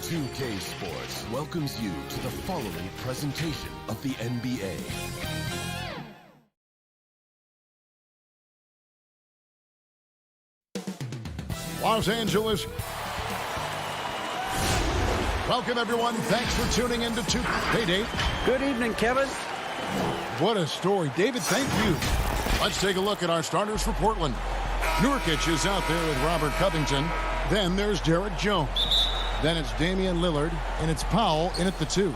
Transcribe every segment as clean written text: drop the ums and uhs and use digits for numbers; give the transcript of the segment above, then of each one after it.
2K Sports welcomes you to the following presentation of the NBA. Los Angeles. Welcome, everyone. Thanks for tuning in to 2K. Hey, Dave. Good evening, Kevin. What a story. David, thank you. Let's take a look at our starters for Portland. Nurkic is out there with Robert Covington. Then there's Derek Jones. Then it's Damian Lillard, and it's Powell in at the 2.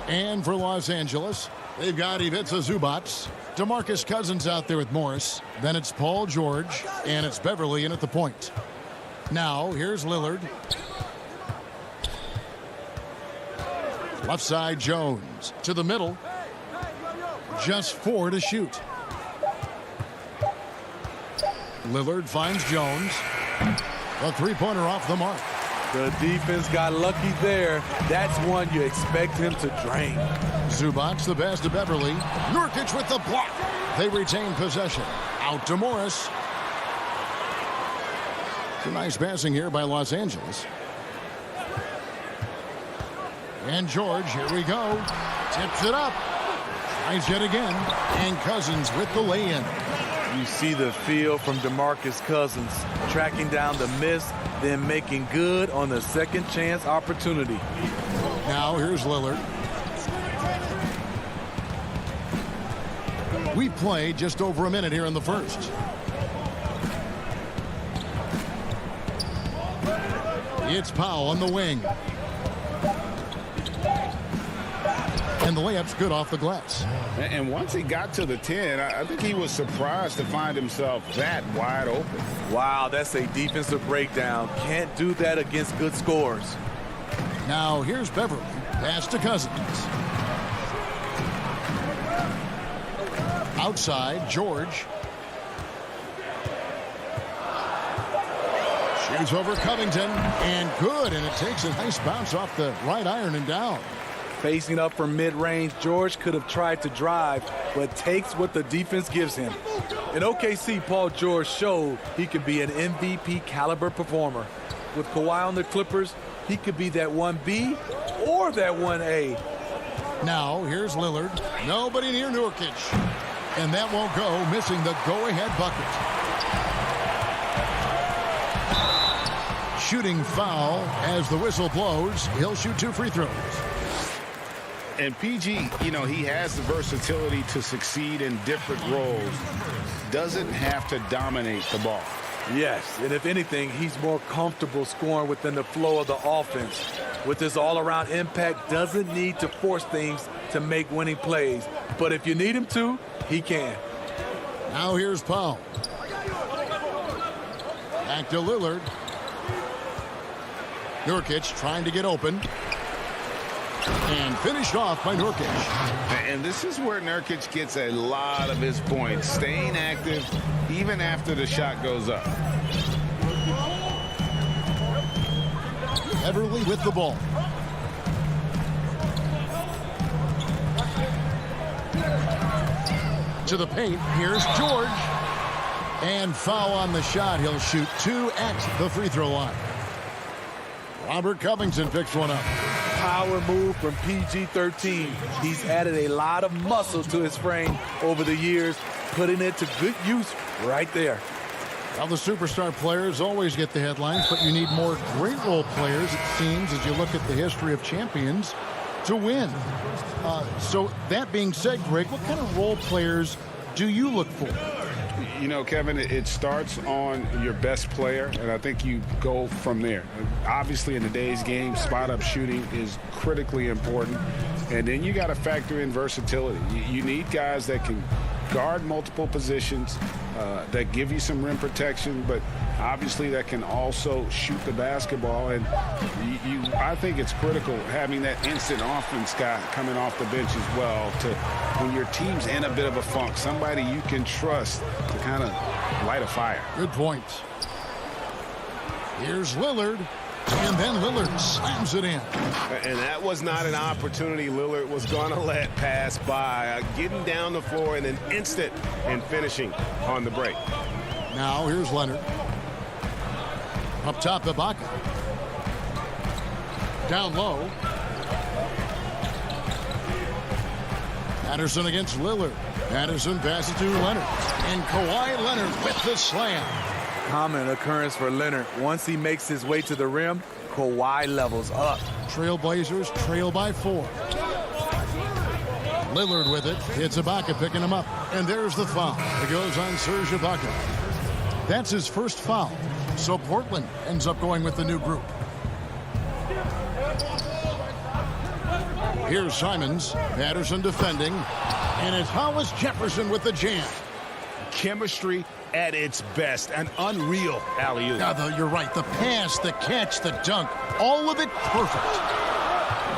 And for Los Angeles, they've got Ivica Zubac. DeMarcus Cousins out there with Morris. Then it's Paul George, and it's Beverly in at the point. Now, here's Lillard. Left side, Jones. To the middle. Just 4 to shoot. Lillard finds Jones. A three-pointer off the mark. The defense got lucky there. That's one you expect him to drain. Zubac the pass to Beverly. Nurkic with the block. They retain possession. Out to Morris. Some nice passing here by Los Angeles. And George, here we go. Tips it up. Tries yet again. And Cousins with the lay-in. You see the feel from DeMarcus Cousins, tracking down the miss, then making good on the second chance opportunity. Now here's Lillard. We played just over a minute here in the first. It's Powell on the wing. And the layup's good off the glass. And once he got to the 10, I think he was surprised to find himself that wide open. Wow, that's a defensive breakdown. Can't do that against good scores. Now here's Beverly. Pass to Cousins. Outside, George. Shoots over Covington. And good. And it takes a nice bounce off the right iron and down. Facing up from mid-range, George could have tried to drive, but takes what the defense gives him. In OKC, Paul George showed he could be an MVP caliber performer. With Kawhi on the Clippers, he could be that 1B or that 1A. Now, here's Lillard. Nobody near Nurkic. And that won't go, missing the go-ahead bucket. Shooting foul as the whistle blows. He'll shoot 2 free throws. And PG, you know, he has the versatility to succeed in different roles. Doesn't have to dominate the ball. Yes, and if anything, he's more comfortable scoring within the flow of the offense. With his all-around impact, doesn't need to force things to make winning plays. But if you need him to, he can. Now here's Powell. Back to Lillard. Nurkic trying to get open. And finished off by Nurkic. And this is where Nurkic gets a lot of his points, staying active even after the shot goes up. Beverly with the ball. To the paint. Here's George. And foul on the shot. He'll shoot 2 at the free throw line. Robert Covington picks one up. Power move from PG-13. He's added a lot of muscle to his frame over the years, putting it to good use right there. Well, the superstar players always get the headlines, but you need more great role players, it seems, as you look at the history of champions, to win. So that being said, Greg, what kind of role players do you look for? You know, Kevin, it starts on your best player, and I think you go from there. Obviously, in today's game, spot-up shooting is critically important, and then you got to factor in versatility. You need guys that can guard multiple positions, that give you some rim protection, but obviously that can also shoot the basketball. And I think it's critical having that instant offense guy coming off the bench as well to when your team's in a bit of a funk, somebody you can trust to kind of light a fire. Good point. Here's Lillard. And then Lillard slams it in. And that was not an opportunity Lillard was going to let pass by. Getting down the floor in an instant and finishing on the break. Now here's Leonard. Up top, Ibaka. down low. Patterson against Lillard. Patterson passes to Leonard. And Kawhi Leonard with the slam. Common occurrence for Leonard. Once he makes his way to the rim, Kawhi levels up. Trailblazers trail by 4. Lillard with it. It's Ibaka picking him up. And there's the foul. It goes on Serge Ibaka. That's his first foul. So Portland ends up going with the new group. Here's Simons. Patterson defending. And it's Hollis Jefferson with the jam. Chemistry at its best. An unreal alley-oop. You're right. The pass, the catch, the dunk. All of it perfect.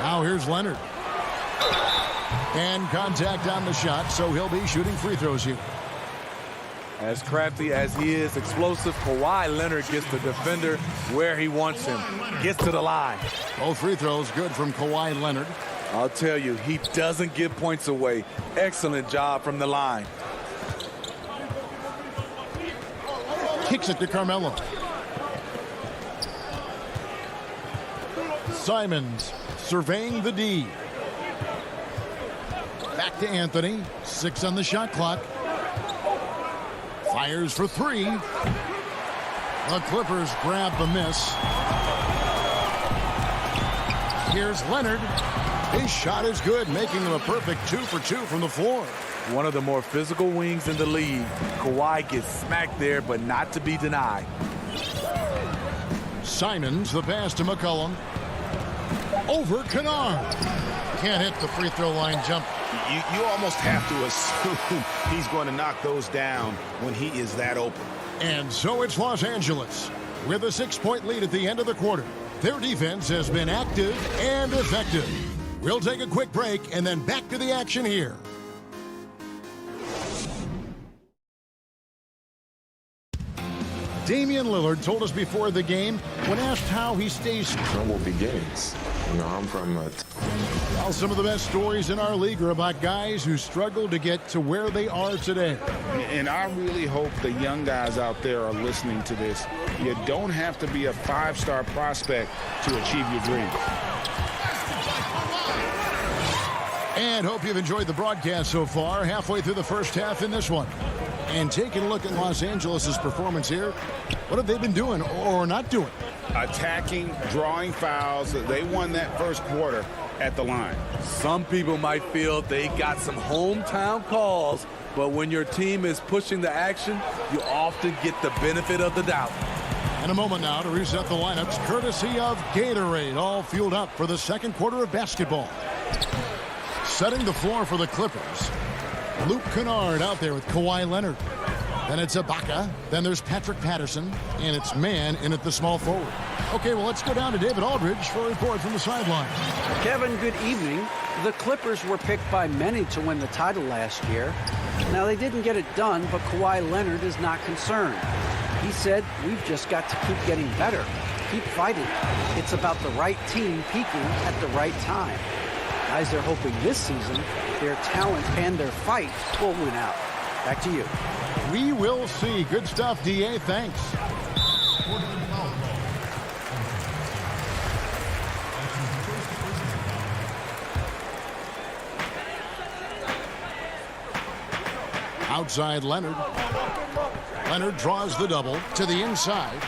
Now here's Leonard. And contact on the shot, so he'll be shooting free throws here. As crafty as he is explosive, Kawhi Leonard gets the defender where he wants him. Gets to the line. Both free throws good from Kawhi Leonard. I'll tell you, he doesn't give points away. Excellent job from the line. Kicks it to Carmelo. Simons surveying the D. Back to Anthony. 6 on the shot clock. Fires for 3. The Clippers grab the miss. Here's Leonard. His shot is good, making him a perfect 2 for 2 from the floor. One of the more physical wings in the league. Kawhi gets smacked there, but not to be denied. Simons, the pass to McCollum. Over Kennard. Can't hit the free throw line jump. You almost have to assume he's going to knock those down when he is that open. And so it's Los Angeles with a 6-point lead at the end of the quarter. Their defense has been active and effective. We'll take a quick break and then back to the action here. Damian Lillard told us before the game, when asked how he stays humble beginnings. You know, I'm from Well, some of the best stories in our league are about guys who struggled to get to where they are today. And I really hope the young guys out there are listening to this. You don't have to be a 5-star prospect to achieve your dream. And hope you've enjoyed the broadcast so far. Halfway through the first half in this one. And taking a look at Los Angeles' performance here, what have they been doing or not doing? Attacking, drawing fouls. They won that first quarter at the line. Some people might feel they got some hometown calls, but when your team is pushing the action, you often get the benefit of the doubt. In a moment now to reset the lineups, courtesy of Gatorade, all fueled up for the second quarter of basketball. Setting the floor for the Clippers. Luke Kennard out there with Kawhi Leonard. Then it's Ibaka. Then there's Patrick Patterson. And it's man in at the small forward. Okay, well, let's go down to David Aldridge for a report from the sideline. Kevin, good evening. The Clippers were picked by many to win the title last year. Now, they didn't get it done, but Kawhi Leonard is not concerned. He said, we've just got to keep getting better. Keep fighting. It's about the right team peaking at the right time. Guys are hoping this season their talent and their fight will win out. Back to you. We will see. Good stuff, D.A. Thanks. Outside Leonard. Leonard draws the double to the inside.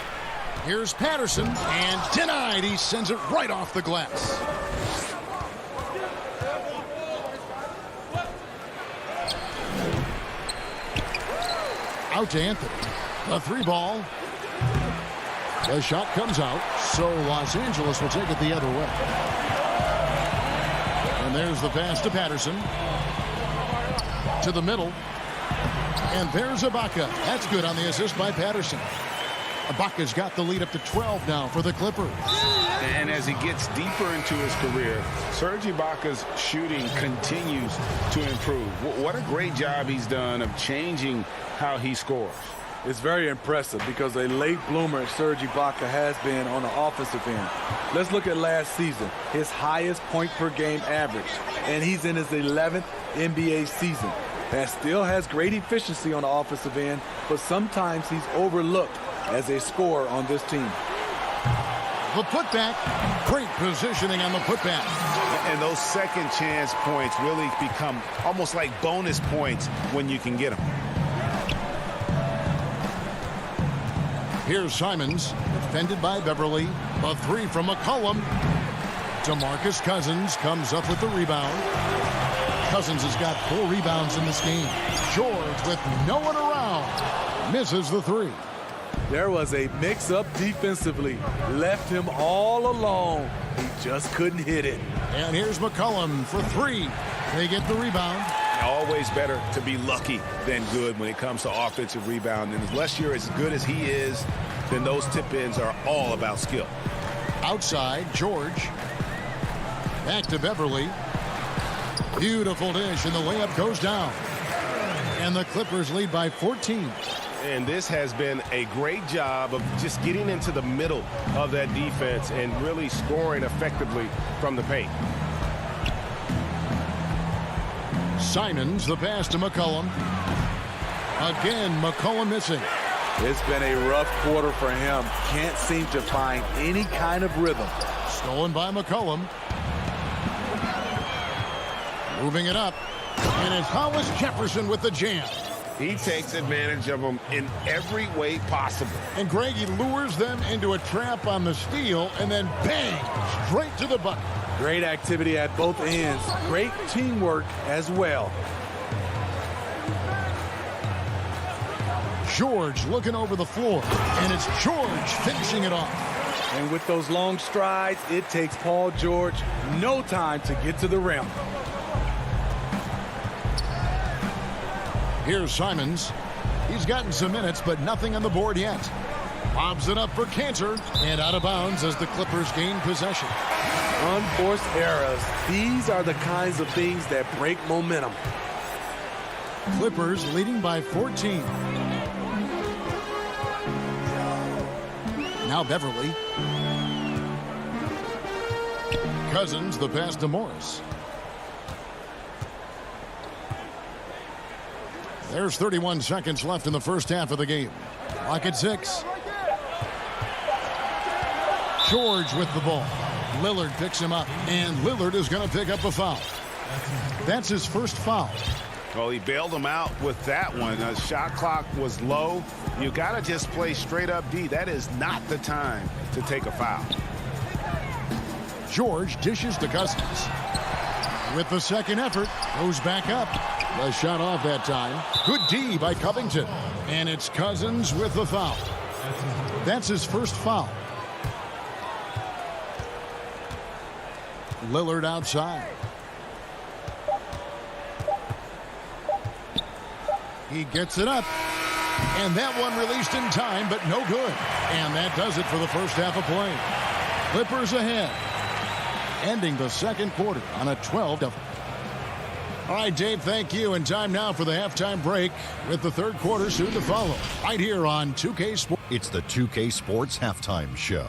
Here's Patterson, and denied. He sends it right off the glass. Out to Anthony. The 3-ball. The shot comes out, so Los Angeles will take it the other way. And there's the pass to Patterson. To the middle. And there's Ibaka. That's good on the assist by Patterson. Ibaka's got the lead up to 12 now for the Clippers. And as he gets deeper into his career, Serge Ibaka's shooting continues to improve. What a great job he's done of changing how he scores. It's very impressive because a late bloomer Serge Ibaka has been on the offensive end. Let's look at last season, his highest point per game average, and he's in his 11th NBA season. That still has great efficiency on the offensive end, but sometimes he's overlooked as a scorer on this team. The putback. Great positioning on the putback. And those second chance points really become almost like bonus points when you can get them. Here's Simons, defended by Beverly. A three from McCollum. DeMarcus Cousins comes up with the rebound. Cousins has got 4 rebounds in this game. George with no one around. Misses the three. There was a mix-up defensively. Left him all alone. He just couldn't hit it. And here's McCollum for 3. They get the rebound. Always better to be lucky than good when it comes to offensive rebound. And unless you're as good as he is, then those tip-ins are all about skill. Outside, George. Back to Beverly. Beautiful dish, and the layup goes down. And the Clippers lead by 14. And this has been a great job of just getting into the middle of that defense and really scoring effectively from the paint. Simons, the pass to McCollum. Again, McCollum missing. It's been a rough quarter for him. Can't seem to find any kind of rhythm. Stolen by McCollum. Moving it up. And it's Hollis Jefferson with the jam. He takes advantage of them in every way possible. And Greg, he lures them into a trap on the steal and then bang, straight to the bucket. Great activity at both ends. Great teamwork as well. George looking over the floor, and it's George finishing it off. And with those long strides, it takes Paul George no time to get to the rim. Here's Simons. He's gotten some minutes, but nothing on the board yet. Lobs it up for Cantor, and out of bounds as the Clippers gain possession. Unforced errors. These are the kinds of things that break momentum. Clippers leading by 14. Now Beverly. Cousins, the pass to Morris. There's 31 seconds left in the first half of the game. Clock at 6. George with the ball. Lillard picks him up, and Lillard is going to pick up a foul. That's his first foul. Well, he bailed him out with that one. The shot clock was low. You got to just play straight up D. That is not the time to take a foul. George dishes to Cousins. With the second effort, goes back up. The shot off that time. Good D by Covington. And it's Cousins with the foul. That's his first foul. Lillard outside. He gets it up. And that one released in time, but no good. And that does it for the first half of play. Clippers ahead. Ending the second quarter on a 12-0. All right, Dave, thank you. And time now for the halftime break with the third quarter soon to follow. Right here on 2K Sports. It's the 2K Sports Halftime Show.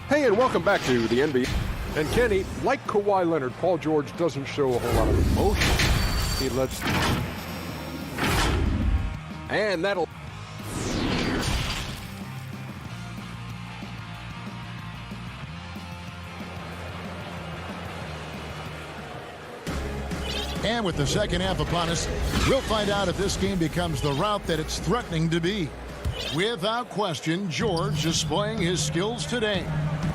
Hey, and welcome back to the NBA. And Kenny, like Kawhi Leonard, Paul George doesn't show a whole lot of emotion. He lets... And that'll... And with the second half upon us, we'll find out if this game becomes the route that it's threatening to be. Without question, George displaying his skills today.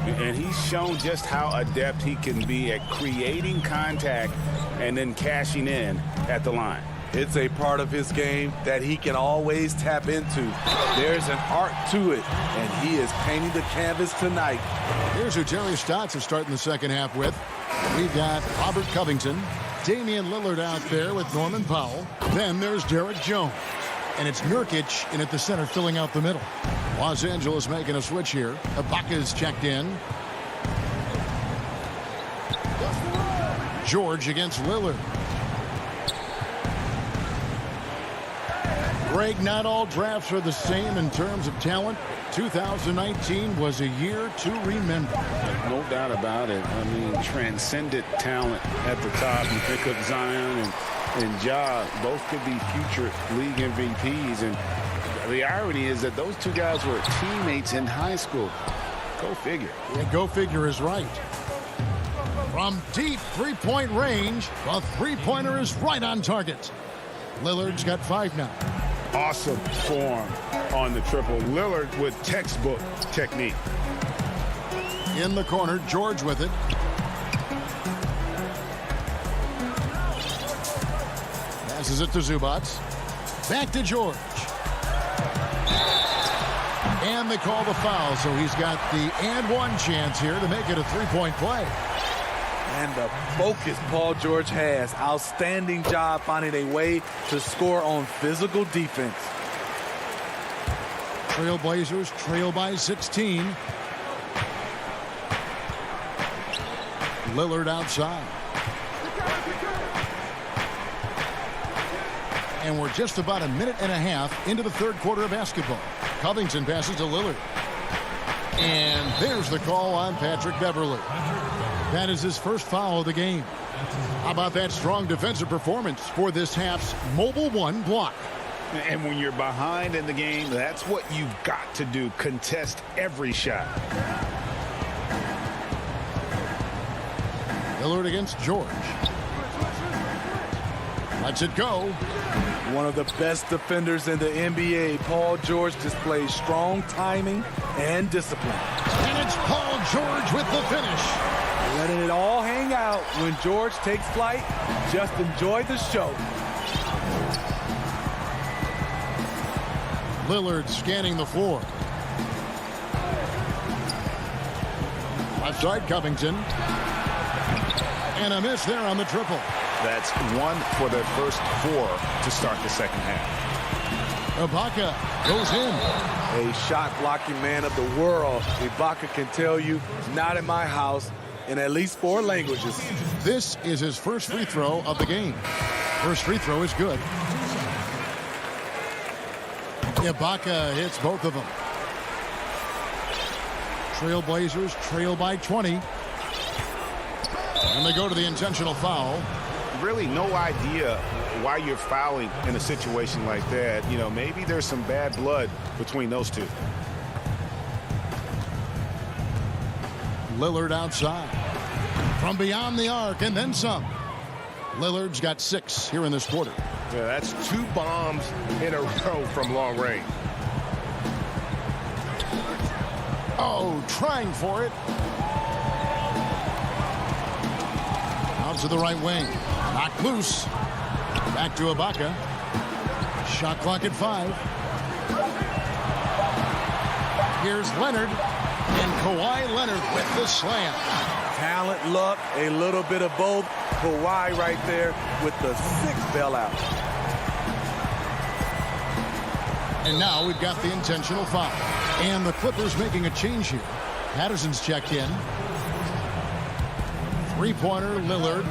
And he's shown just how adept he can be at creating contact and then cashing in at the line. It's a part of his game that he can always tap into. There's an art to it, and he is painting the canvas tonight. Here's who Terry Stotts is starting the second half with. We've got Robert Covington, Damian Lillard out there with Norman Powell. Then there's Derek Jones. And it's Nurkic in at the center filling out the middle. Los Angeles making a switch here. Ibaka's checked in. George against Lillard. Greg, not all drafts are the same in terms of talent. 2019 was a year to remember. No doubt about it. I mean, transcendent talent at the top. You pick up Zion and Ja, both could be future league MVPs. And the irony is that those two guys were teammates in high school. Go figure. Yeah, go figure is right. From deep three-point range, the three-pointer is right on target. Lillard's got 5 now. Awesome form on the triple. Lillard with textbook technique. In the corner, George with it. Passes it to Zubac. Back to George. And they call the foul, so he's got the and one chance here to make it a three-point play. And the focus Paul George has. Outstanding job finding a way to score on physical defense. Trailblazers trail by 16. Lillard outside. And we're just about a minute and a half into the third quarter of basketball. Covington passes to Lillard. And there's the call on Patrick Beverley. That is his first foul of the game. How about that strong defensive performance for this half's mobile one block? And when you're behind in the game, that's what you've got to do. Contest every shot. Lillard against George. Lets it go. One of the best defenders in the NBA, Paul George displays strong timing and discipline. And it's Paul George with the finish. Letting it all hang out when George takes flight. Just enjoy the show. Lillard scanning the floor. Left side, Covington. And a miss there on the triple. That's 1 for the first 4 to start the second half. Ibaka goes in. A shot-blocking man of the world. Ibaka can tell you, not in my house, in at least 4 languages. This is his first free throw of the game. First free throw is good. Ibaka hits both of them. Trailblazers trail by 20. And they go to the intentional foul. Really no idea why you're fouling in a situation like that. You know, maybe there's some bad blood between those two. Lillard outside. From beyond the arc and then some. Lillard's got 6 here in this quarter. Yeah, that's 2 bombs in a row from long range. Oh, trying for it. Out to the right wing. Knocked loose. Back to Ibaka. Shot clock at 5. Here's Leonard. And Kawhi Leonard with the slam. Talent, luck, a little bit of both. Kawhi right there with the 6th bailout. And now we've got the intentional foul. And the Clippers making a change here. Patterson's checked in. Three-pointer, Lillard.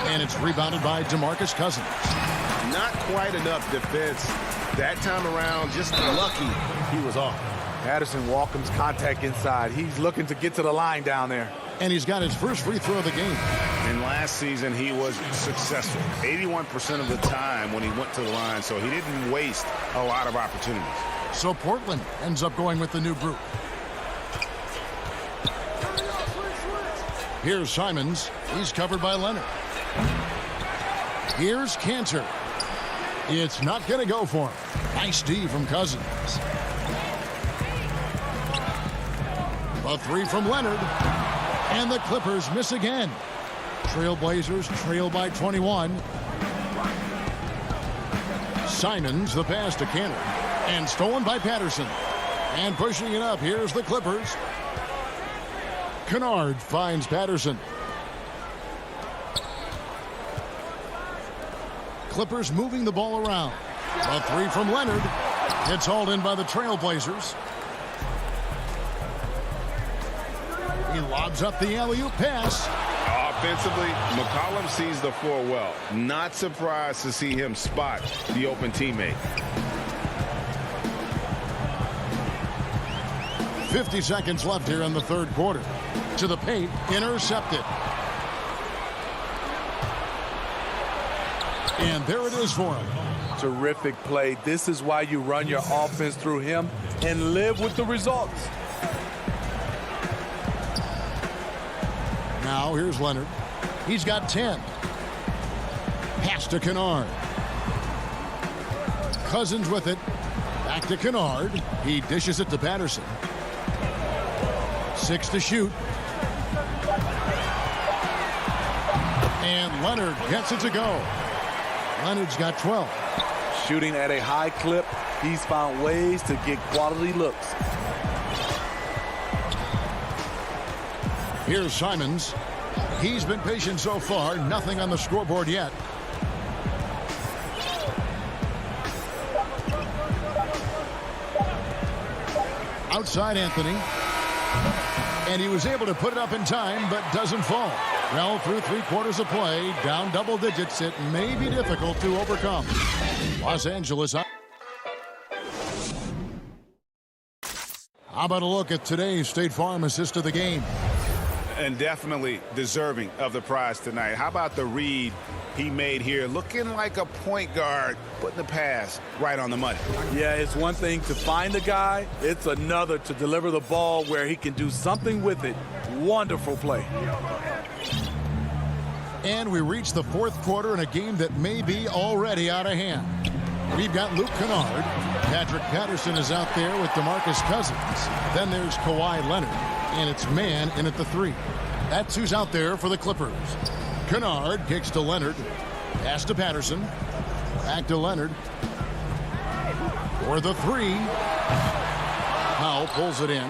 And it's rebounded by DeMarcus Cousins. Not quite enough defense that time around. Just lucky he was off. Patterson welcomes contact inside. He's looking to get to the line down there. And he's got his first free throw of the game. And last season he was successful 81% of the time when he went to the line, so he didn't waste a lot of opportunities. So Portland ends up going with the new group. Here's Simons. He's covered by Leonard. Here's Cantor. It's not going to go for him. Nice D from Cousins. A 3 from Leonard. And the Clippers miss again. Trailblazers trail by 21. Simons, the pass to Cantor. And stolen by Patterson. And pushing it up, here's the Clippers. Kennard finds Patterson. Clippers moving the ball around. A 3 from Leonard. It's hauled in by the Trailblazers. He lobs up the alley-oop pass. Offensively, McCollum sees the floor well. Not surprised to see him spot the open teammate. 50 seconds left here in the third quarter. To the paint, intercepted. And there it is for him. Terrific play. This is why you run your offense through him and live with the results. Now here's Leonard. He's got 10. Pass to Kennard. Cousins with it. Back to Kennard. He dishes it to Patterson. 6 to shoot. And Leonard gets it to go. Leonard's got 12. Shooting at a high clip, he's found ways to get quality looks. Here's Simons. He's been patient so far. Nothing on the scoreboard yet. Outside Anthony. And he was able to put it up in time, but doesn't fall. Well, through 3 quarters of play, down double digits, it may be difficult to overcome. Los Angeles. How about a look at today's State Farm assist of the game? And definitely deserving of the prize tonight. How about the read he made here? Looking like a point guard, putting the pass right on the money. Yeah, it's one thing to find the guy. It's another to deliver the ball where he can do something with it. Wonderful play. And we reach the 4th quarter in a game that may be already out of hand. We've got Luke Kennard. Patrick Patterson is out there with DeMarcus Cousins. Then there's Kawhi Leonard. And it's man in at the 3. That's who's out there for the Clippers. Kennard kicks to Leonard. Pass to Patterson. Back to Leonard. For the 3. Powell pulls it in.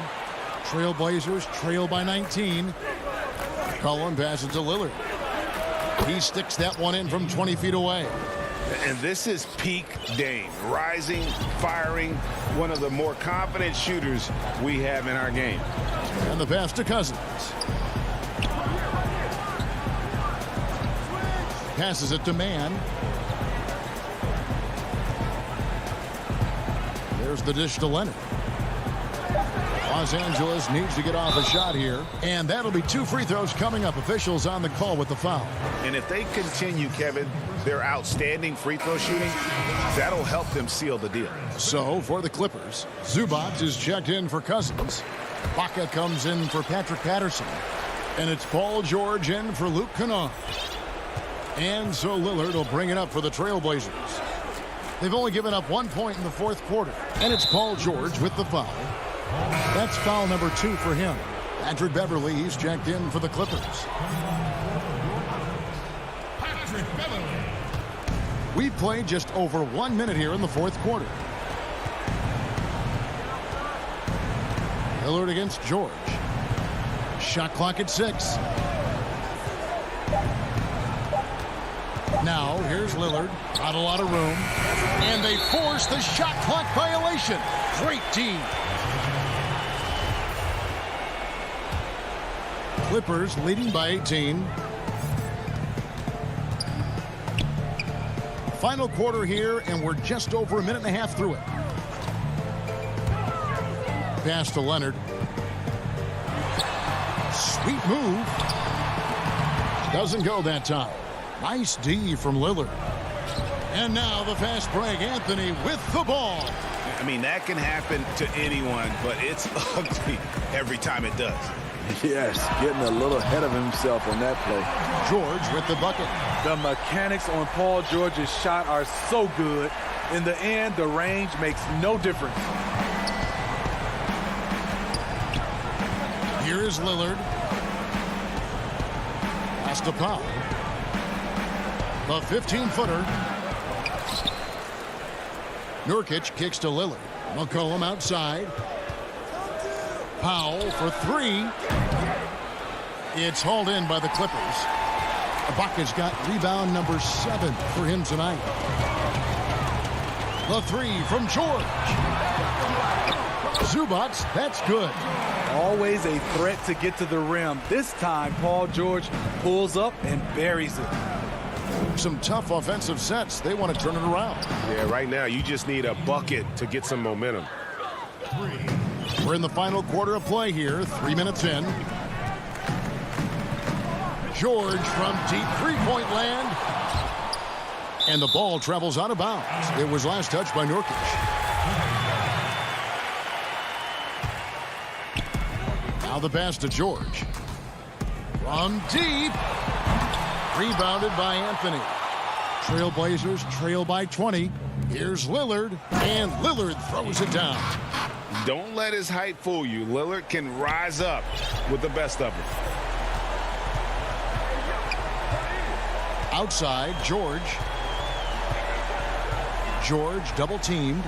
Trailblazers trail by 19. Cullen passes to Lillard. He sticks that one in from 20 feet away. And this is peak Dame. Rising, firing, one of the more confident shooters we have in our game. And the pass to Cousins. Passes it to Mann. There's the dish to Leonard. Los Angeles needs to get off a shot here. And that'll be 2 free throws coming up. Officials on the call with the foul. And if they continue, Kevin, their outstanding free throw shooting, that'll help them seal the deal. So for the Clippers, Zubac is checked in for Cousins. Baca comes in for Patrick Patterson. And it's Paul George in for Luke Kennard. And so Lillard will bring it up for the Trailblazers. They've only given up 1 point in the 4th quarter. And it's Paul George with the foul. That's foul number 2 for him. Patrick Beverly, he's checked in for the Clippers. Patrick Beverly. We've played just over 1 minute here in the 4th quarter. Lillard against George. Shot clock at 6. Now, here's Lillard. Not a lot of room. And they force the shot clock violation. Great D. Clippers leading by 18. Final quarter here, and we're just over a minute and a half through it. Pass to Leonard. Sweet move. Doesn't go that time. Nice D from Lillard. And now the fast break. Anthony with the ball. I mean, that can happen to anyone, but it's ugly every time it does. Yes, getting a little ahead of himself on that play. George with the bucket. The mechanics on Paul George's shot are so good. In the end, the range makes no difference. Here is Lillard. Pass to Powell. The 15-footer. Nurkic kicks to Lillard. McCollum outside. Powell for 3. It's hauled in by the Clippers. Ibaka's got rebound number 7 for him tonight. The 3 from George. Zubac, that's good. Always a threat to get to the rim. This time, Paul George pulls up and buries it. Some tough offensive sets. They want to turn it around. Yeah, right now you just need a bucket to get some momentum. We're in the final quarter of play here. 3 minutes in. George from deep three-point land. And the ball travels out of bounds. It was last touched by Nurkic. Now the pass to George. From deep. Rebounded by Anthony. Trailblazers trail by 20. Here's Lillard, and Lillard throws it down. Don't let his height fool you. Lillard can rise up with the best of them. Outside, George. George double-teamed.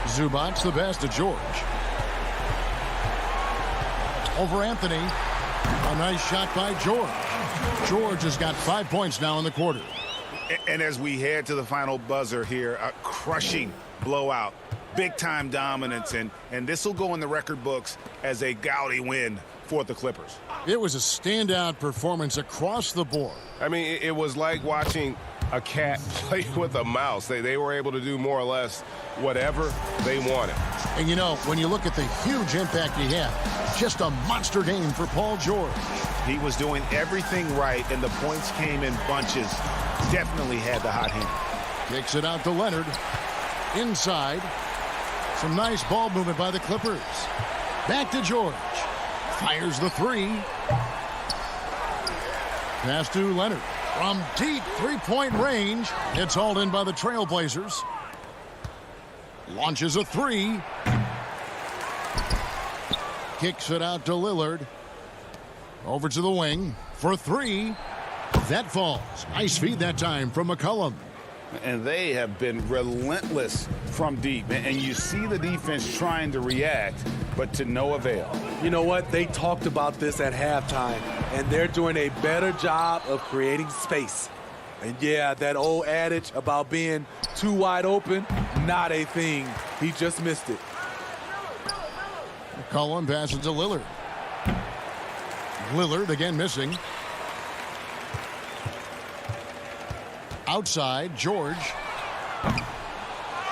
Zubac's the best of George. Over Anthony. A nice shot by George. George has got 5 points now in the quarter. And as we head to the final buzzer here, a crushing blowout, big-time dominance, and this will go in the record books as a gaudy win for the Clippers. It was a standout performance across the board. I mean, it was like watching a cat play with a mouse. They were able to do more or less whatever they wanted. And, you know, when you look at the huge impact he had, just a monster game for Paul George. He was doing everything right, and the points came in bunches. Definitely had the hot hand. Kicks it out to Leonard. Inside. Some nice ball movement by the Clippers. Back to George. Fires the three. Pass to Leonard. From deep three-point range. It's hauled in by the Trailblazers. Launches a three. Kicks it out to Lillard. Over to the wing for three. That falls. Nice feed that time from McCollum. And they have been relentless from deep. And you see the defense trying to react, but to no avail. You know what? They talked about this at halftime, and they're doing a better job of creating space. And yeah, that old adage about being too wide open, not a thing. He just missed it. McCollum passes to Lillard. Lillard again missing. Outside, George.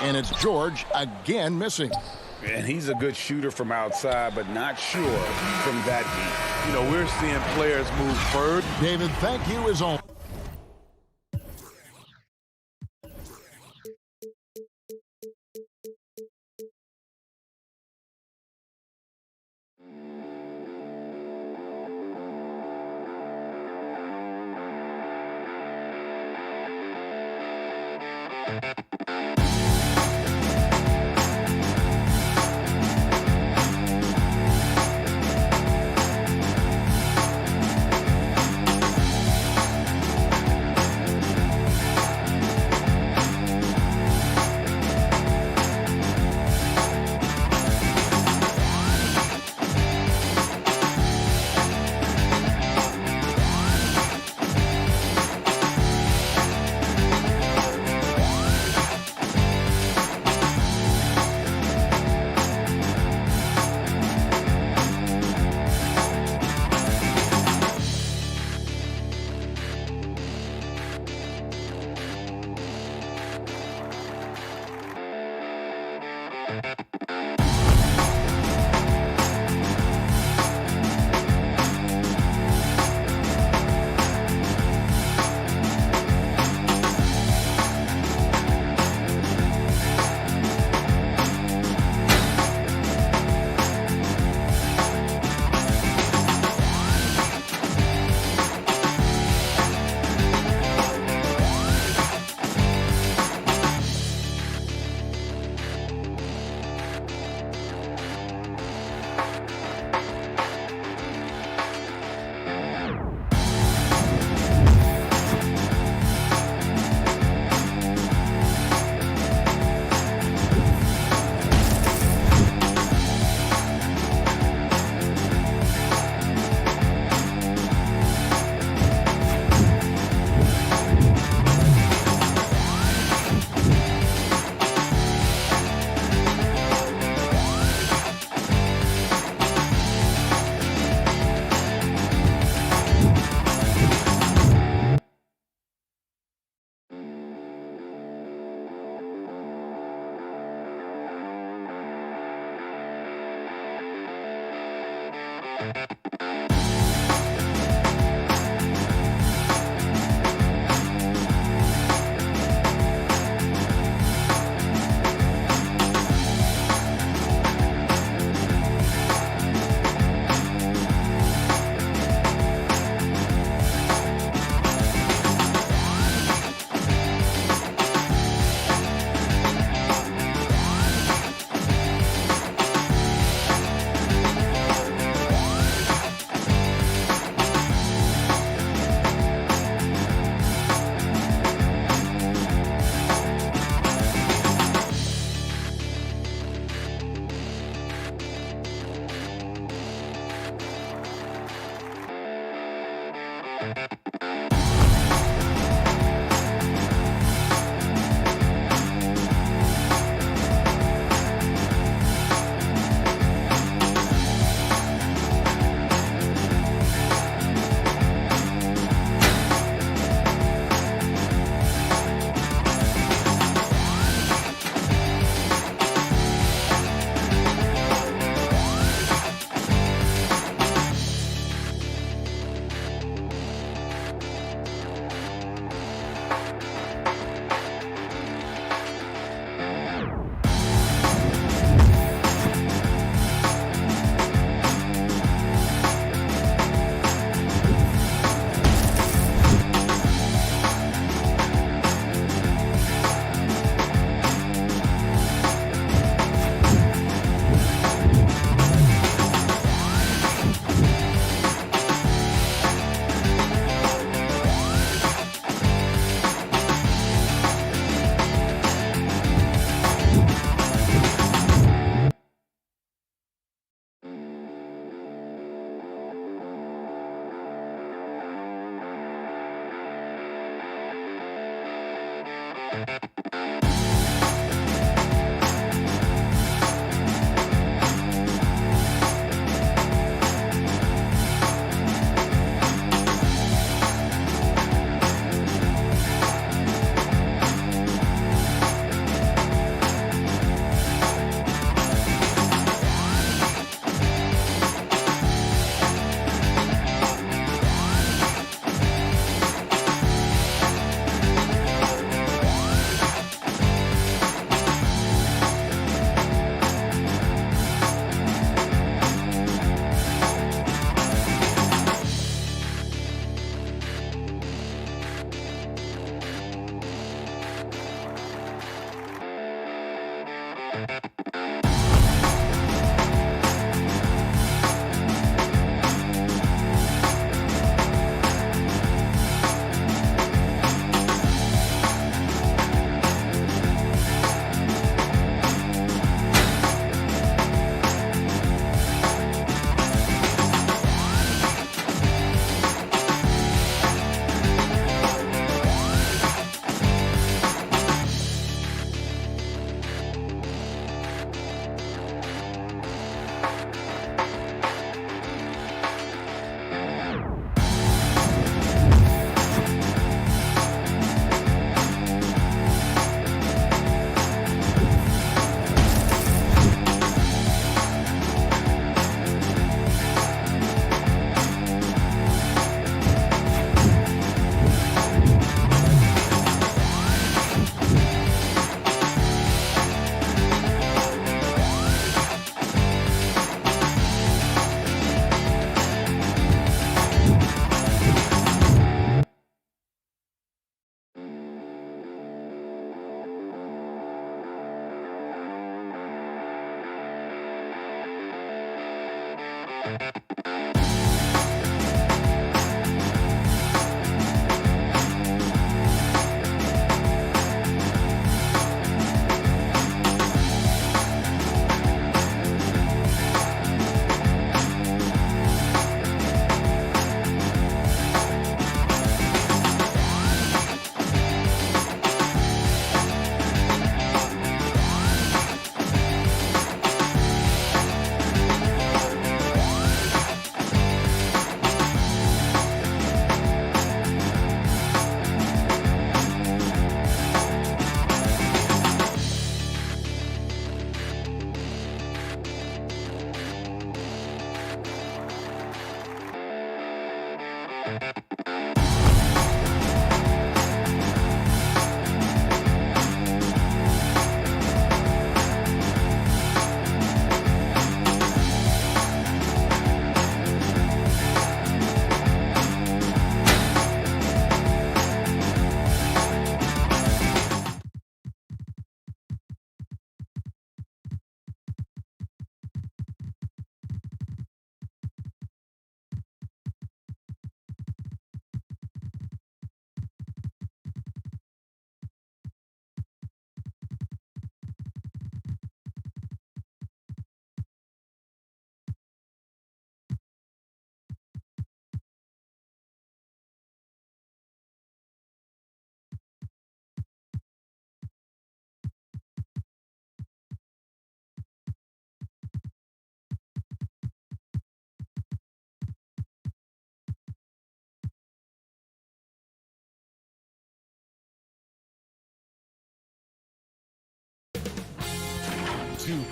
And it's George again missing. And he's a good shooter from outside, but not sure from that deep. You know, we're seeing players move forward. David, thank you as always.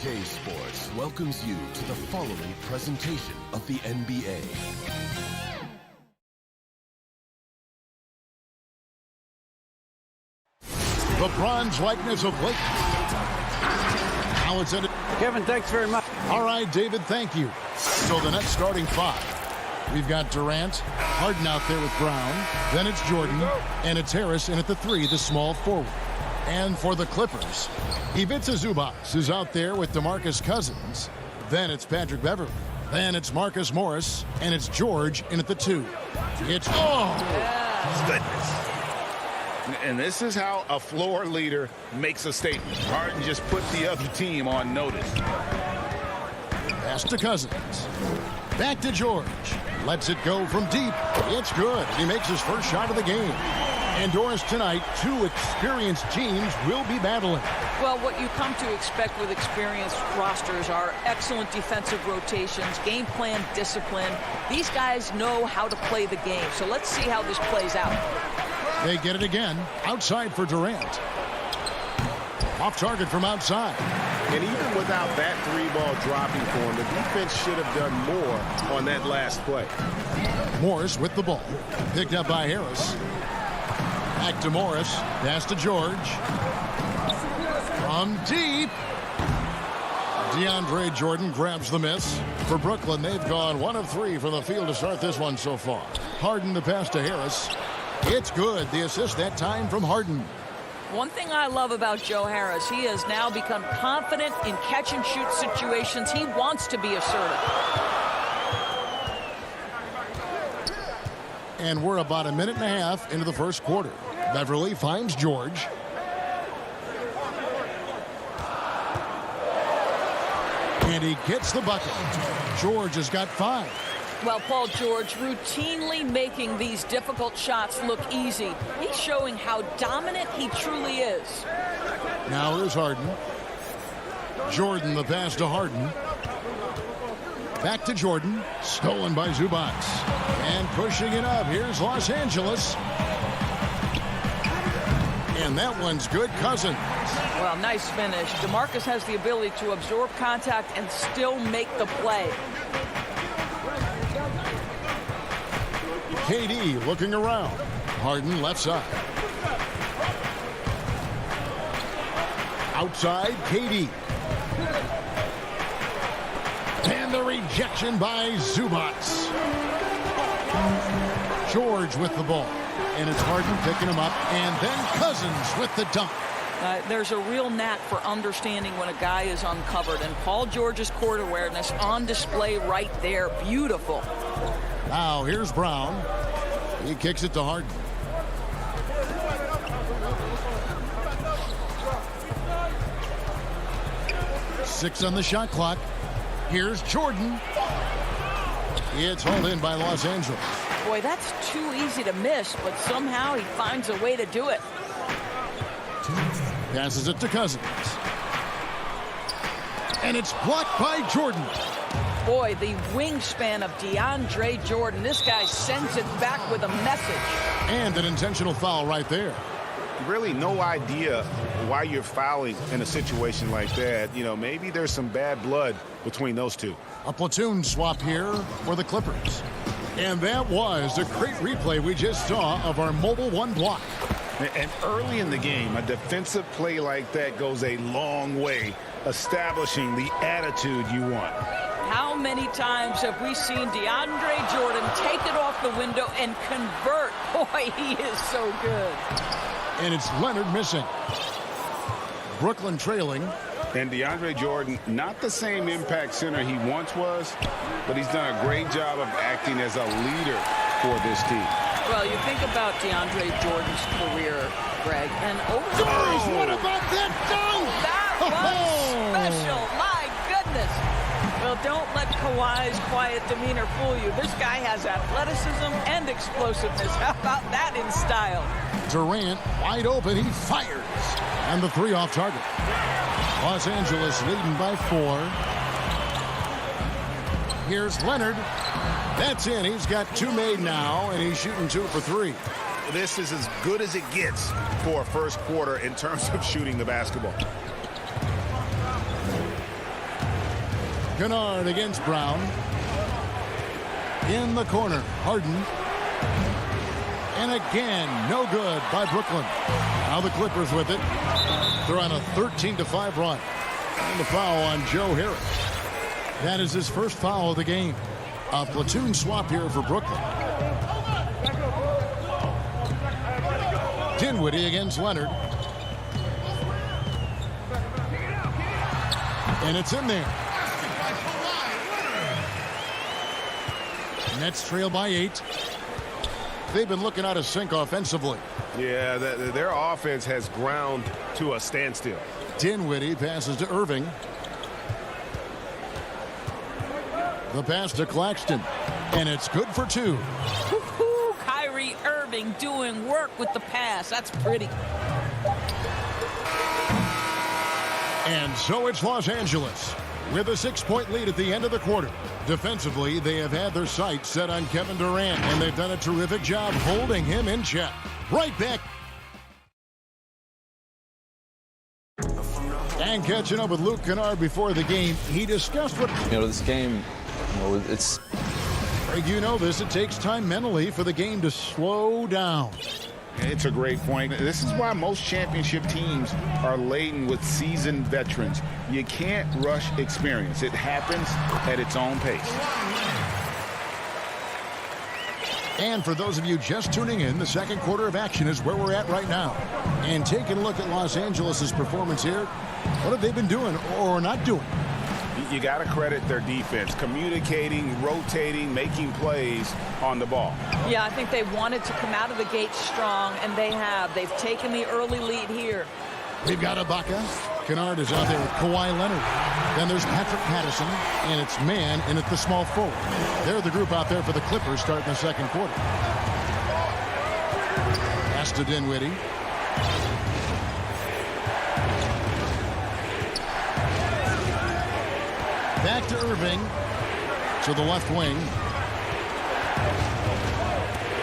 2K Sports welcomes you to the following presentation of the NBA. The bronze likeness of Blake. Now it's in. Kevin, thanks very much. All right, David, thank you. So the Nets starting five. We've got Durant, Harden out there with Brown. Then it's Jordan, and it's Harris in at the 3, the small forward. And for the Clippers, Ivica Zubac is out there with DeMarcus Cousins. Then it's Patrick Beverley. Then it's Marcus Morris, and it's George in at the 2. It's Goodness. And this is how a floor leader makes a statement. Harden just put the other team on notice. Pass to Cousins. Back to George. Lets it go from deep. It's good. He makes his first shot of the game. And Doris, tonight, 2 experienced teams will be battling. Well, what you come to expect with experienced rosters are excellent defensive rotations, game plan discipline. These guys know how to play the game. So let's see how this plays out. They get it again. Outside for Durant. Off target from outside. And even without that 3-ball dropping for him, the defense should have done more on that last play. Morris with the ball. Picked up by Harris. Back to Morris. Pass to George. From deep. DeAndre Jordan grabs the miss. For Brooklyn, they've gone 1 of 3 from the field to start this one so far. Harden the pass to Harris. It's good. The assist that time from Harden. One thing I love about Joe Harris, he has now become confident in catch-and-shoot situations. He wants to be assertive. And we're about a minute and a half into the first quarter. Beverly finds George. And he gets the bucket. George has got 5. Well, Paul George routinely making these difficult shots look easy. He's showing how dominant he truly is. Now here's Harden. Jordan the pass to Harden. Back to Jordan. Stolen by Zubac. And pushing it up. Here's Los Angeles. And that one's good. Cousins. Well, nice finish. DeMarcus has the ability to absorb contact and still make the play. KD looking around. Harden left side. Outside, KD. And the rejection by Zubac. George with the ball. And it's Harden picking him up. And then Cousins with the dunk. There's a real knack for understanding when a guy is uncovered. And Paul George's court awareness on display right there. Beautiful. Now here's Brown. He kicks it to Harden. Six on the shot clock. Here's Jordan. It's hauled in by Los Angeles. Boy, that's too easy to miss, but somehow he finds a way to do it. Passes it to Cousins. And it's blocked by Jordan. Boy, the wingspan of DeAndre Jordan. This guy sends it back with a message. And an intentional foul right there. Really no idea why you're fouling in a situation like that. You know, maybe there's some bad blood between those two. A platoon swap here for the Clippers. And that was a great replay we just saw of our Mobile One block. And early in the game, a defensive play like that goes a long way establishing the attitude you want. How many times have we seen DeAndre Jordan take it off the window and convert? Boy, he is so good. And it's Leonard missing. Brooklyn trailing. And DeAndre Jordan, not the same impact center he once was, but he's done a great job of acting as a leader for this team. Well, you think about DeAndre Jordan's career, Greg, and over the Doris, years, what about that dunk? that was special. My goodness. Well, don't let Kawhi's quiet demeanor fool you. This guy has athleticism and explosiveness. How about that in style? Durant wide open. He fires. And the 3 off target. Los Angeles leading by 4. Here's Leonard. That's in. He's got 2 made now, and he's shooting 2 for 3. This is as good as it gets for a first quarter in terms of shooting the basketball. Kennard against Brown. In the corner, Harden. And again, no good by Brooklyn. Now the Clippers with it. They're on a 13-5 run. And the foul on Joe Harris. That is his first foul of the game. A platoon swap here for Brooklyn. Dinwiddie against Leonard. And it's in there. Nets trail by 8. They've been looking out of sync offensively. Yeah, their offense has ground to a standstill. Dinwiddie passes to Irving. The pass to Claxton. And it's good for 2. Woo-hoo, Kyrie Irving doing work with the pass. That's pretty. And so it's Los Angeles with a 6-point lead at the end of the quarter. Defensively, they have had their sights set on Kevin Durant, and they've done a terrific job holding him in check. Right back. And catching up with Luke Kennard before the game, he discussed what... this game, it's... Greg, you know this. It takes time mentally for the game to slow down. It's a great point. This is why most championship teams are laden with seasoned veterans. You can't rush experience. It happens at its own pace. And for those of you just tuning in, the second quarter of action is where we're at right now. And taking a look at Los Angeles' performance here, what have they been doing or not doing? You got to credit their defense, communicating, rotating, making plays on the ball. Yeah, I think they wanted to come out of the gate strong, and they have. They've taken the early lead here. We've got Ibaka. Kennard is out there with Kawhi Leonard. Then there's Patrick Patterson, and it's man in at the small forward. They're the group out there for the Clippers starting the second quarter. Pass to Dinwiddie. Back to Irving. To the left wing.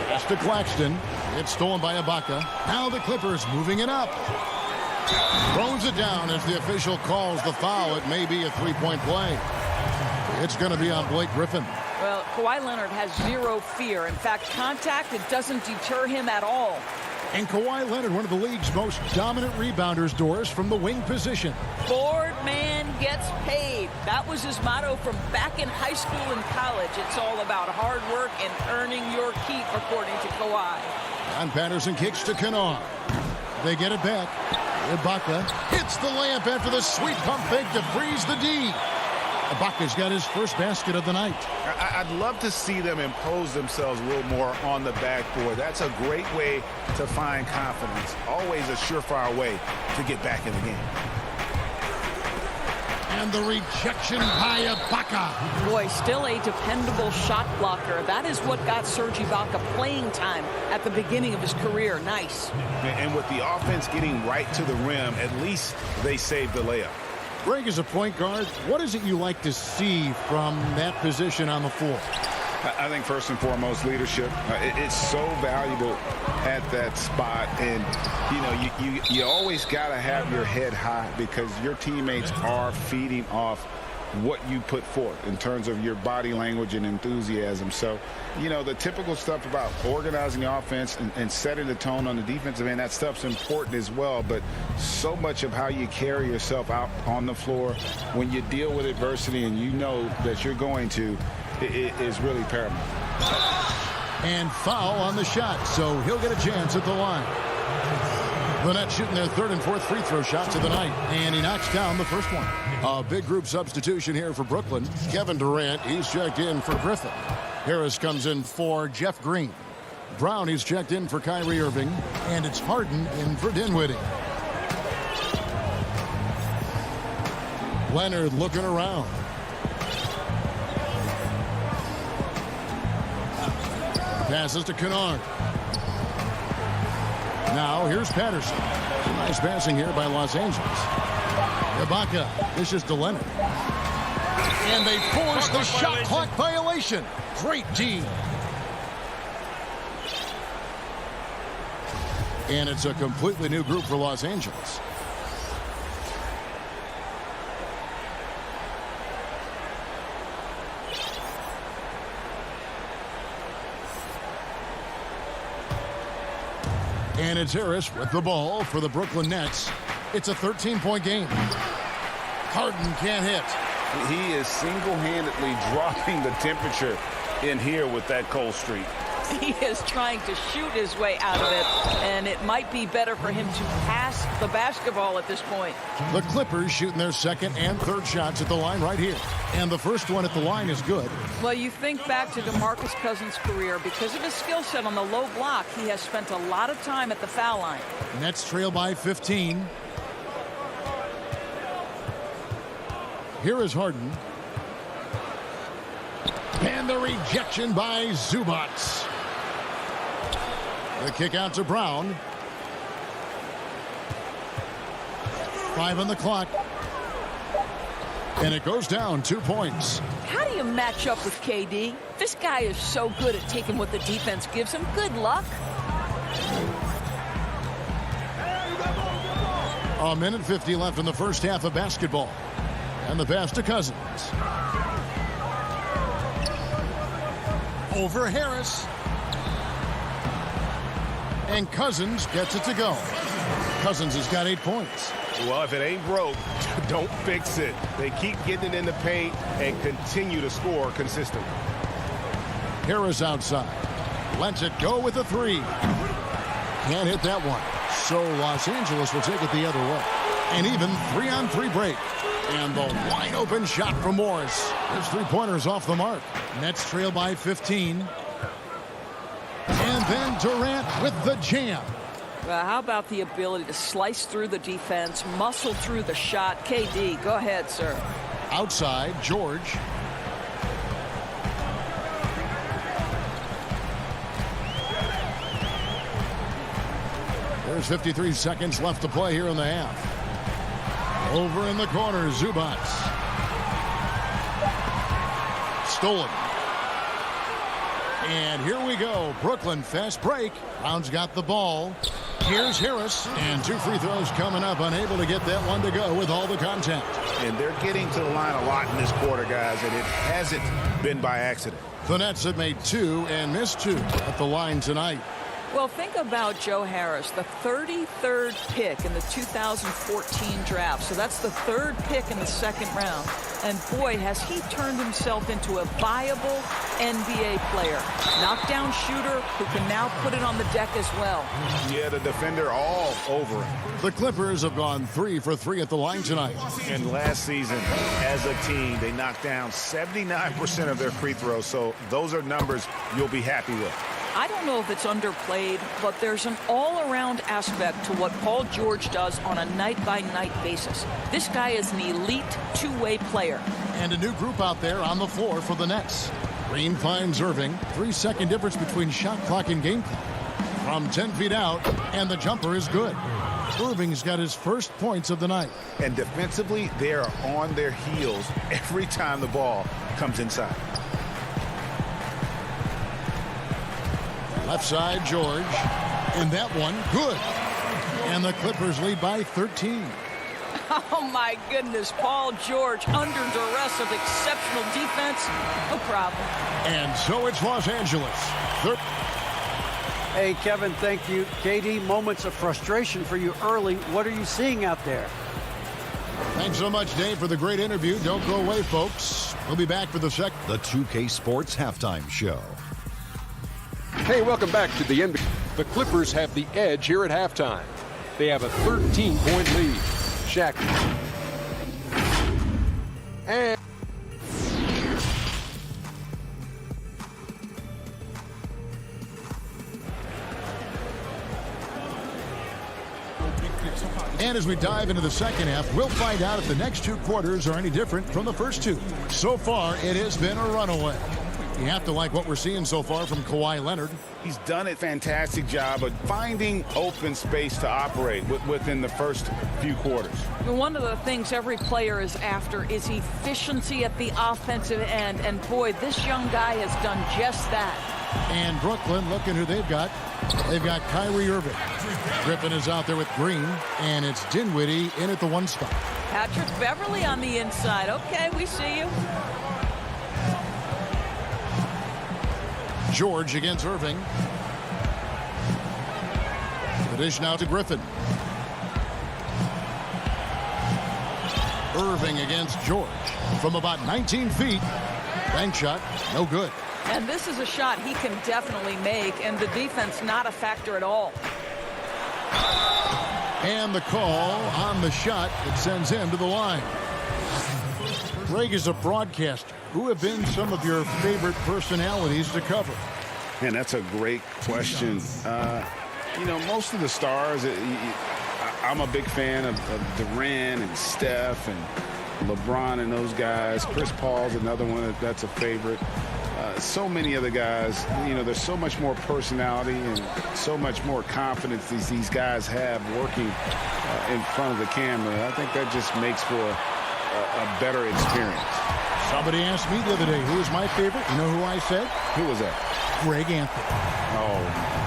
Pass to Claxton. It's stolen by Ibaka. Now the Clippers moving it up. Throws it down as the official calls the foul. It may be a three-point play. It's going to be on Blake Griffin. Well, Kawhi Leonard has zero fear. In fact, contact, it doesn't deter him at all. And Kawhi Leonard, one of the league's most dominant rebounders, Doris, from the wing position. Board man gets paid. That was his motto from back in high school and college. It's all about hard work and earning your keep, according to Kawhi. And Patterson kicks to Kennard. They get it back. Ibaka hits the layup after the sweet pump fake to freeze the D. Ibaka's got his first basket of the night. I'd love to see them impose themselves a little more on the backboard. That's a great way to find confidence. Always a surefire way to get back in the game. And the rejection by Ibaka. Boy, still a dependable shot blocker. That is what got Serge Ibaka playing time at the beginning of his career. Nice. And with the offense getting right to the rim, at least they saved the layup. Greg, as a point guard, what is it you like to see from that position on the floor? I think first and foremost, leadership. It's so valuable at that spot. And, you always got to have your head high because your teammates are feeding off what you put forth in terms of your body language and enthusiasm. So, the typical stuff about organizing the offense and setting the tone on the defensive end, that stuff's important as well. But so much of how you carry yourself out on the floor when you deal with adversity and you know that you're going to, it is really paramount. And foul on the shot, so he'll get a chance at the line. The Nets shooting their third and fourth free throw shots of the night, and he knocks down the first one. A big group substitution here for Brooklyn. Kevin Durant, he's checked in for Griffin. Harris comes in for Jeff Green. Brown, he's checked in for Kyrie Irving, and it's Harden in for Dinwiddie. Leonard looking around. Passes to Kennard. Now here's Patterson. Nice passing here by Los Angeles. Ibaka. This is to Leonard. And they force the shot clock violation. Great D. And it's a completely new group for Los Angeles. And it's Harris with the ball for the Brooklyn Nets. It's a 13-point game. Harden can't hit. He is single-handedly dropping the temperature in here with that cold streak. He is trying to shoot his way out of it, and it might be better for him to pass the basketball at this point. The Clippers shooting their second and third shots at the line right here. And the first one at the line is good. Well, you think back to DeMarcus Cousins' career. Because of his skill set on the low block, he has spent a lot of time at the foul line. Nets trail by 15. Here is Harden. And the rejection by Zubac. The kick out to Brown. 5 on the clock. And it goes down 2 points. How do you match up with KD? This guy is so good at taking what the defense gives him. Good luck. A minute 50 left in the first half of basketball. And the pass to Cousins. Over Harris. And Cousins gets it to go. Cousins has got 8 points. Well, if it ain't broke, don't fix it. They keep getting it in the paint and continue to score consistently. Harris outside. Lets it go with a 3. Can't hit that one. So Los Angeles will take it the other way. An even 3-on-3 break. And the wide open shot from Morris. His 3-pointers off the mark. Nets trail by 15. And then Durant with the jam. Well, how about the ability to slice through the defense, muscle through the shot? KD, go ahead, sir. Outside, George. There's 53 seconds left to play here in the half. Over in the corner, Zubac. Stolen. And here we go. Brooklyn fast break. Brown's got the ball. Here's Harris. And 2 free throws coming up. Unable to get that one to go with all the contact. And they're getting to the line a lot in this quarter, guys, and it hasn't been by accident. The Nets have made 2 and missed 2 at the line tonight. Well, think about Joe Harris, the 33rd pick in the 2014 draft. So that's the 3rd pick in the 2nd round. And boy, has he turned himself into a viable NBA player. Knockdown shooter who can now put it on the deck as well. Yeah, the defender all over him. The Clippers have gone 3 for 3 at the line tonight. And last season, as a team, they knocked down 79% of their free throws. So those are numbers you'll be happy with. I don't know if it's underplayed, but there's an all-around aspect to what Paul George does on a night-by-night basis. This guy is an elite two-way player. And a new group out there on the floor for the Nets. Green finds Irving. 3-second difference between shot clock and game clock. From 10 feet out, and the jumper is good. Irving's got his first points of the night. And defensively, they are on their heels every time the ball comes inside. Left side, George. And that one, good. And the Clippers lead by 13. Oh, my goodness. Paul George under duress of exceptional defense. No problem. And so it's Los Angeles. Hey, Kevin, thank you. KD, moments of frustration for you early. What are you seeing out there? Thanks so much, Dave, for the great interview. Don't go away, folks. We'll be back for the 2K Sports Halftime Show. Hey, welcome back to the NBA. The Clippers have the edge here at halftime. They have a 13-point lead. Shaq. And as we dive into the second half, we'll find out if the next 2 quarters are any different from the first 2. So far, it has been a runaway. You have to like what we're seeing so far from Kawhi Leonard. He's done a fantastic job of finding open space to operate within the first few quarters. One of the things every player is after is efficiency at the offensive end. And boy, this young guy has done just that. And Brooklyn, looking who they've got. They've got Kyrie Irving. Griffin is out there with Green. And it's Dinwiddie in at the 1 spot. Patrick Beverly on the inside. Okay, we see you. George against Irving. The dish now to Griffin. Irving against George from about 19 feet. Bank shot, no good. And this is a shot he can definitely make, and the defense not a factor at all. And the call on the shot that sends him to the line. Greg is a broadcaster. Who have been some of your favorite personalities to cover? Man, that's a great question. You know, most of the stars, I'm a big fan of Durant and Steph and LeBron and those guys. Chris Paul's another one that's a favorite. So many other guys, you know, there's so much more personality and so much more confidence these guys have working in front of the camera. I think that just makes for a better experience. Somebody asked me the other day, who is my favorite? You know who I said? Who was that? Greg Anthony. Oh,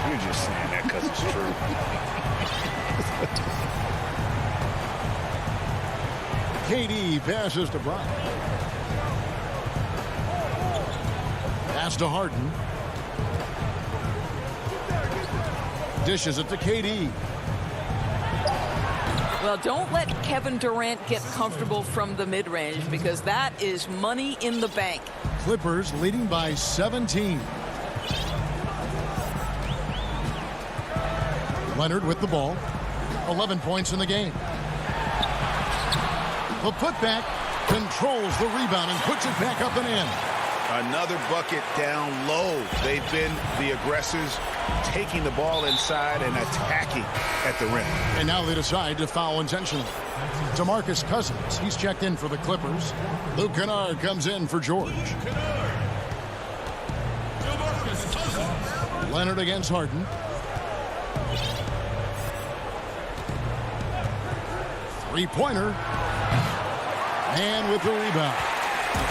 you're just saying that because it's true. KD passes to Brown. Pass to Harden. Dishes it to KD. Well, don't let Kevin Durant get comfortable from the mid-range because that is money in the bank. Clippers leading by 17. Leonard with the ball. 11 points in the game. The putback controls the rebound and puts it back up and in. Another bucket down low. They've been the aggressors, taking the ball inside and attacking at the rim. And now they decide to foul intentionally. DeMarcus Cousins, he's checked in for the Clippers. Luke Kennard comes in for George. Leonard against Harden. Three-pointer. And with the rebound.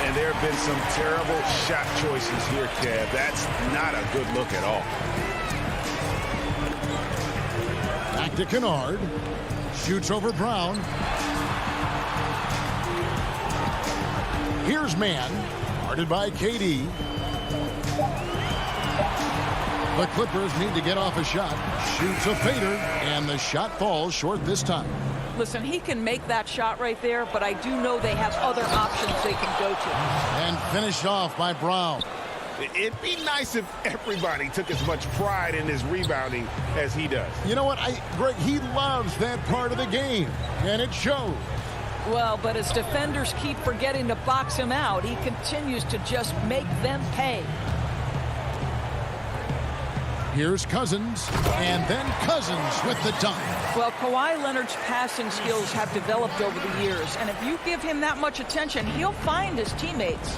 And there have been some terrible shot choices here, Kev. That's not a good look at all. Back to Kennard. Shoots over Brown. Here's Mann. Guarded by KD. The Clippers need to get off a shot. Shoots a fader. And the shot falls short this time. Listen, he can make that shot right there, but I do know they have other options they can go to. And finished off by Brown. It'd be nice if everybody took as much pride in his rebounding as he does. You know what, Greg, he loves that part of the game, and it shows. Well, but as defenders keep forgetting to box him out, he continues to just make them pay. Here's Cousins, and then Cousins with the dunk. Well, Kawhi Leonard's passing skills have developed over the years, and if you give him that much attention, he'll find his teammates.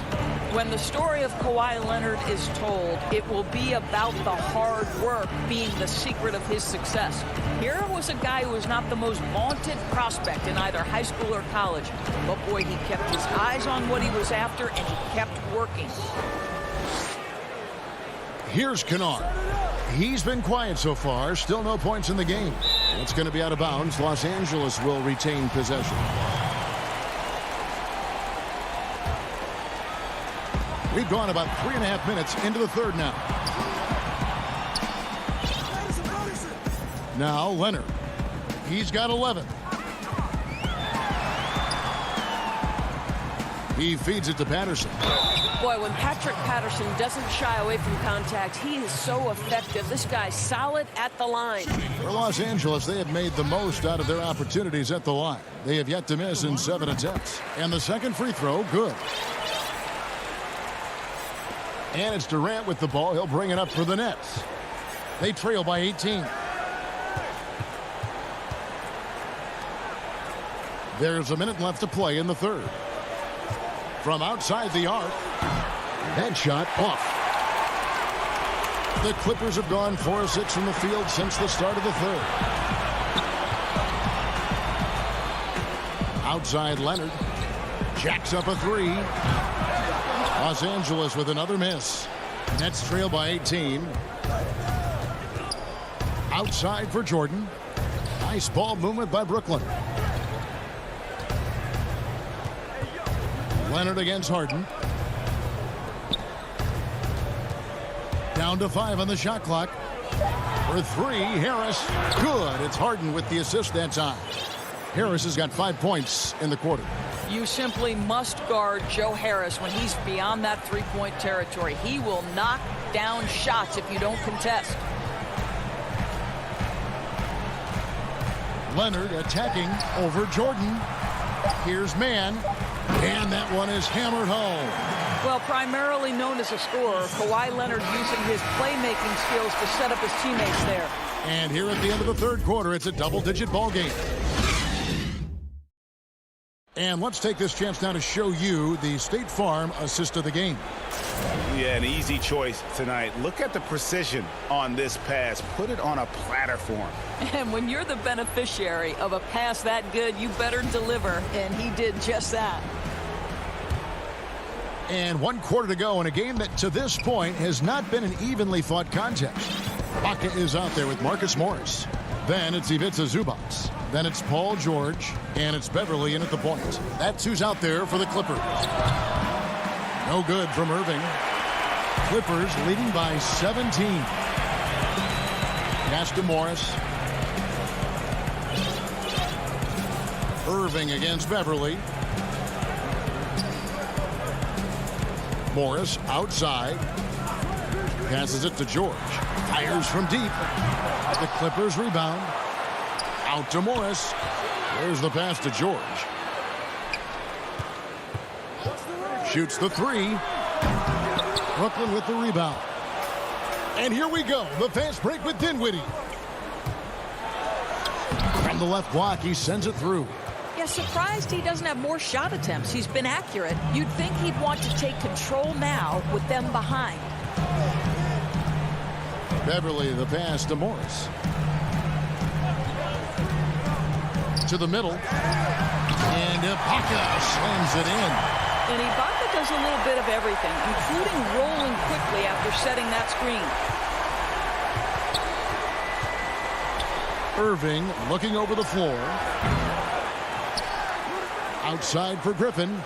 When the story of Kawhi Leonard is told, it will be about the hard work being the secret of his success. Here was a guy who was not the most vaunted prospect in either high school or college, but boy, he kept his eyes on what he was after, and he kept working. Here's Kennard. He's been quiet so far. Still no points in the game. It's going to be out of bounds. Los Angeles will retain possession. We've gone about 3.5 minutes into the third now. Now Leonard. He's got 11. He feeds it to Patterson. Boy, when Patrick Patterson doesn't shy away from contact, he is so effective. This guy's solid at the line. For Los Angeles, they have made the most out of their opportunities at the line. They have yet to miss in 7 attempts. And the second free throw, good. And it's Durant with the ball. He'll bring it up for the Nets. They trail by 18. There's a minute left to play in the third. From outside the arc. That shot off. The Clippers have gone 4 of 6 from the field since the start of the third. Outside Leonard. Jacks up a three. Los Angeles with another miss. Nets trail by 18. Outside for Jordan. Nice ball movement by Brooklyn. Leonard against Harden. Down to 5 on the shot clock. For three, Harris. Good. It's Harden with the assist that time. Harris has got 5 points in the quarter. You simply must guard Joe Harris when he's beyond that three-point territory. He will knock down shots if you don't contest. Leonard attacking over Jordan. Here's Mann. And that one is hammered home. Well, primarily known as a scorer, Kawhi Leonard using his playmaking skills to set up his teammates there. And here at the end of the third quarter, it's a double-digit ball game. And let's take this chance now to show you the State Farm assist of the game. Yeah, an easy choice tonight. Look at the precision on this pass. Put it on a platter for him. And when you're the beneficiary of a pass that good, you better deliver, and he did just that. And 1 quarter to go in a game that to this point has not been an evenly fought contest. Baca is out there with Marcus Morris. Then it's Ivica Zubac. Then it's Paul George. And it's Beverly in at the point. That's who's out there for the Clippers. No good from Irving. Clippers leading by 17. Pass to Morris. Irving against Beverly. Morris outside. Passes it to George. Fires from deep. The Clippers rebound. Out to Morris. There's the pass to George. Shoots the three. Brooklyn with the rebound. And here we go. The fast break with Dinwiddie. From the left block, he sends it through. Yeah, surprised he doesn't have more shot attempts. He's been accurate. You'd think he'd want to take control now with them behind. Beverly, the pass to Morris. To the middle. And Ibaka slams it in. And Ibaka does a little bit of everything, including rolling quickly after setting that screen. Irving looking over the floor. Outside for Griffin.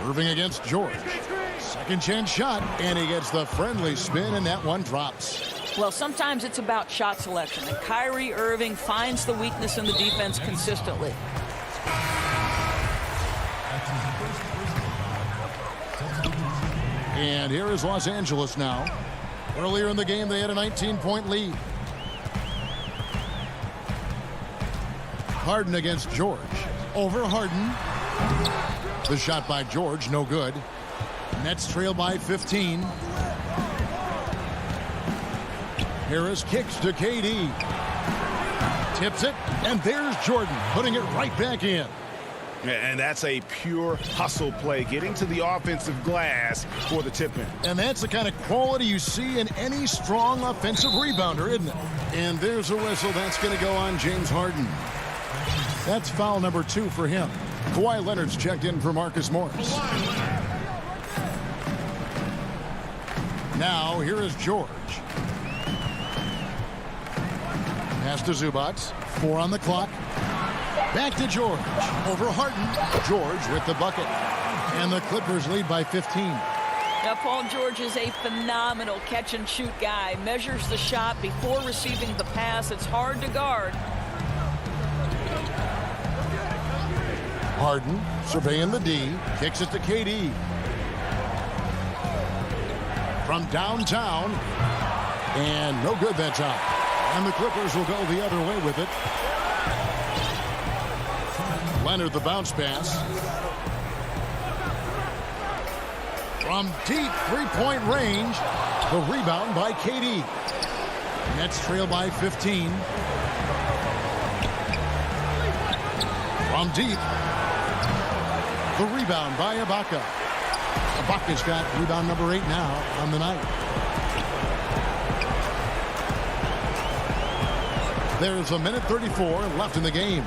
Irving against George. Second chance shot, and he gets the friendly spin, and that one drops. Well, sometimes it's about shot selection, and Kyrie Irving finds the weakness in the defense consistently. And here is Los Angeles now. Earlier in the game, they had a 19-point lead. Harden against George. Over Harden. The shot by George, no good. Nets trail by 15. Harris kicks to KD. Tips it, and there's Jordan putting it right back in. And that's a pure hustle play, getting to the offensive glass for the tip-in. And that's the kind of quality you see in any strong offensive rebounder, isn't it? And there's a whistle. That's going to go on James Harden. That's foul number 2 for him. Kawhi Leonard's checked in for Marcus Morris. Now, here is George. Pass to Zubac. 4 on the clock. Back to George. Over Harden. George with the bucket. And the Clippers lead by 15. Now, Paul George is a phenomenal catch-and-shoot guy. Measures the shot before receiving the pass. It's hard to guard. Harden surveying the D. Kicks it to KD. From downtown. And no good that time. And the Clippers will go the other way with it. Leonard the bounce pass. From deep three-point range. The rebound by KD. Nets trail by 15. From deep. The rebound by Ibaka. Ibaka's got rebound number 8 now on the night. There's a minute 34 left in the game.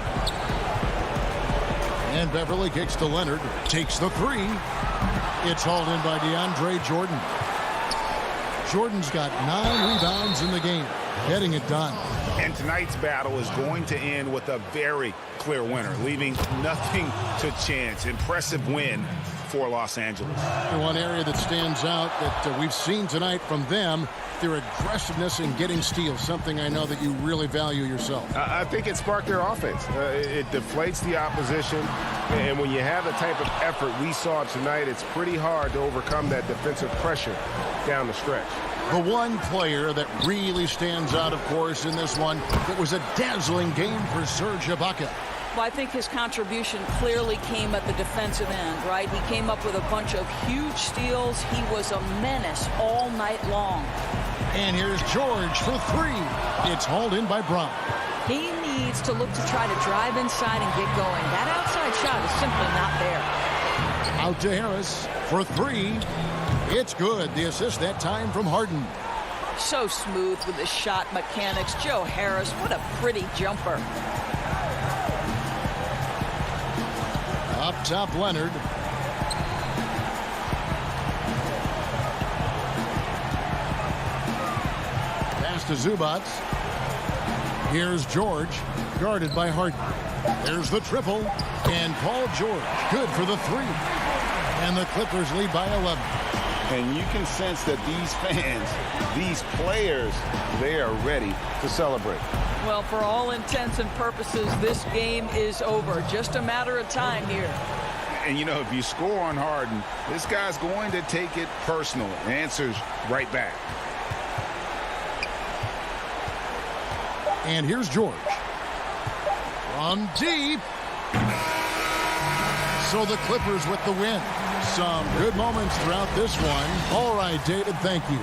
And Beverly kicks to Leonard. Takes the three. It's hauled in by DeAndre Jordan. Jordan's got 9 rebounds in the game. Getting it done. And tonight's battle is going to end with a very clear winner, leaving nothing to chance. Impressive win for Los Angeles. One area that stands out that we've seen tonight from them, their aggressiveness in getting steals, something I know that you really value yourself. I think it sparked their offense. It deflates the opposition, and when you have the type of effort we saw tonight, it's pretty hard to overcome that defensive pressure down the stretch. The one player that really stands out, of course, in this one, it was a dazzling game for Serge Ibaka. Well, I think his contribution clearly came at the defensive end, right? He came up with a bunch of huge steals. He was a menace all night long. And here's George for three. It's hauled in by Brown. He needs to look to try to drive inside and get going. That outside shot is simply not there. Out to Harris for three. It's good. The assist that time from Harden. So smooth with the shot mechanics. Joe Harris, what a pretty jumper. Up top, Leonard. Pass to Zubac. Here's George, guarded by Harden. There's the triple, and Paul George, good for the three. And the Clippers lead by 11. And you can sense that these fans, these players, they are ready to celebrate. Well, for all intents and purposes, this game is over. Just a matter of time here. And, you know, if you score on Harden, this guy's going to take it personal. Answers right back. And here's George. From deep. So the Clippers with the win. Some good moments throughout this one. All right, David, thank you.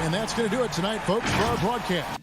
And that's going to do it tonight, folks, for our broadcast.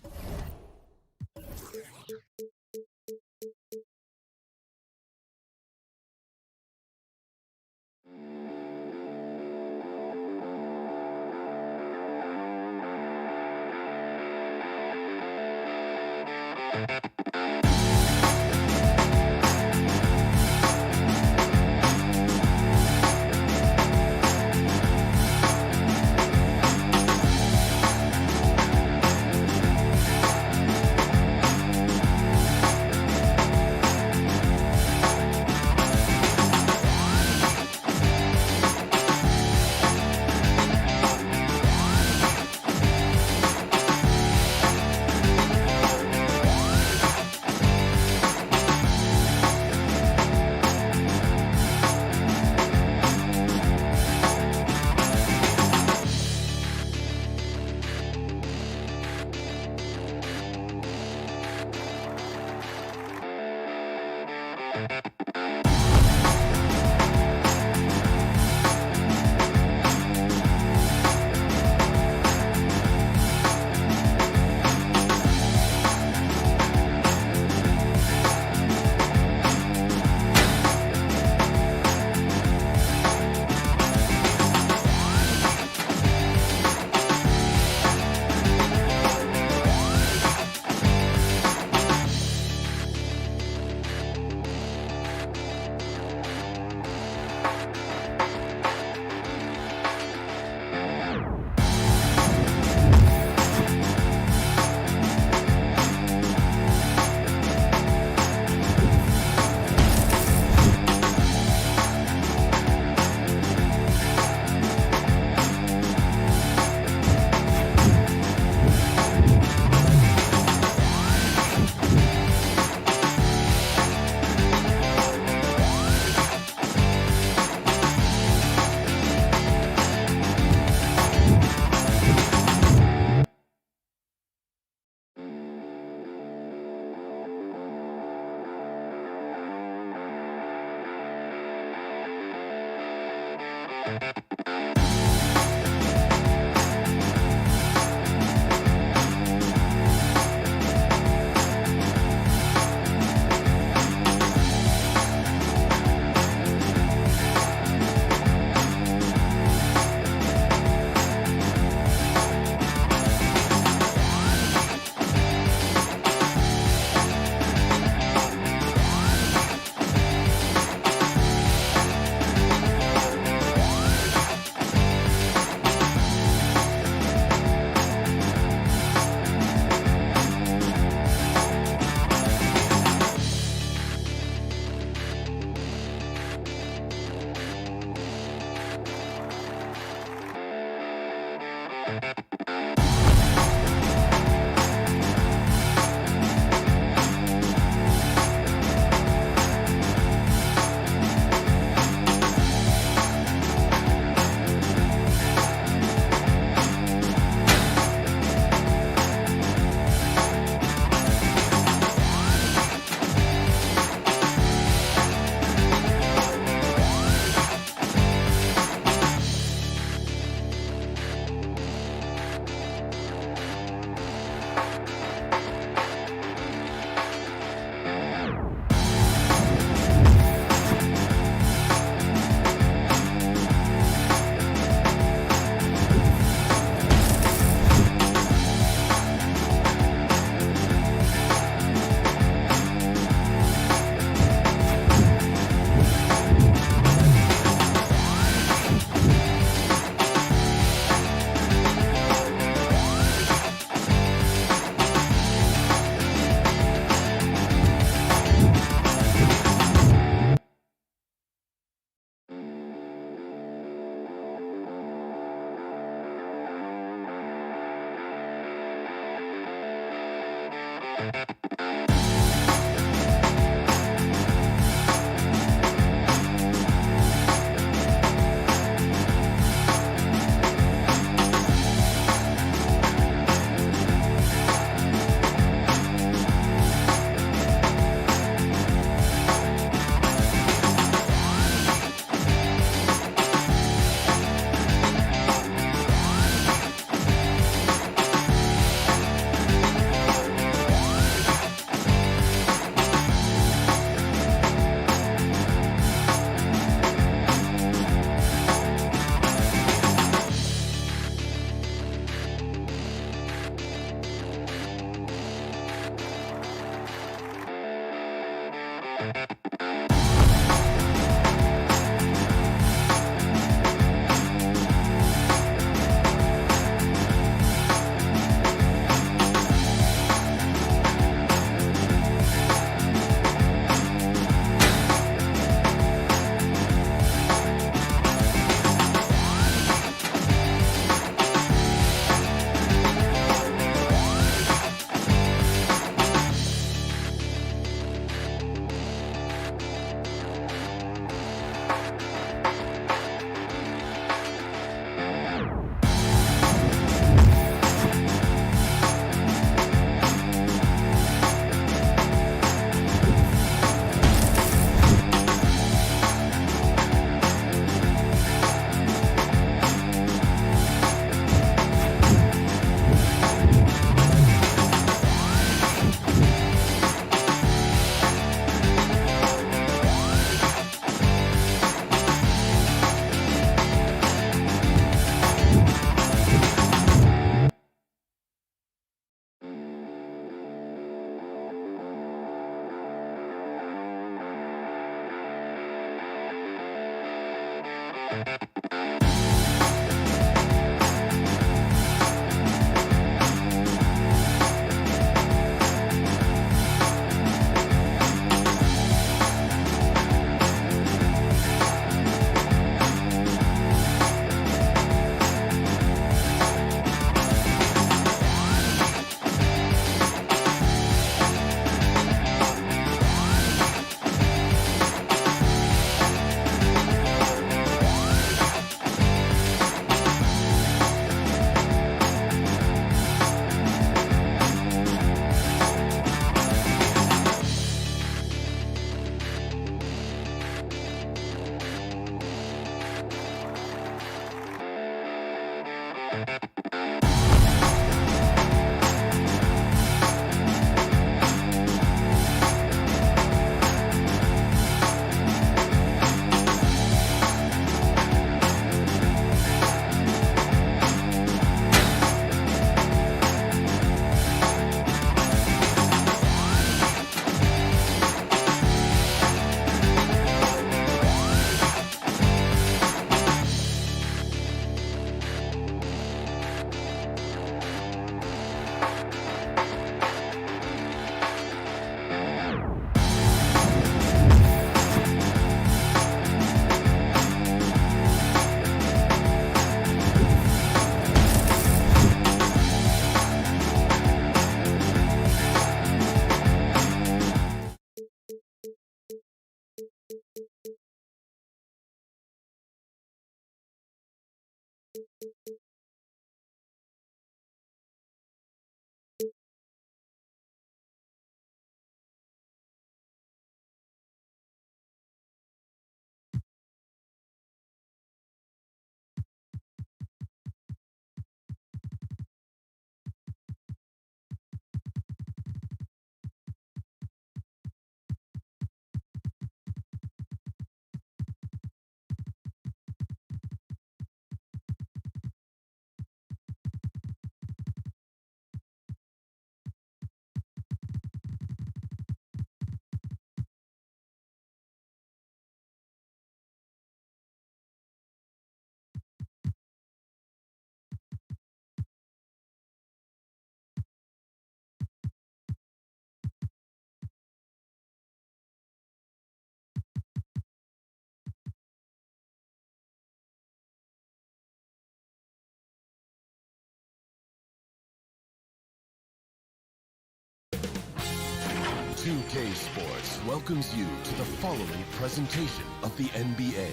2K Sports welcomes you to the following presentation of the NBA.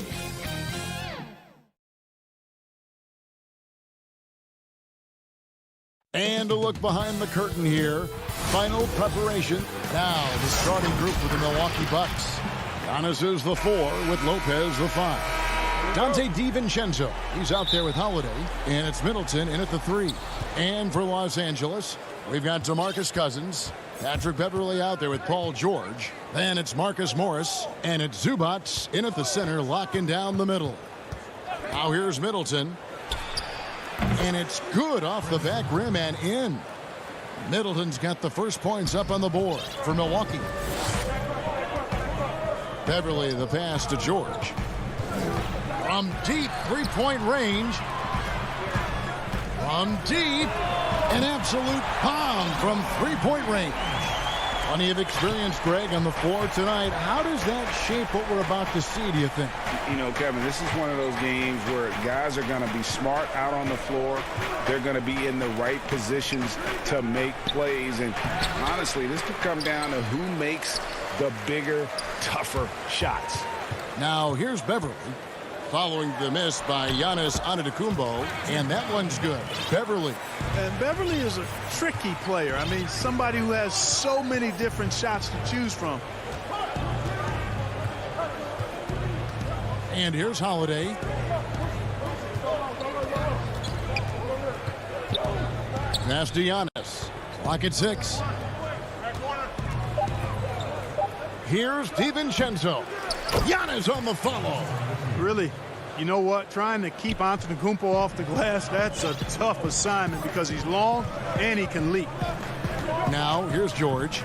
And a look behind the curtain here. Final preparation. Now the starting group for the Milwaukee Bucks. Giannis is the 4 with Lopez the 5. Dante DiVincenzo, he's out there with Holiday. And it's Middleton in at the 3. And for Los Angeles, we've got DeMarcus Cousins. Patrick Beverley out there with Paul George. Then it's Marcus Morris. And it's Zubats in at the center, locking down the middle. Now here's Middleton. And it's good off the back rim and in. Middleton's got the first points up on the board for Milwaukee. Beverley the pass to George. From deep three-point range. From deep. An absolute bomb from three-point range. Plenty of experience, Greg, on the floor tonight. How does that shape what we're about to see, do you think? You know, Kevin, this is one of those games where guys are going to be smart out on the floor. They're going to be in the right positions to make plays. And honestly, this could come down to who makes the bigger, tougher shots. Now, here's Beverley. Following the miss by Giannis Antetokounmpo, and that one's good. Beverley. And Beverley is a tricky player. I mean, somebody who has so many different shots to choose from. And here's Holiday. Pass to Giannis. Clock at 6. Here's DiVincenzo. Giannis on the follow. Really, you know what? Trying to keep Antetokounmpo off the glass, that's a tough assignment because he's long and he can leap. Now, here's George.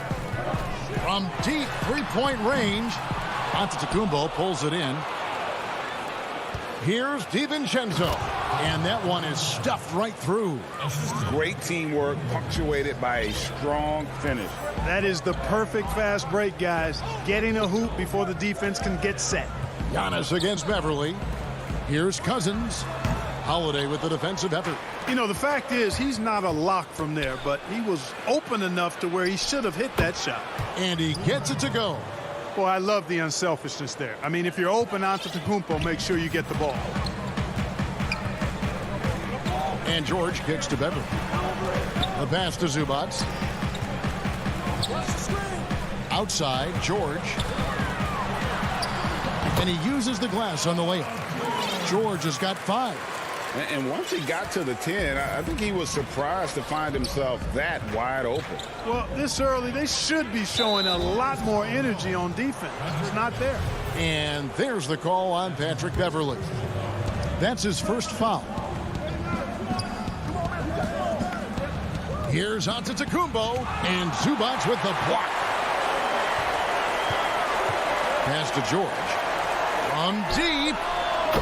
From deep three-point range, Antetokounmpo pulls it in. Here's DiVincenzo. And that one is stuffed right through. Great teamwork, punctuated by a strong finish. That is the perfect fast break, guys. Getting a hoop before the defense can get set. Giannis against Beverley. Here's Cousins. Holiday with the defensive effort. You know, the fact is he's not a lock from there, but he was open enough to where he should have hit that shot. And he gets it to go. Boy, I love the unselfishness there. I mean, if you're open Antetokounmpo, make sure you get the ball. And George kicks to Beverley. The pass to Zubats. Outside, George. And he uses the glass on the layup. George has got 5. And once he got to the 10, I think he was surprised to find himself that wide open. Well, this early, they should be showing a lot more energy on defense. It's not there. And there's the call on Patrick Beverley. That's his first foul. Here's Antetokounmpo, and Zubats with the block. Pass to George. From deep.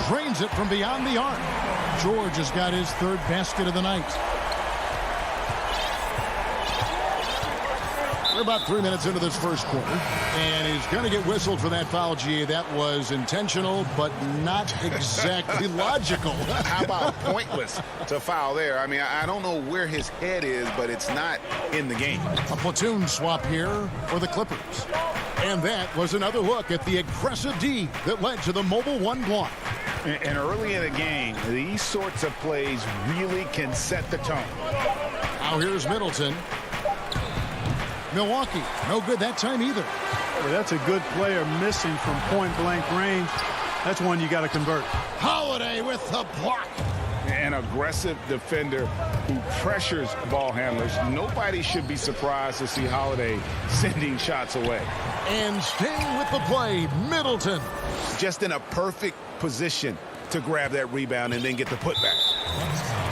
Drains it from beyond the arc. George has got his 3rd basket of the night. We're about 3 minutes into this first quarter. And he's going to get whistled for that foul, G. That was intentional, but not exactly logical. How about pointless to foul there? I mean, I don't know where his head is, but it's not in the game. A platoon swap here for the Clippers. And that was another look at the aggressive D that led to the Mobile 1 block. And early in the game, these sorts of plays really can set the tone. Now here's Middleton. Milwaukee, no good that time either. Well, that's a good player missing from point-blank range. That's one you got to convert. Holiday with the block. An aggressive defender who pressures ball handlers. Nobody should be surprised to see Holiday sending shots away. And staying with the play, Middleton. Just in a perfect position to grab that rebound and then get the putback.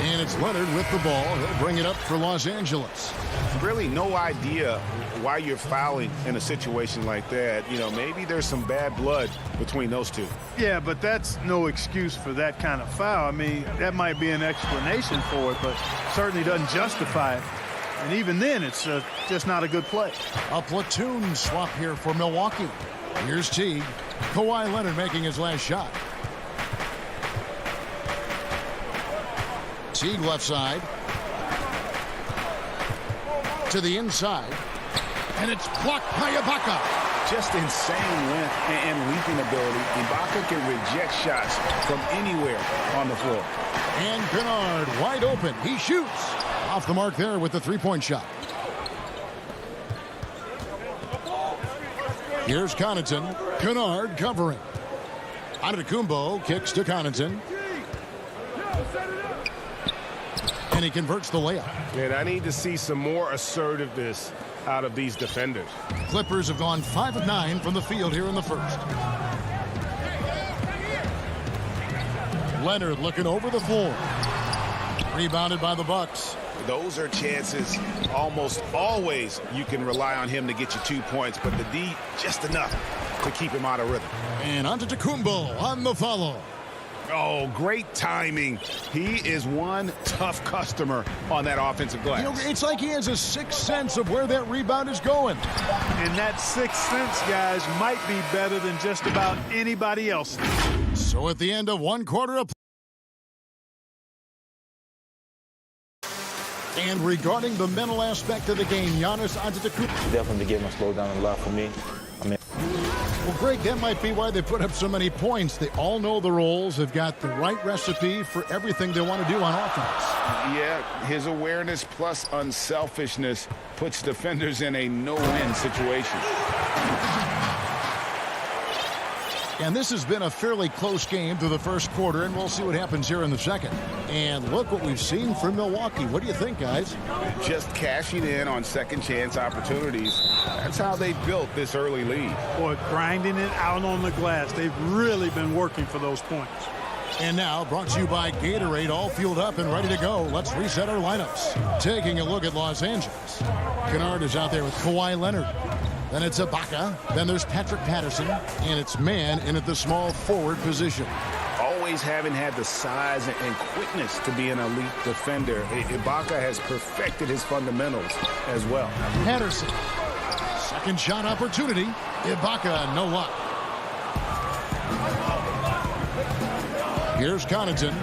And it's Leonard with the ball. He'll bring it up for Los Angeles. Really no idea why you're fouling in a situation like that. You know, maybe there's some bad blood between those two. Yeah, but that's no excuse for that kind of foul. I mean, that might be an explanation for it, but certainly doesn't justify it. And even then, it's just not a good play. A platoon swap here for Milwaukee. Here's Teague. Kawhi Leonard making his last shot. Teague left side. To the inside. And it's blocked by Ibaka. Just insane length and leaping ability. Ibaka can reject shots from anywhere on the floor. And Kennard wide open. He shoots. Off the mark there with the three-point shot. Here's Connaughton. Kennard covering. Antetokounmpo kicks to Connaughton. And he converts the layup. And I need to see some more assertiveness out of these defenders. Clippers have gone 5 of 9 from the field here in the first. Leonard looking over the floor. Rebounded by the Bucks. Those are chances almost always you can rely on him to get you 2 points, but the D just enough to keep him out of rhythm. And Antetokounmpo on the follow. Oh, great timing. He is one tough customer on that offensive glass. You know, it's like he has a sixth sense of where that rebound is going. And that sixth sense, guys, might be better than just about anybody else. So at the end of one quarter of and regarding the mental aspect of the game, Giannis Antetokounmpo. Definitely getting to slow down a lot for me. Well, Greg, that might be why they put up so many points. They all know the roles. They've got the right recipe for everything they want to do on offense. Yeah, his awareness plus unselfishness puts defenders in a no-win situation. And this has been a fairly close game through the first quarter, and we'll see what happens here in the second. And look what we've seen from Milwaukee. What do you think, guys? Just cashing in on second chance opportunities. That's how they built this early lead. Boy, grinding it out on the glass. They've really been working for those points. And now, brought to you by Gatorade, all fueled up and ready to go. Let's reset our lineups. Taking a look at Los Angeles. Kennard is out there with Kawhi Leonard. Then it's Ibaka. Then there's Patrick Patterson. And it's man in at the small forward position. Always having had the size and quickness to be an elite defender, Ibaka has perfected his fundamentals as well. Patterson. Second shot opportunity. Ibaka, no luck. Here's Connaughton.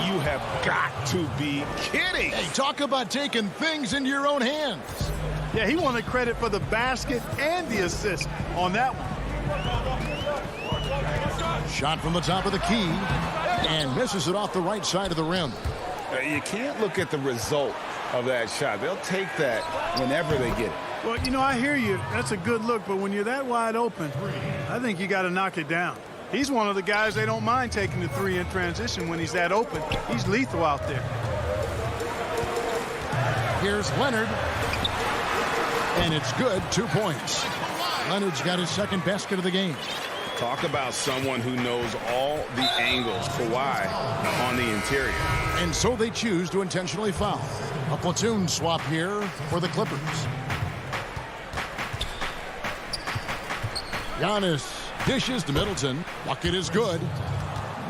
You have got to be kidding. Hey, talk about taking things into your own hands. Yeah, he wanted credit for the basket and the assist on that one. Shot from the top of the key and misses it off the right side of the rim. You can't look at the result of that shot. They'll take that whenever they get it. Well, you know, I hear you. That's a good look, but when you're that wide open, I think you got to knock it down. He's one of the guys they don't mind taking the three in transition when he's that open. He's lethal out there. Here's Leonard. And it's good, 2 points. Leonard's got his second basket of the game. Talk about someone who knows all the angles. Kawhi on the interior. And so they choose to intentionally foul. A platoon swap here for the Clippers. Giannis dishes to Middleton. Bucket is good.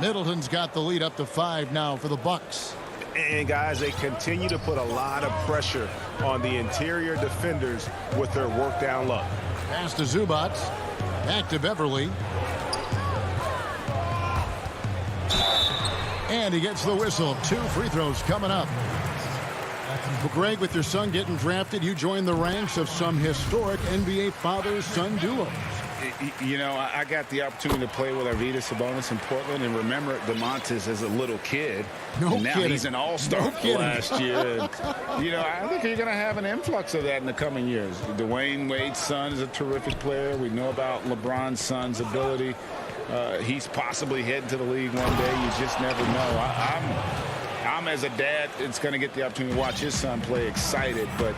Middleton's got the lead up to 5 now for the Bucks. And guys, they continue to put a lot of pressure on the interior defenders with their work down low. Pass to Zubac. Back to Beverly. And he gets the whistle. 2 free throws coming up. Well, Greg, with your son getting drafted, you joined the ranks of some historic NBA father-son duos. You know, I got the opportunity to play with Arvydas Sabonis in Portland, and remember DeMontis as a little kid. And now he's an all-star last year. And, you know, I think you're going to have an influx of that in the coming years. Dwayne Wade's son is a terrific player. We know about LeBron's son's ability. He's possibly heading to the league one day. You just never know. I'm as a dad, it's going to get the opportunity to watch his son play excited, but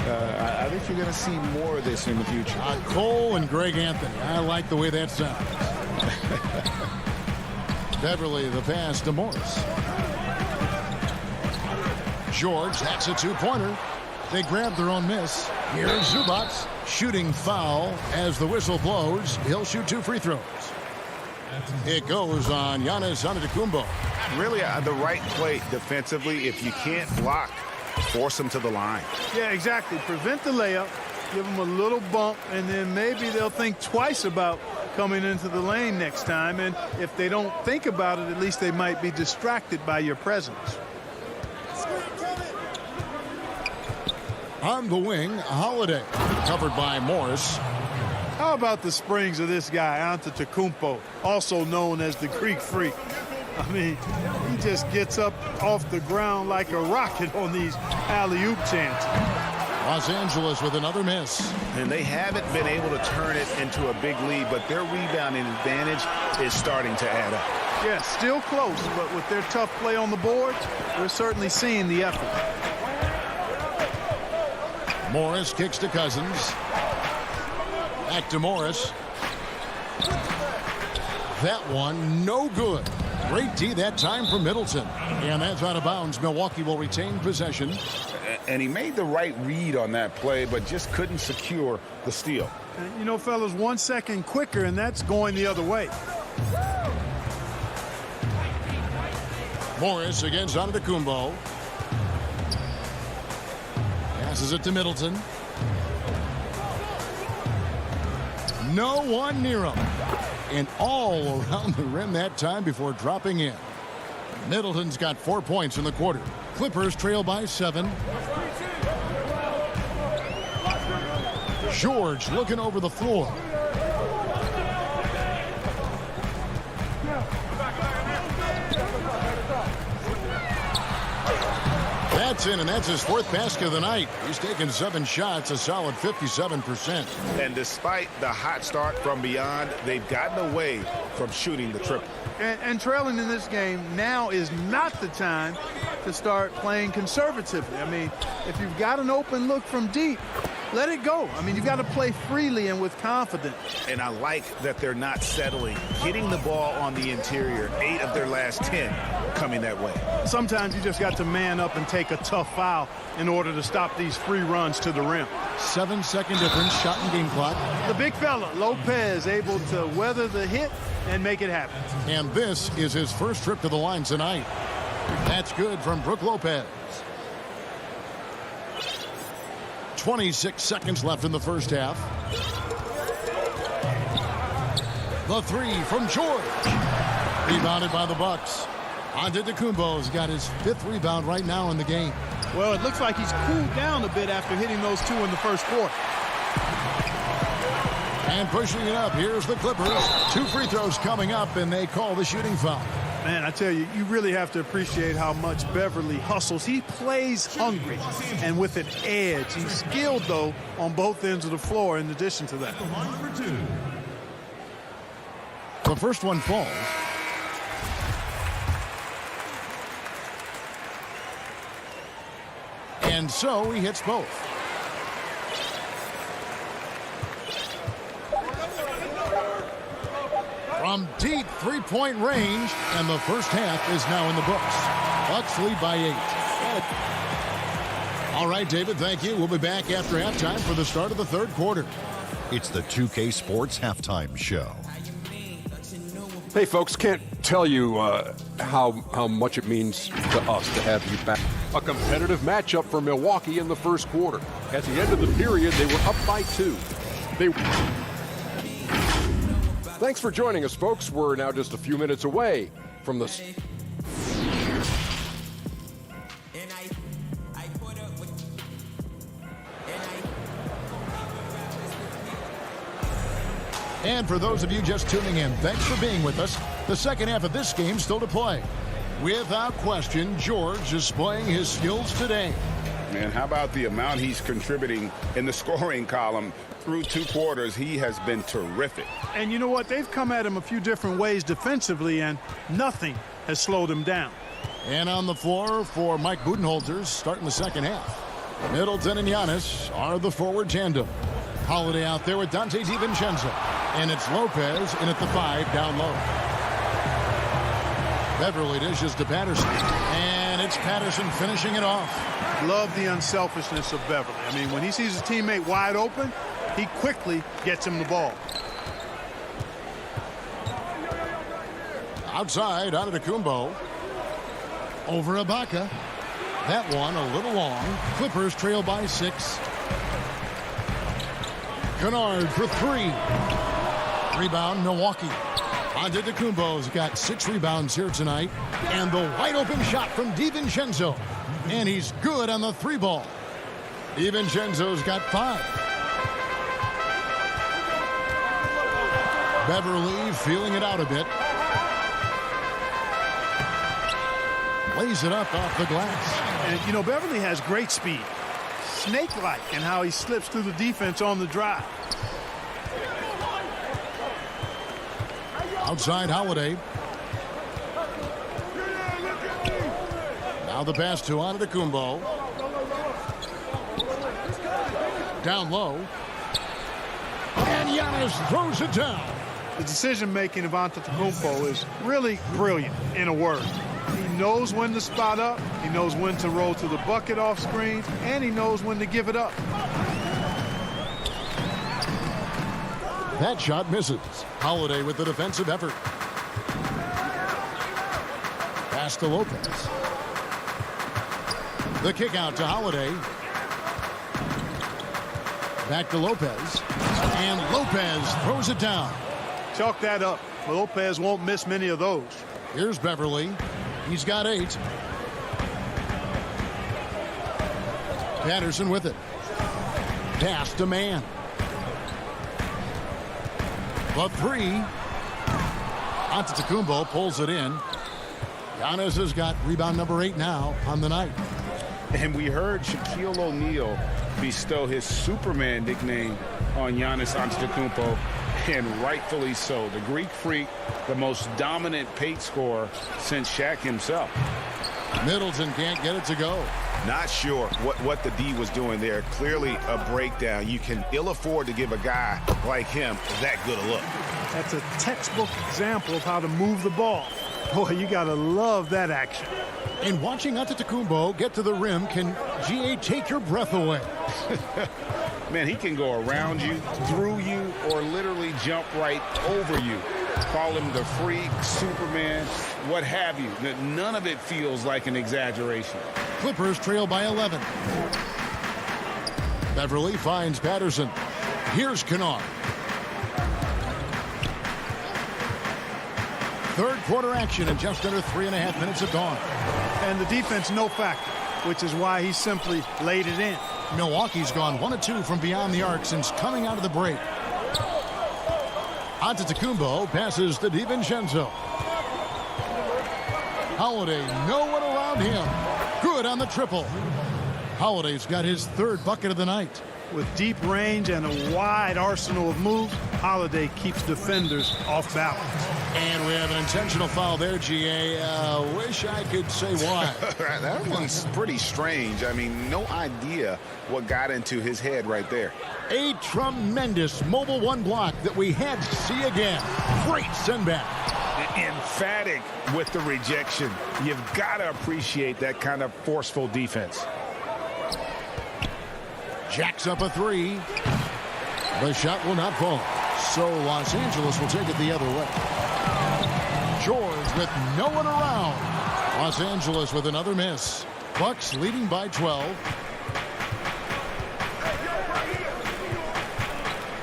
I think you're going to see more of this in the future. Cole and Greg Anthony. I like the way that sounds. Beverly, the pass to Morris. George, that's a two-pointer. They grab their own miss. Here's Zubats, shooting foul as the whistle blows. He'll shoot 2 free throws. It goes on Giannis Antetokounmpo. Really the right play defensively. If you can't block, force him to the line. Yeah, exactly. Prevent the layup, give them a little bump, and then maybe they'll think twice about coming into the lane next time. And if they don't think about it, at least they might be distracted by your presence. On the wing, Holiday, covered by Morris. How about the springs of this guy, Antetokounmpo, also known as the Greek Freak? I mean, he just gets up off the ground like a rocket on these alley-oop chances. Los Angeles with another miss. And they haven't been able to turn it into a big lead, but their rebounding advantage is starting to add up. Yeah, still close, but with their tough play on the board, we're certainly seeing the effort. Morris kicks to Cousins. Back to Morris. That one, no good. Great D that time from Middleton. And that's out of bounds. Milwaukee will retain possession. And he made the right read on that play, but just couldn't secure the steal. And, you know, fellas, 1 second quicker, and that's going the other way. Morris against Antetokounmpo. Passes it to Middleton. No one near him. And all around the rim that time before dropping in. Middleton's got 4 points in the quarter. Clippers trail by 7. George looking over the floor. That's in, and that's his 4th basket of the night. He's taken 7 shots, a solid 57%. And despite the hot start from beyond, they've gotten away from shooting the triple. And trailing in this game now is not the time to start playing conservatively. I mean, if you've got an open look from deep, let it go. I mean, you've got to play freely and with confidence. And I like that they're not settling. Hitting the ball on the interior, 8 of their last 10 coming that way. Sometimes you just got to man up and take a tough foul in order to stop these free runs to the rim. 7-second difference, shot and game clock. The big fella, Lopez, able to weather the hit and make it happen. And this is his first trip to the line tonight. That's good from Brook Lopez. 26 seconds left in the first half. The 3 from George. Rebounded by the Bucks. Antetokounmpo's got his 5th rebound right now in the game. Well, it looks like he's cooled down a bit after hitting those 2 in the first quarter. And pushing it up, here's the Clippers. 2 free throws coming up, and they call the shooting foul. Man, I tell you, you really have to appreciate how much Beverly hustles. He plays hungry and with an edge. He's skilled, though, on both ends of the floor in addition to that. The first one falls. And so he hits both. From deep 3-point range, and the first half is now in the books. Bucks lead by 8. All right, David, thank you. We'll be back after halftime for the start of the 3rd quarter. It's the 2K Sports Halftime Show. Hey, folks, can't tell you how much it means to us to have you back. A competitive matchup for Milwaukee in the first quarter. At the end of the period, they were up by 2. Thanks for joining us, folks. We're now just a few minutes away from the... And for those of you just tuning in, thanks for being with us. The second half of this game still to play. Without question, George displaying his skills today. Man, how about the amount he's contributing in the scoring column? Through 2 quarters, he has been terrific. And you know what? They've come at him a few different ways defensively, and nothing has slowed him down. And on the floor for Mike Budenholzer starting the second half. Middleton and Giannis are the forward tandem. Holiday out there with Dante DiVincenzo. And it's Lopez in at the 5 down low. Beverly dishes to Patterson. And it's Patterson finishing it off. Love the unselfishness of Beverly. I mean, when he sees his teammate wide open, he quickly gets him the ball. Outside, Antetokounmpo. Over Ibaka. That one a little long. Clippers trail by 6. Kennard for 3. Rebound, Milwaukee. Antetokounmpo's got 6 rebounds here tonight. And the wide open shot from DiVincenzo. And he's good on the 3 ball. DiVincenzo's got 5. Beverly feeling it out a bit. Lays it up off the glass. And, you know, Beverly has great speed. Snake-like in how he slips through the defense on the drive. Outside Holiday. Now the pass to Antetokounmpo. Down low. And Giannis throws it down. The decision-making of Antetokounmpo is really brilliant, in a word. He knows when to spot up, he knows when to roll to the bucket off screen, and he knows when to give it up. That shot misses. Holiday with the defensive effort. Pass to Lopez. The kick out to Holiday. Back to Lopez. And Lopez throws it down. Chalk that up. Lopez won't miss many of those. Here's Beverly. He's got 8. Patterson with it. Pass to Mann. The 3. Antetokounmpo pulls it in. Giannis has got rebound number 8 now on the night. And we heard Shaquille O'Neal bestow his Superman nickname on Giannis Antetokounmpo, and rightfully so. The Greek Freak, the most dominant paint scorer since Shaq himself. Middleton can't get it to go. Not sure what the D was doing there. Clearly a breakdown. You can ill afford to give a guy like him that good a look. That's a textbook example of how to move the ball. Boy, you got to love that action. And watching Antetokounmpo get to the rim can, GA, take your breath away. Man, he can go around you, through you, or literally jump right over you. Call him the Freak, Superman, what have you. None of it feels like an exaggeration. Clippers trail by 11. Beverly finds Patterson. Here's Kennard. Third quarter action in just under 3.5 minutes have gone. And the defense no factor, which is why he simply laid it in. Milwaukee's gone 1 of 2 from beyond the arc since coming out of the break. Antetokounmpo passes to DiVincenzo. Holiday, no one around him. Good on the triple. Holiday's got his 3rd bucket of the night. With deep range and a wide arsenal of moves, Holiday keeps defenders off balance. And we have an intentional foul there, GA. Wish I could say why. That one's pretty strange. I mean, no idea what got into his head right there. A tremendous Mobile 1 block that we had to see again. Great send back. Emphatic with the rejection. You've got to appreciate that kind of forceful defense. Jacks up a 3. The shot will not fall. So Los Angeles will take it the other way. George with no one around. Los Angeles with another miss. Bucks leading by 12.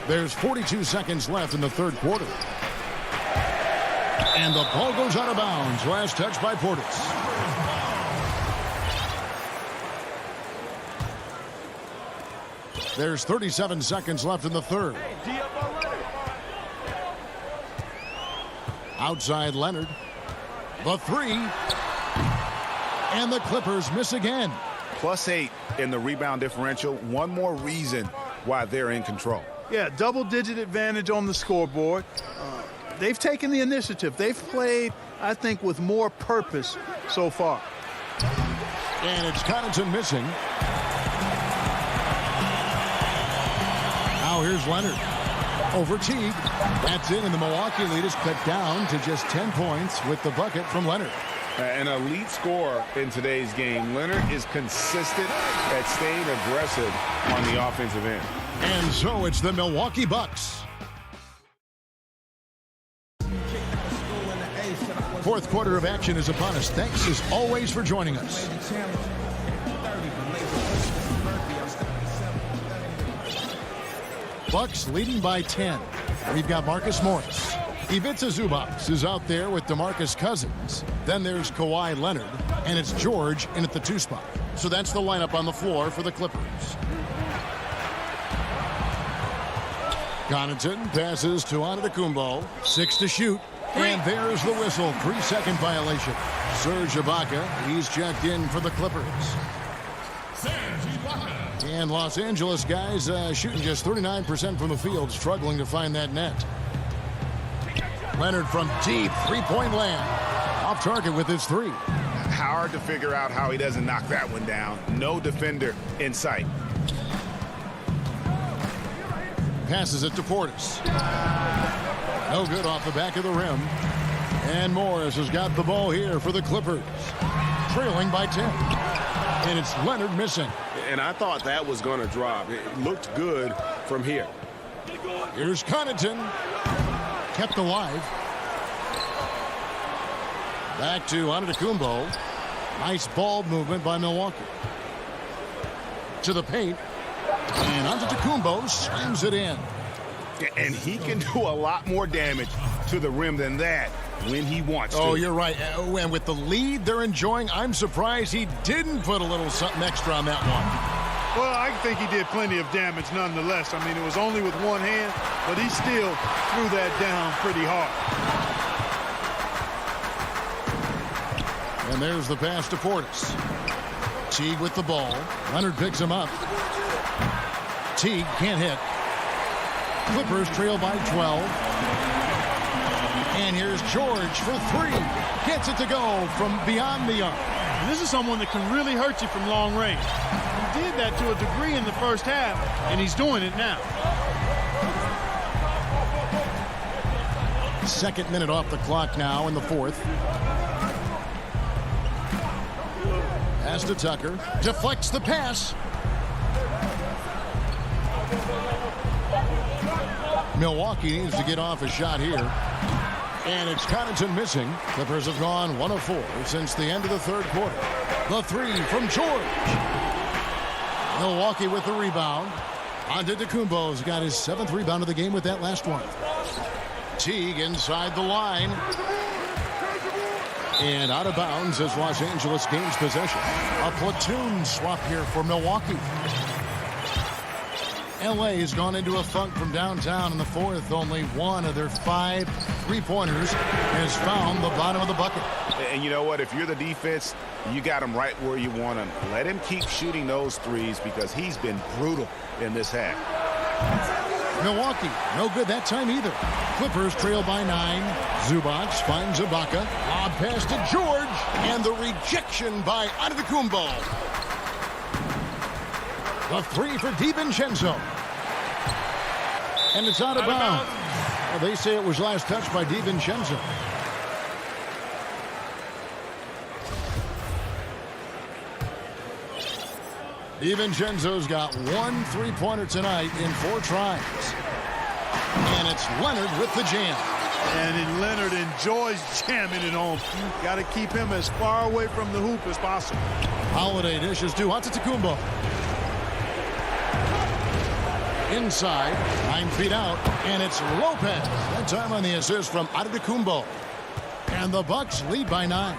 There's 42 seconds left in the third quarter. And the ball goes out of bounds. Last touch by Portis. There's 37 seconds left in the third. Outside Leonard. The three. And the Clippers miss again. +8 in the rebound differential. One more reason why they're in control. Yeah, double-digit advantage on the scoreboard. They've taken the initiative. They've played, I think, with more purpose so far. And it's Connaughton missing. Now here's Leonard. Over Teague. That's it, and the Milwaukee lead is cut down to just 10 points with the bucket from Leonard. An elite scorer in today's game. Leonard is consistent at staying aggressive on the offensive end. And so it's the Milwaukee Bucks. Fourth quarter of action is upon us. Thanks as always for joining us. Bucks leading by 10. We've got Marcus Morris. Ivica Zubac is out there with DeMarcus Cousins. Then there's Kawhi Leonard, and it's George in at the 2 spot. So that's the lineup on the floor for the Clippers. Connaughton passes to Antetokounmpo. 6 to shoot. And there's the whistle. 3-second violation. Serge Ibaka, he's checked in for the Clippers. And Los Angeles guys shooting just 39% from the field, struggling to find that net. Leonard from deep, 3-point land. Off target with his 3. Hard to figure out how he doesn't knock that one down. No defender in sight. Passes it to Portis. No good off the back of the rim. And Morris has got the ball here for the Clippers. Trailing by 10. And it's Leonard missing. And I thought that was going to drop. It looked good from here. Here's Connaughton. Kept alive. Back to Antetokounmpo. Nice ball movement by Milwaukee. To the paint. And Antetokounmpo slams it in. And he can do a lot more damage to the rim than that when he wants to. Oh, you're right. And with the lead they're enjoying, I'm surprised he didn't put a little something extra on that one. Well, I think he did plenty of damage nonetheless. I mean, it was only with one hand, but he still threw that down pretty hard. And there's the pass to Portis. Teague with the ball. Leonard picks him up. Teague can't hit. Clippers trail by 12. And here's George for 3. Gets it to go from beyond the arc. And this is someone that can really hurt you from long range. He did that to a degree in the first half, and he's doing it now. Second minute off the clock now in the fourth. Pass to Tucker. Deflects the pass. Milwaukee needs to get off a shot here. And it's Connaughton missing. Clippers have gone 1 of 4 since the end of the third quarter. The 3 from George. Milwaukee with the rebound. Antetokounmpo's got his 7th rebound of the game with that last one. Teague inside the line. And out of bounds as Los Angeles gains possession. A platoon swap here for Milwaukee. LA has gone into a funk from downtown in the fourth. Only one of their 5 3-pointers has found the bottom of the bucket. And you know what? If you're the defense, you got him right where you want him. Let him keep shooting those threes because he's been brutal in this half. Milwaukee, no good that time either. Clippers trail by 9. Zubac finds Ibaka. Lob pass to George. And the rejection by Antetokounmpo. The 3 for DiVincenzo. And it's out of bounds. Well, they say it was last touched by DiVincenzo. DiVincenzo's got 1 3-pointer tonight in 4 tries. And it's Leonard with the jam. And Leonard enjoys jamming it home. Got to keep him as far away from the hoop as possible. Holiday dishes to Antetokounmpo. Inside, 9 feet out, and it's Lopez. That time on the assist from Antetokounmpo. And the Bucks lead by 9.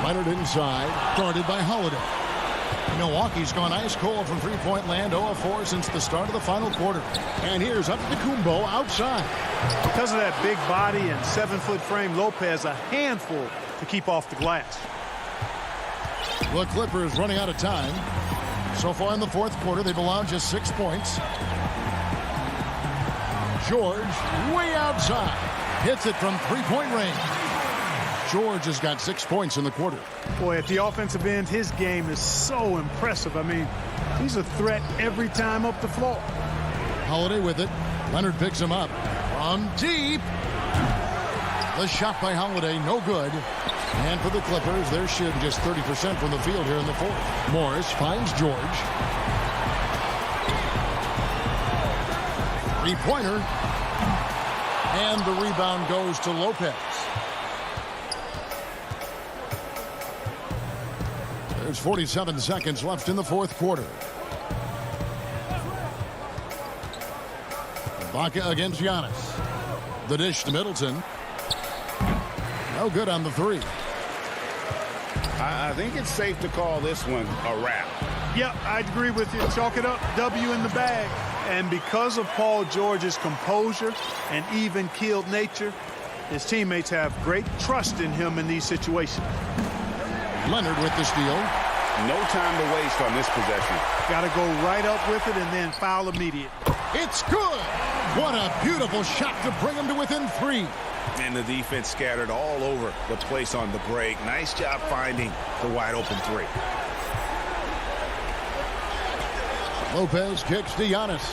Leonard inside, guarded by Holiday. Milwaukee's gone ice cold from three-point land, 0 of 4 since the start of the final quarter. And here's Antetokounmpo outside. Because of that big body and 7-foot frame, Lopez a handful to keep off the glass. The Clippers running out of time. So far in the fourth quarter, they've allowed just 6 points. George way outside. Hits it from three-point range. George has got 6 points in the quarter. Boy, at the offensive end, his game is so impressive. I mean, he's a threat every time up the floor. Holiday with it. Leonard picks him up from deep. The shot by Holiday, no good. And for the Clippers, they're shooting just 30% from the field here in the fourth. Morris finds George. Three-pointer. And the rebound goes to Lopez. There's 47 seconds left in the fourth quarter. Ibaka against Giannis. The dish to Middleton. No good on the three. I think it's safe to call this one a wrap. Yep, I agree with you. Chalk it up, W in the bag. And because of Paul George's composure and even-keeled nature, his teammates have great trust in him in these situations. Leonard with the steal. No time to waste on this possession. Got to go right up with it and then foul immediate. It's good. What a beautiful shot to bring him to within 3. And the defense scattered all over the place on the break. Nice job finding the wide open 3. Lopez kicks to Giannis.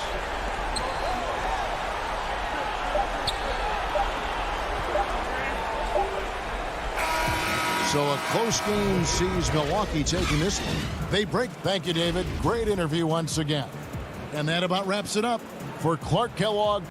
So a close game sees Milwaukee taking this one. They break. Thank you, David. Great interview once again. And that about wraps it up for Clark Kellogg.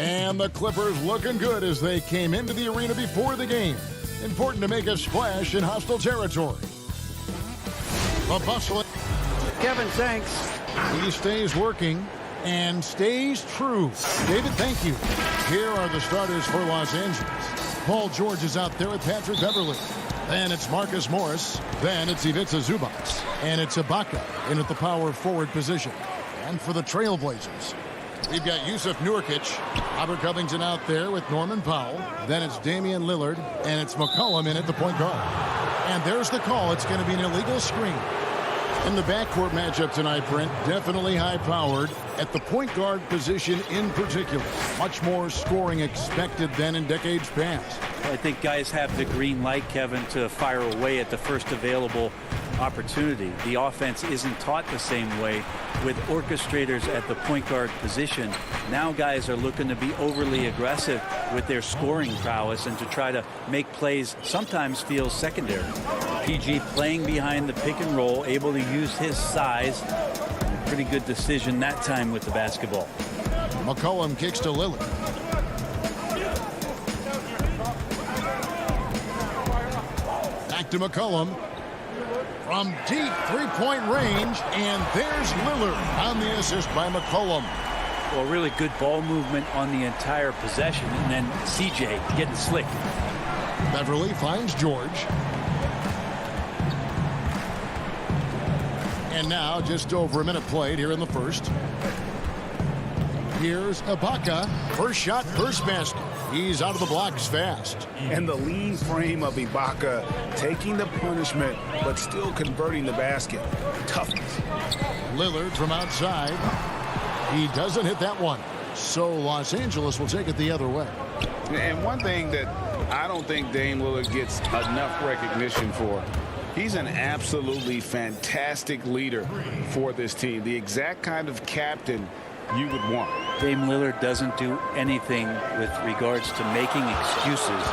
And the Clippers looking good as they came into the arena before the game. Important to make a splash in hostile territory. The bustle. Kevin, thanks. He stays working and stays true. David, thank you. Here are the starters for Los Angeles. Paul George is out there with Patrick Beverley. Then it's Marcus Morris. Then it's Ivica Zubac. And it's Ibaka in at the power forward position. And for the Trailblazers, we've got Yusuf Nurkic, Robert Covington out there with Norman Powell. Then it's Damian Lillard, and it's McCollum in at the point guard. And there's the call. It's going to be an illegal screen. In the backcourt matchup tonight, Brent, definitely high-powered at the point guard position in particular. Much more scoring expected than in decades past. I think guys have the green light, Kevin, to fire away at the first available opportunity. The offense isn't taught the same way with orchestrators at the point guard position. Now guys are looking to be overly aggressive with their scoring prowess and to try to make plays sometimes feels secondary. PG playing behind the pick and roll, able to use his size. Pretty good decision that time with the basketball. McCollum kicks to Lillard. Back to McCollum. From deep three-point range, and there's Lillard on the assist by McCollum. Well, really good ball movement on the entire possession, and then CJ getting slick. Beverly finds George. And now just over a minute played here in the first. Here's Ibaka. First shot, first basket. He's out of the blocks fast. And the lean frame of Ibaka taking the punishment but still converting the basket. Toughness. Lillard from outside. He doesn't hit that one. So Los Angeles will take it the other way. And one thing that I don't think Dame Lillard gets enough recognition for, he's an absolutely fantastic leader for this team. The exact kind of captain you would want. Dame Lillard doesn't do anything with regards to making excuses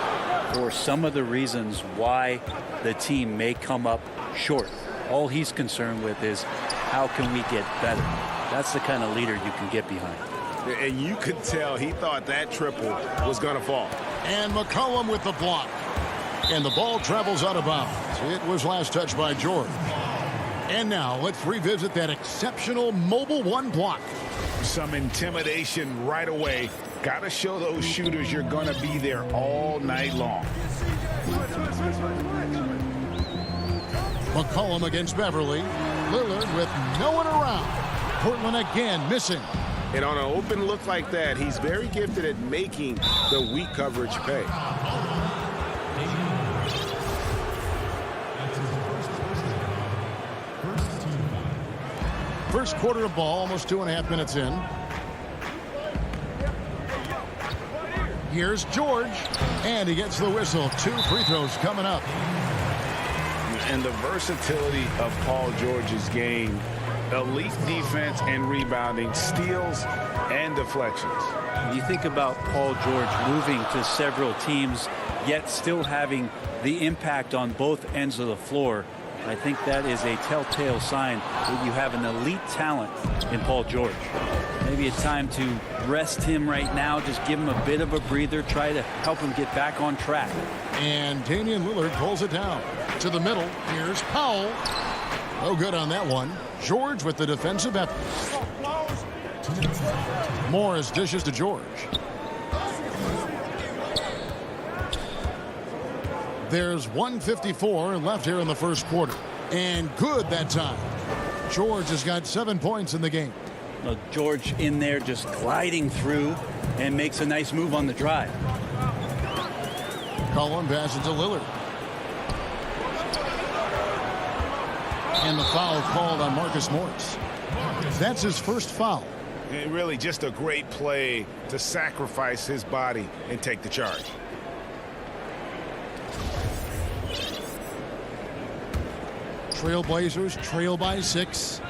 for some of the reasons why the team may come up short. All he's concerned with is how can we get better. That's the kind of leader you can get behind. And you could tell he thought that triple was going to fall. And McCollum with the block. And the ball travels out of bounds. It was last touched by George. And now let's revisit that exceptional mobile one block. Some intimidation right away. Got to show those shooters you're going to be there all night long. McCollum against Beverly. Lillard with no one around. Portland again missing. And on an open look like that, he's very gifted at making the weak coverage pay. First quarter of ball, almost 2.5 minutes in. Here's George, and he gets the whistle. 2 free throws coming up. And the versatility of Paul George's game, elite defense and rebounding, steals and deflections. You think about Paul George moving to several teams, yet still having the impact on both ends of the floor. I think that is a telltale sign that you have an elite talent in Paul George. Maybe it's time to rest him right now, just give him a bit of a breather, try to help him get back on track. And Damian Lillard pulls it down to the middle. Here's Powell. No good on that one. George with the defensive effort. Morris dishes to George. There's 1:54 left here in the first quarter. And good that time. George has got 7 points in the game. Well, George in there just gliding through and makes a nice move on the drive. Cullen passes to Lillard. And the foul called on Marcus Morris. That's his first foul. And really just a great play to sacrifice his body and take the charge. Trailblazers trail by 6.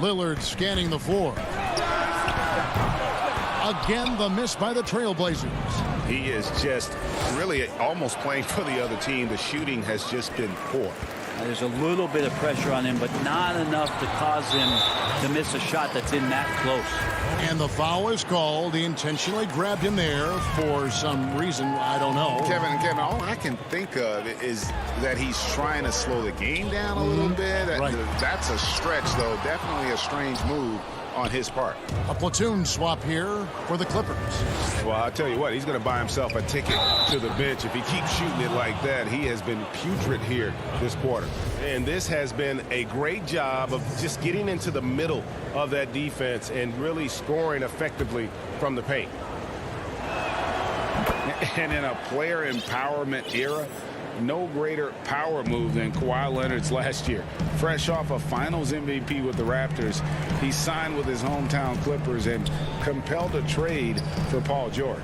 Lillard scanning the floor. Again, the miss by the Trailblazers. He is just really almost playing for the other team. The shooting has just been poor. There's a little bit of pressure on him, but not enough to cause him to miss a shot that's in that close. And the foul is called. He intentionally grabbed him there for some reason. I don't know. Kevin, all I can think of is that he's trying to slow the game down a little bit. Right. That's a stretch, though. Definitely a strange move on his part. A platoon swap here for the Clippers. Well, I'll tell you what, he's going to buy himself a ticket to the bench. If he keeps shooting it like that, he has been putrid here this quarter. And this has been a great job of just getting into the middle of that defense and really scoring effectively from the paint. And in a player empowerment era, no greater power move than Kawhi Leonard's last year. Fresh off a finals MVP with the Raptors, he signed with his hometown Clippers and compelled a trade for Paul George.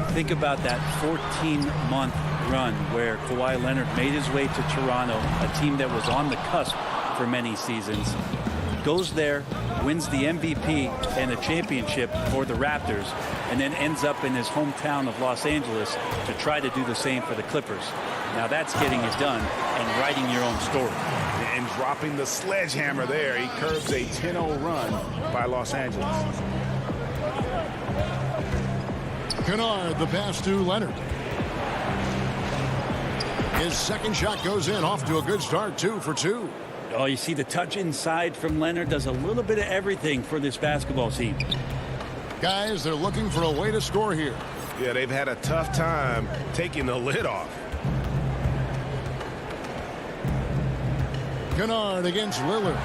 Think about that 14-month run where Kawhi Leonard made his way to Toronto, a team that was on the cusp for many seasons. Goes there, wins the MVP and a championship for the Raptors, and then ends up in his hometown of Los Angeles to try to do the same for the Clippers. Now that's getting it done and writing your own story. And dropping the sledgehammer there, he curbs a 10-0 run by Los Angeles. Kennard, the pass to Leonard. His second shot goes in, off to a good start, 2 for 2. Oh, you see the touch inside from Leonard does a little bit of everything for this basketball team. Guys, they're looking for a way to score here. Yeah, they've had a tough time taking the lid off. Kennard against Lillard.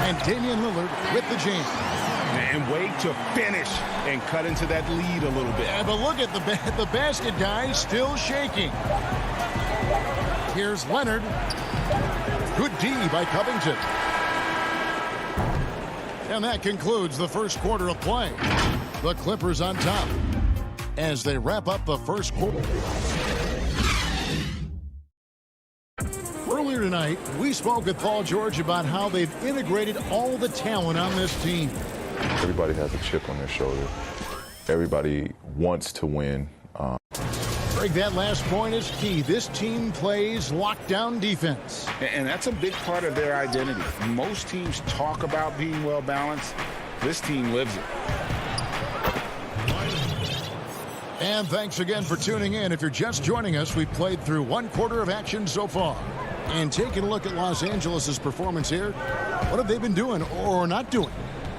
And Damian Lillard with the jam. And wait to finish and cut into that lead a little bit. Yeah, but look at the basket guy still shaking. Here's Leonard. Good D by Covington. And that concludes the first quarter of play. The Clippers on top as they wrap up the first quarter. Earlier tonight, we spoke with Paul George about how they've integrated all the talent on this team. Everybody has a chip on their shoulder. Everybody wants to win. Greg, that last point is key. This team plays lockdown defense. And that's a big part of their identity. Most teams talk about being well balanced. This team lives it. And thanks again for tuning in. If you're just joining us, we've played through one quarter of action so far. And taking a look at Los Angeles' performance here, what have they been doing or not doing?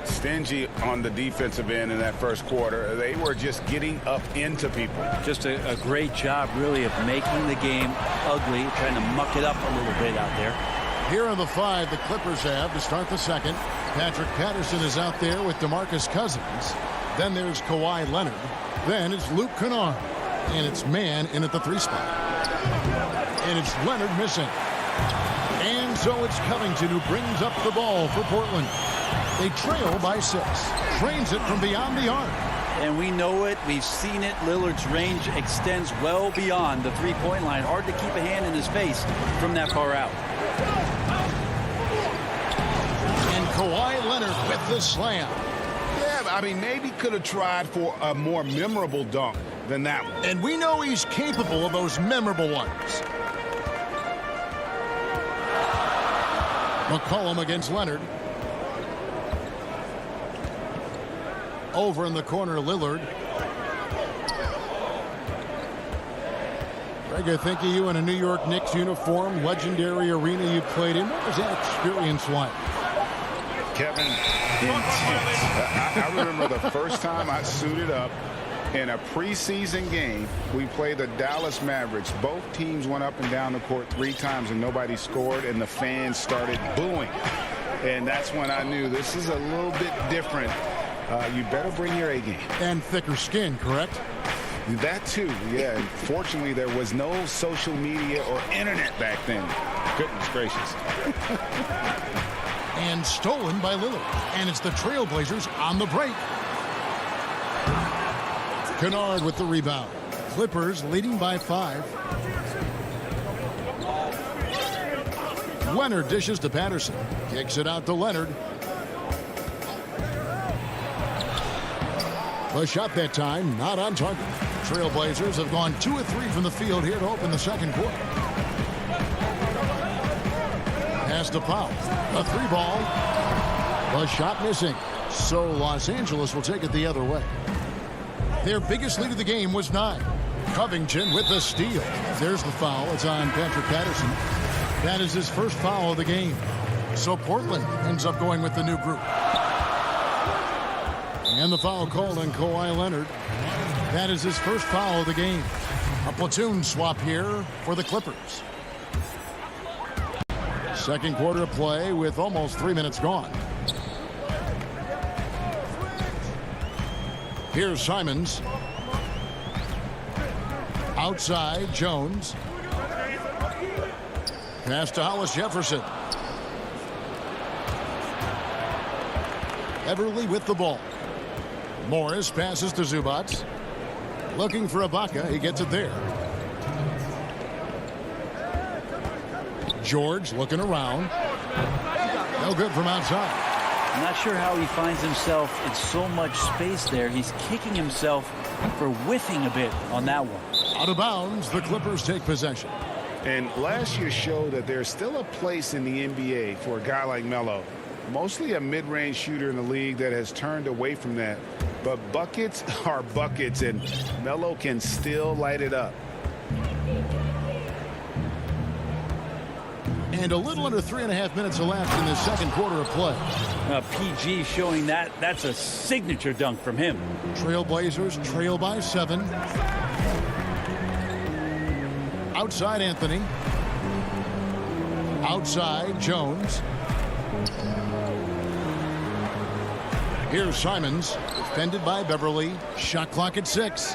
Stingy on the defensive end in that first quarter. They were just getting up into people. Just a great job, really, of making the game ugly, trying to muck it up a little bit out there. Here are the 5 the Clippers have to start the second. Patrick Patterson is out there with DeMarcus Cousins. Then there's Kawhi Leonard. Then it's Luke Kennard. And it's man in at the 3 spot. And it's Leonard missing. And so it's Covington who brings up the ball for Portland. They trail by 6. Trains it from beyond the arc. And we know it. We've seen it. Lillard's range extends well beyond the 3-point line. Hard to keep a hand in his face from that far out. And Kawhi Leonard with the slam. Yeah, I mean, maybe could have tried for a more memorable dunk than that one. And we know he's capable of those memorable ones. McCollum against Leonard. Over in the corner, Lillard. Greg, I think of you in a New York Knicks uniform, legendary arena you played in. What was that experience like? Kevin, intense. I remember the first time I suited up in a preseason game. We played the Dallas Mavericks. Both teams went up and down the court 3 times and nobody scored, and the fans started booing. And that's when I knew this is a little bit different. You better bring your A game. And thicker skin, correct? That too, yeah. And fortunately, there was no social media or internet back then. Goodness gracious. And stolen by Lillard. And it's the Trailblazers on the break. Kennard with the rebound. Clippers leading by 5. Leonard dishes to Patterson. Kicks it out to Leonard. The shot that time, not on target. Trailblazers have gone 2 of 3 from the field here to open the second quarter. Pass to Powell. A 3-ball. The shot missing. So Los Angeles will take it the other way. Their biggest lead of the game was 9. Covington with the steal. There's the foul. It's on Patrick Patterson. That is his first foul of the game. So Portland ends up going with the new group. And the foul called on Kawhi Leonard. That is his first foul of the game. A platoon swap here for the Clippers. Second quarter of play with almost 3 minutes gone. Here's Simons. Outside, Jones. Pass to Hollis Jefferson. Everly with the ball. Morris passes to Zubac. Looking for Ibaka. He gets it there. George looking around. No good from outside. I'm not sure how he finds himself in so much space there. He's kicking himself for whiffing a bit on that one. Out of bounds, the Clippers take possession. And last year showed that there's still a place in the NBA for a guy like Melo. Mostly a mid-range shooter in the league that has turned away from that. But buckets are buckets, and Melo can still light it up. And a little under 3.5 minutes elapsed in the second quarter of play. PG showing that's a signature dunk from him. Trailblazers trail by 7. Outside Anthony. Outside, Jones. Here's Simons, defended by Beverly. Shot clock at 6.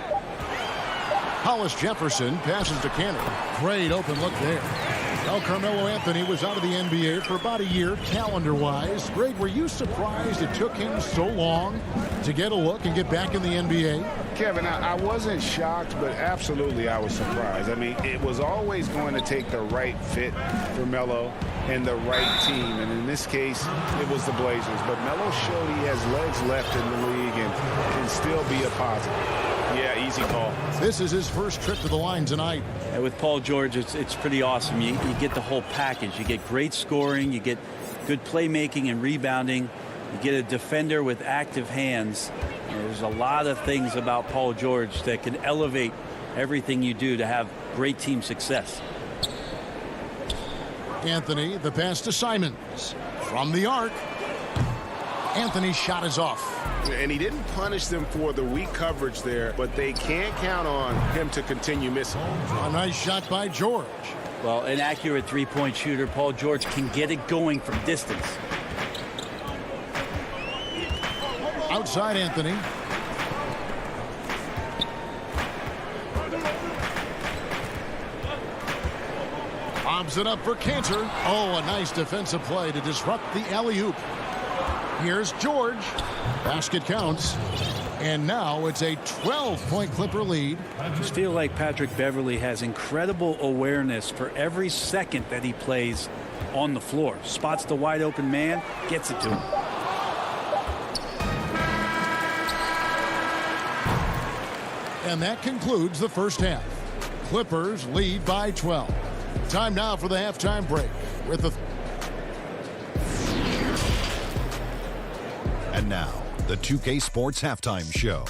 Hollis Jefferson passes to Canner. Great open look there. Well, Carmelo Anthony was out of the NBA for about a year, calendar-wise. Greg, were you surprised it took him so long to get a look and get back in the NBA? Kevin, I wasn't shocked, but absolutely I was surprised. I mean, it was always going to take the right fit for Melo and the right team. And in this case, it was the Blazers. But Melo showed he has legs left in the league and can still be a positive. Yeah, easy call. This is his first trip to the line tonight. And with Paul George, it's pretty awesome. You get the whole package. You get great scoring. You get good playmaking and rebounding. You get a defender with active hands. There's a lot of things about Paul George that can elevate everything you do to have great team success. Anthony, the pass to Simons. From the arc. Anthony's shot is off. And he didn't punish them for the weak coverage there, but they can't count on him to continue missing. A nice shot by George. Well, an accurate three-point shooter. Paul George can get it going from distance. Outside Anthony. Lobs it up for Cantor. Oh, a nice defensive play to disrupt the alley-oop. Here's George. Basket counts. And now it's a 12-point Clipper lead. I just feel like Patrick Beverly has incredible awareness for every second that he plays on the floor. Spots the wide open man, gets it to him. And that concludes the first half. Clippers lead by 12. Time now for the halftime break with the... And now, the 2K Sports Halftime Show.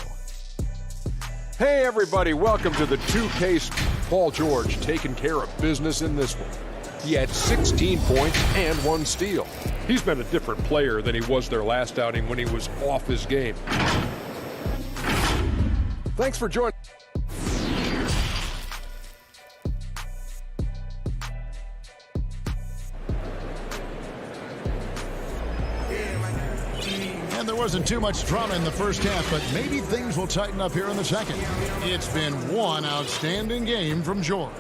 Hey, everybody. Welcome to the 2K. Paul George taking care of business in this one. He had 16 points and 1 steal. He's been a different player than he was their last outing when he was off his game. Thanks for joining. And there wasn't too much drama in the first half, but maybe things will tighten up here in the second. It's been one outstanding game from George.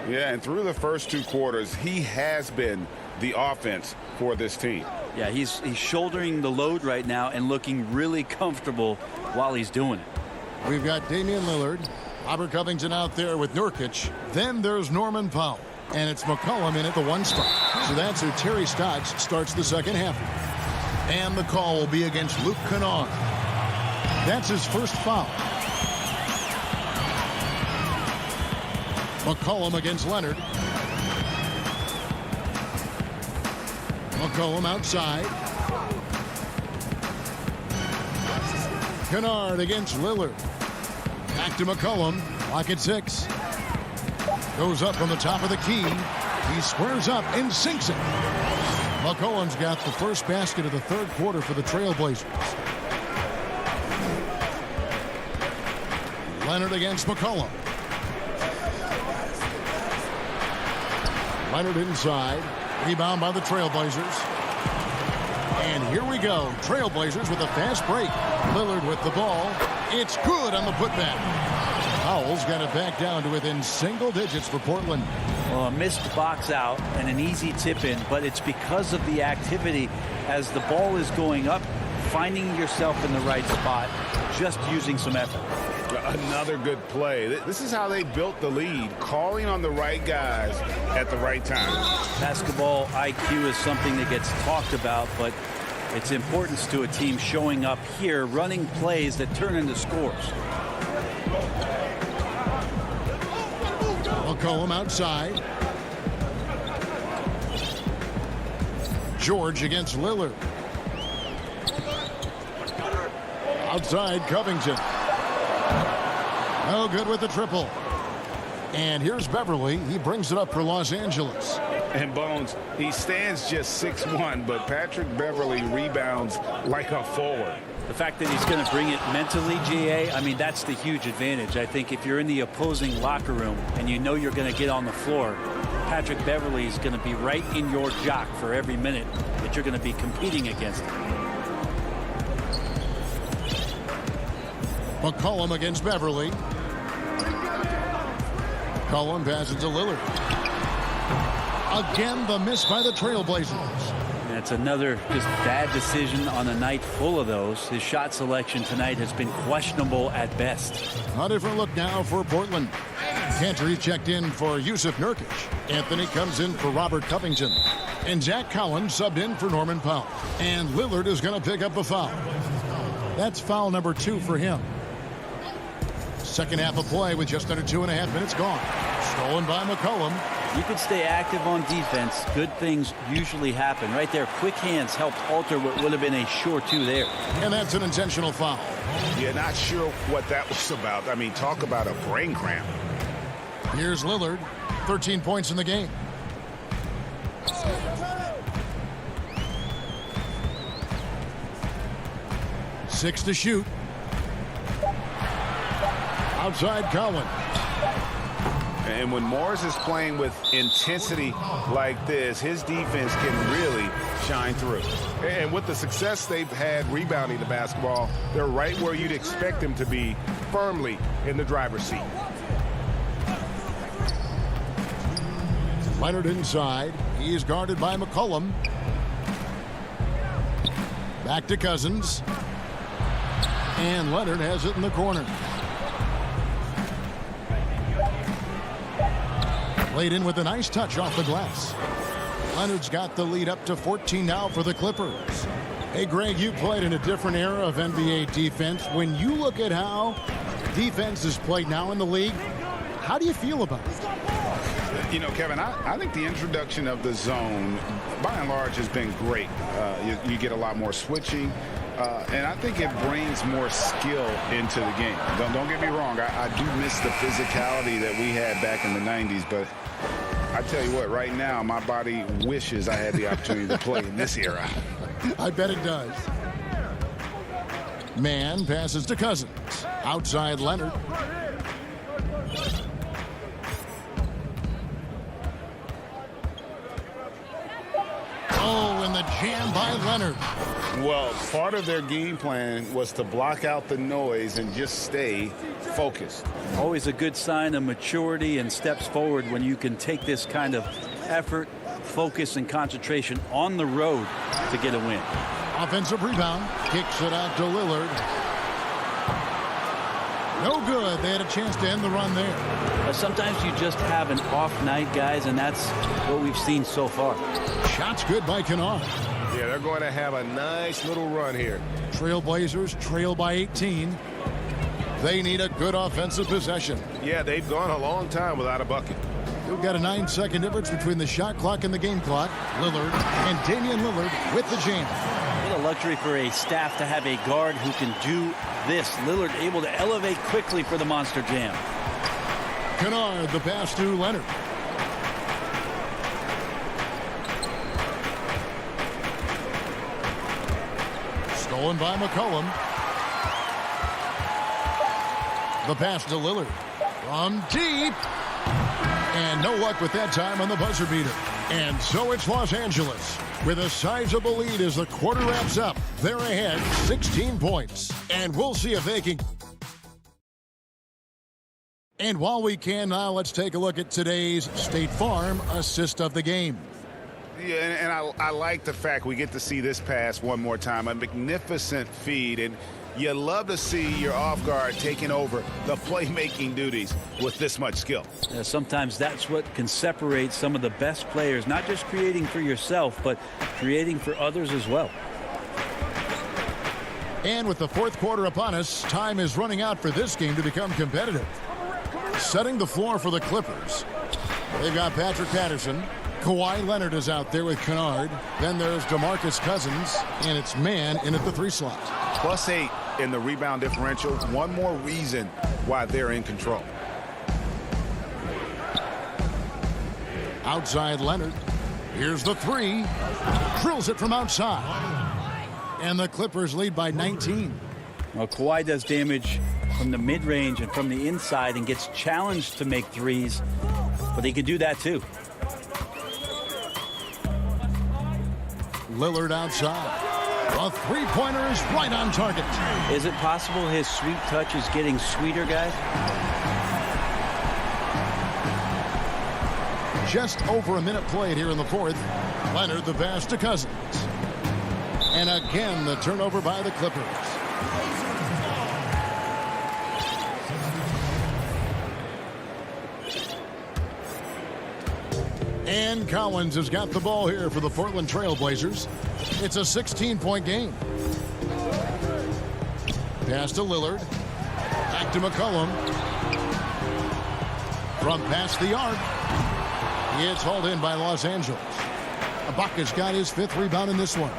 Yeah, and through the first 2 quarters, he has been the offense for this team. Yeah, he's shouldering the load right now and looking really comfortable while he's doing it. We've got Damian Lillard, Robert Covington out there with Nurkic. Then there's Norman Powell, and it's McCollum in at the 1 spot. So that's who Terry Stotts starts the second half. And the call will be against Luke Kennard. That's his first foul. McCollum against Leonard. McCollum outside. Kennard against Lillard. Back to McCollum. Clock at 6. Goes up from the top of the key. He squares up and sinks it. McCollum's got the first basket of the third quarter for the Trailblazers. Leonard against McCollum. Leonard inside. Rebound by the Trailblazers. And here we go. Trailblazers with a fast break. Lillard with the ball. It's good on the putback. Powell's got it back down to within single digits for Portland. Well, a missed box out and an easy tip in, but it's because of the activity as the ball is going up, finding yourself in the right spot, just using some effort. Another good play. This is how they built the lead, calling on the right guys at the right time. Basketball IQ is something that gets talked about, but its importance to a team showing up here, running plays that turn into scores. McCollum outside. George against Lillard. Outside Covington. No good with the triple. And here's Beverly. He brings it up for Los Angeles. And Bones, he stands just 6'1", but Patrick Beverly rebounds like a forward. The fact that he's going to bring it mentally, GA, I mean, that's the huge advantage. I think if you're in the opposing locker room and you know you're going to get on the floor, Patrick Beverley is going to be right in your jock for every minute that you're going to be competing against him. McCollum against Beverley. McCollum passes to Lillard. Again, the miss by the Trailblazers. That's another just bad decision on a night full of those. His shot selection tonight has been questionable at best. A different look now for Portland. Cantor checked in for Yusuf Nurkic. Anthony comes in for Robert Covington. And Zach Collins subbed in for Norman Powell. And Lillard is going to pick up a foul. That's foul number 2 for him. Second half of play with just under 2.5 minutes gone. Stolen by McCollum. You could stay active on defense. Good things usually happen. Right there, quick hands helped alter what would have been a sure 2 there. And that's an intentional foul. Yeah, not sure what that was about. I mean, talk about a brain cramp. Here's Lillard, 13 points in the game. Six to shoot. Outside Collins. And when Morris is playing with intensity like this, his defense can really shine through. And with the success they've had rebounding the basketball, they're right where you'd expect them to be, firmly in the driver's seat. Leonard inside. He's guarded by McCollum. Back to Cousins. And Leonard has it in the corner. Laid in with a nice touch off the glass. Leonard's got the lead up to 14 now for the Clippers. Hey, Greg, you played in a different era of NBA defense. When you look at how defense is played now in the league, how do you feel about it? You know, Kevin, I think the introduction of the zone, by and large, has been great. You get a lot more switching. And I think it brings more skill into the game. Don't get me wrong. I do miss the physicality that we had back in the 90s. But I tell you what, right now, my body wishes I had the opportunity to play in this era. I bet it does. Man passes to Cousins. Outside Leonard. Oh, and the jam by Leonard. Well, part of their game plan was to block out the noise and just stay focused. Always a good sign of maturity and steps forward when you can take this kind of effort, focus, and concentration on the road to get a win. Offensive rebound. Kicks it out to Lillard. No good. They had a chance to end the run there. Sometimes you just have an off night, guys, and that's what we've seen so far. Shots good by Kennard. Yeah, they're going to have a nice little run here. Trailblazers trail by 18. They need a good offensive possession. Yeah, they've gone a long time without a bucket. We've got a 9-second difference between the shot clock and the game clock. Lillard and Damian Lillard with the jam. What a luxury for a staff to have a guard who can do this. Lillard able to elevate quickly for the monster jam. Kennard, the pass to Leonard. Stolen by McCollum. The pass to Lillard. From deep. And no luck with that time on the buzzer beater. And so it's Los Angeles with a sizable lead as the quarter wraps up. They're ahead 16 points. And we'll see if they can. And while we can now, let's take a look at today's State Farm assist of the game. Yeah, and I like the fact we get to see this pass one more time. A magnificent feed, and you love to see your off guard taking over the playmaking duties with this much skill. Yeah, sometimes that's what can separate some of the best players, not just creating for yourself, but creating for others as well. And with the fourth quarter upon us, time is running out for this game to become competitive. Setting the floor for the Clippers. They've got Patrick Patterson. Kawhi Leonard is out there with Kennard. Then there's DeMarcus Cousins, and it's man in at the 3 slot. +8 in the rebound differential. One more reason why they're in control. Outside Leonard. Here's the 3. Drills it from outside. And the Clippers lead by 19. Well, Kawhi does damage from the mid-range and from the inside and gets challenged to make threes, but he can do that too. Lillard outside. A three-pointer is right on target. Is it possible his sweet touch is getting sweeter, guys? Just over a minute played here in the fourth. Leonard the pass to Cousins. And again, the turnover by the Clippers. And Collins has got the ball here for the Portland Trail Blazers. It's a 16-point game. Pass to Lillard. Back to McCollum. From past the arc. It's hauled in by Los Angeles. Ibaka's got his fifth rebound in this one.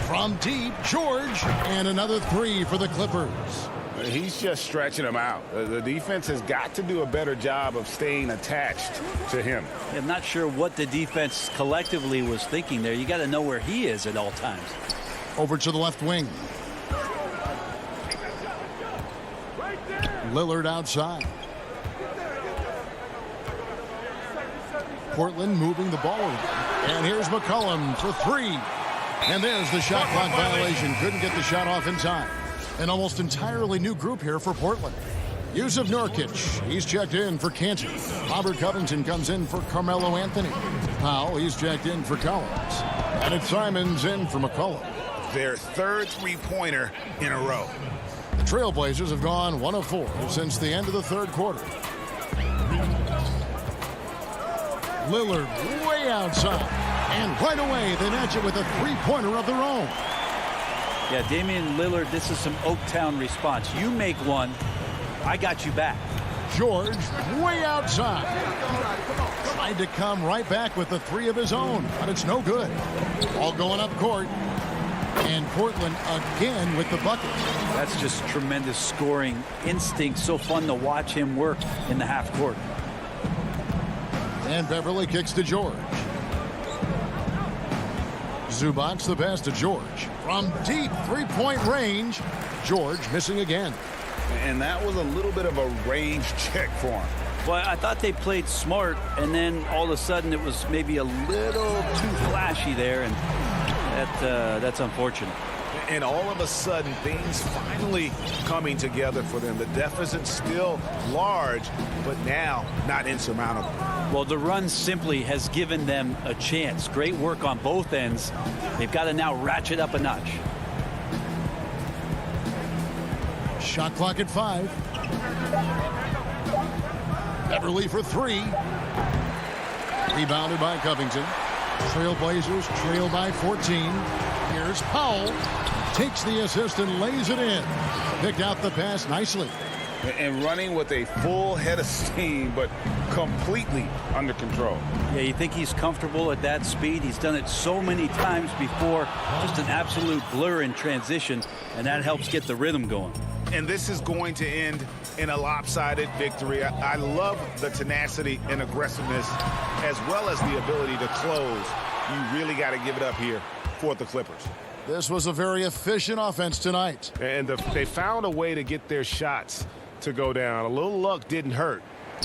From deep, George. And another three for the Clippers. He's just stretching them out. The defense has got to do a better job of staying attached to him. I'm not sure what the defense collectively was thinking there. You got to know where he is at all times. Over to the left wing. Lillard outside. Portland moving the ball around. And here's McCollum for three. And there's the shot clock violation. Couldn't get the shot off in time. An almost entirely new group here for Portland. Yusuf Nurkic, he's checked in for Cantor. Robert Covington comes in for Carmelo Anthony. Powell, he's checked in for Collins. And it's Simons in for McCollum. Their third three-pointer in a row. The Trailblazers have gone 1 of 4 since the end of the third quarter. Lillard way outside. And right away, they match it with a three-pointer of their own. Yeah, Damian Lillard, this is some Oaktown response. You make one, I got you back. George way outside. Tried to come right back with the three of his own, but it's no good. All going up court. And Portland again with the bucket. That's just tremendous scoring instinct. So fun to watch him work in the half court. And Beverly kicks to George. Zubac the pass to George. From deep three-point range, George missing again. And that was a little bit of a range check for him. Well, I thought they played smart, and then all of a sudden it was maybe a little too flashy there, and that's unfortunate. And all of a sudden, things finally coming together for them. The deficit's still large, but now not insurmountable. Well, the run simply has given them a chance. Great work on both ends. They've got to now ratchet up a notch. Shot clock at 5. Beverly for three. Rebounded by Covington. Trailblazers trail by 14. Here's Powell. Takes the assist and lays it in. Picked out the pass nicely. And running with a full head of steam, but completely under control. Yeah, you think he's comfortable at that speed. He's done it so many times before. Just an absolute blur in transition, and that helps get the rhythm going. And this is going to end in a lopsided victory. I love the tenacity and aggressiveness, as well as the ability to close. You really got to give it up here for the Clippers. This was a very efficient offense tonight. And they found a way to get their shots to go down. A little luck didn't hurt.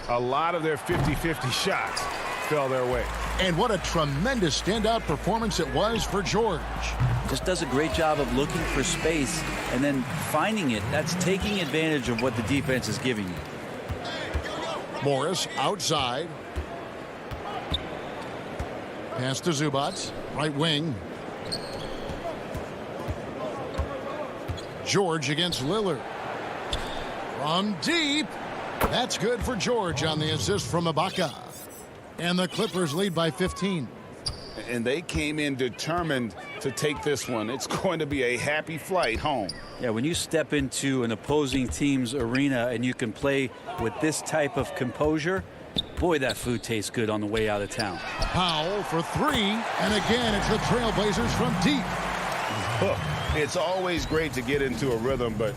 A lot of their 50-50 shots fell their way. And what a tremendous standout performance it was for George. Just does a great job of looking for space and then finding it. That's taking advantage of what the defense is giving you. Morris outside. Pass to Zubac. Right wing. George against Lillard. From deep. That's good for George on the assist from Ibaka. And the Clippers lead by 15. And they came in determined to take this one. It's going to be a happy flight home. Yeah, when you step into an opposing team's arena and you can play with this type of composure, boy, that food tastes good on the way out of town. Powell for three. And again, it's the Trailblazers from deep. It's always great to get into a rhythm, but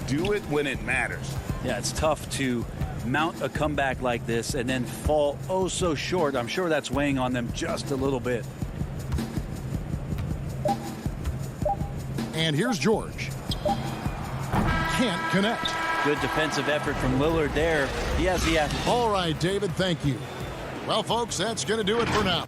do it when it matters. Yeah, it's tough to mount a comeback like this and then fall oh so short. I'm sure that's weighing on them just a little bit. And here's George. Can't connect. Good defensive effort from Lillard there. He has the effort. All right, David, thank you. Well, folks, that's going to do it for now.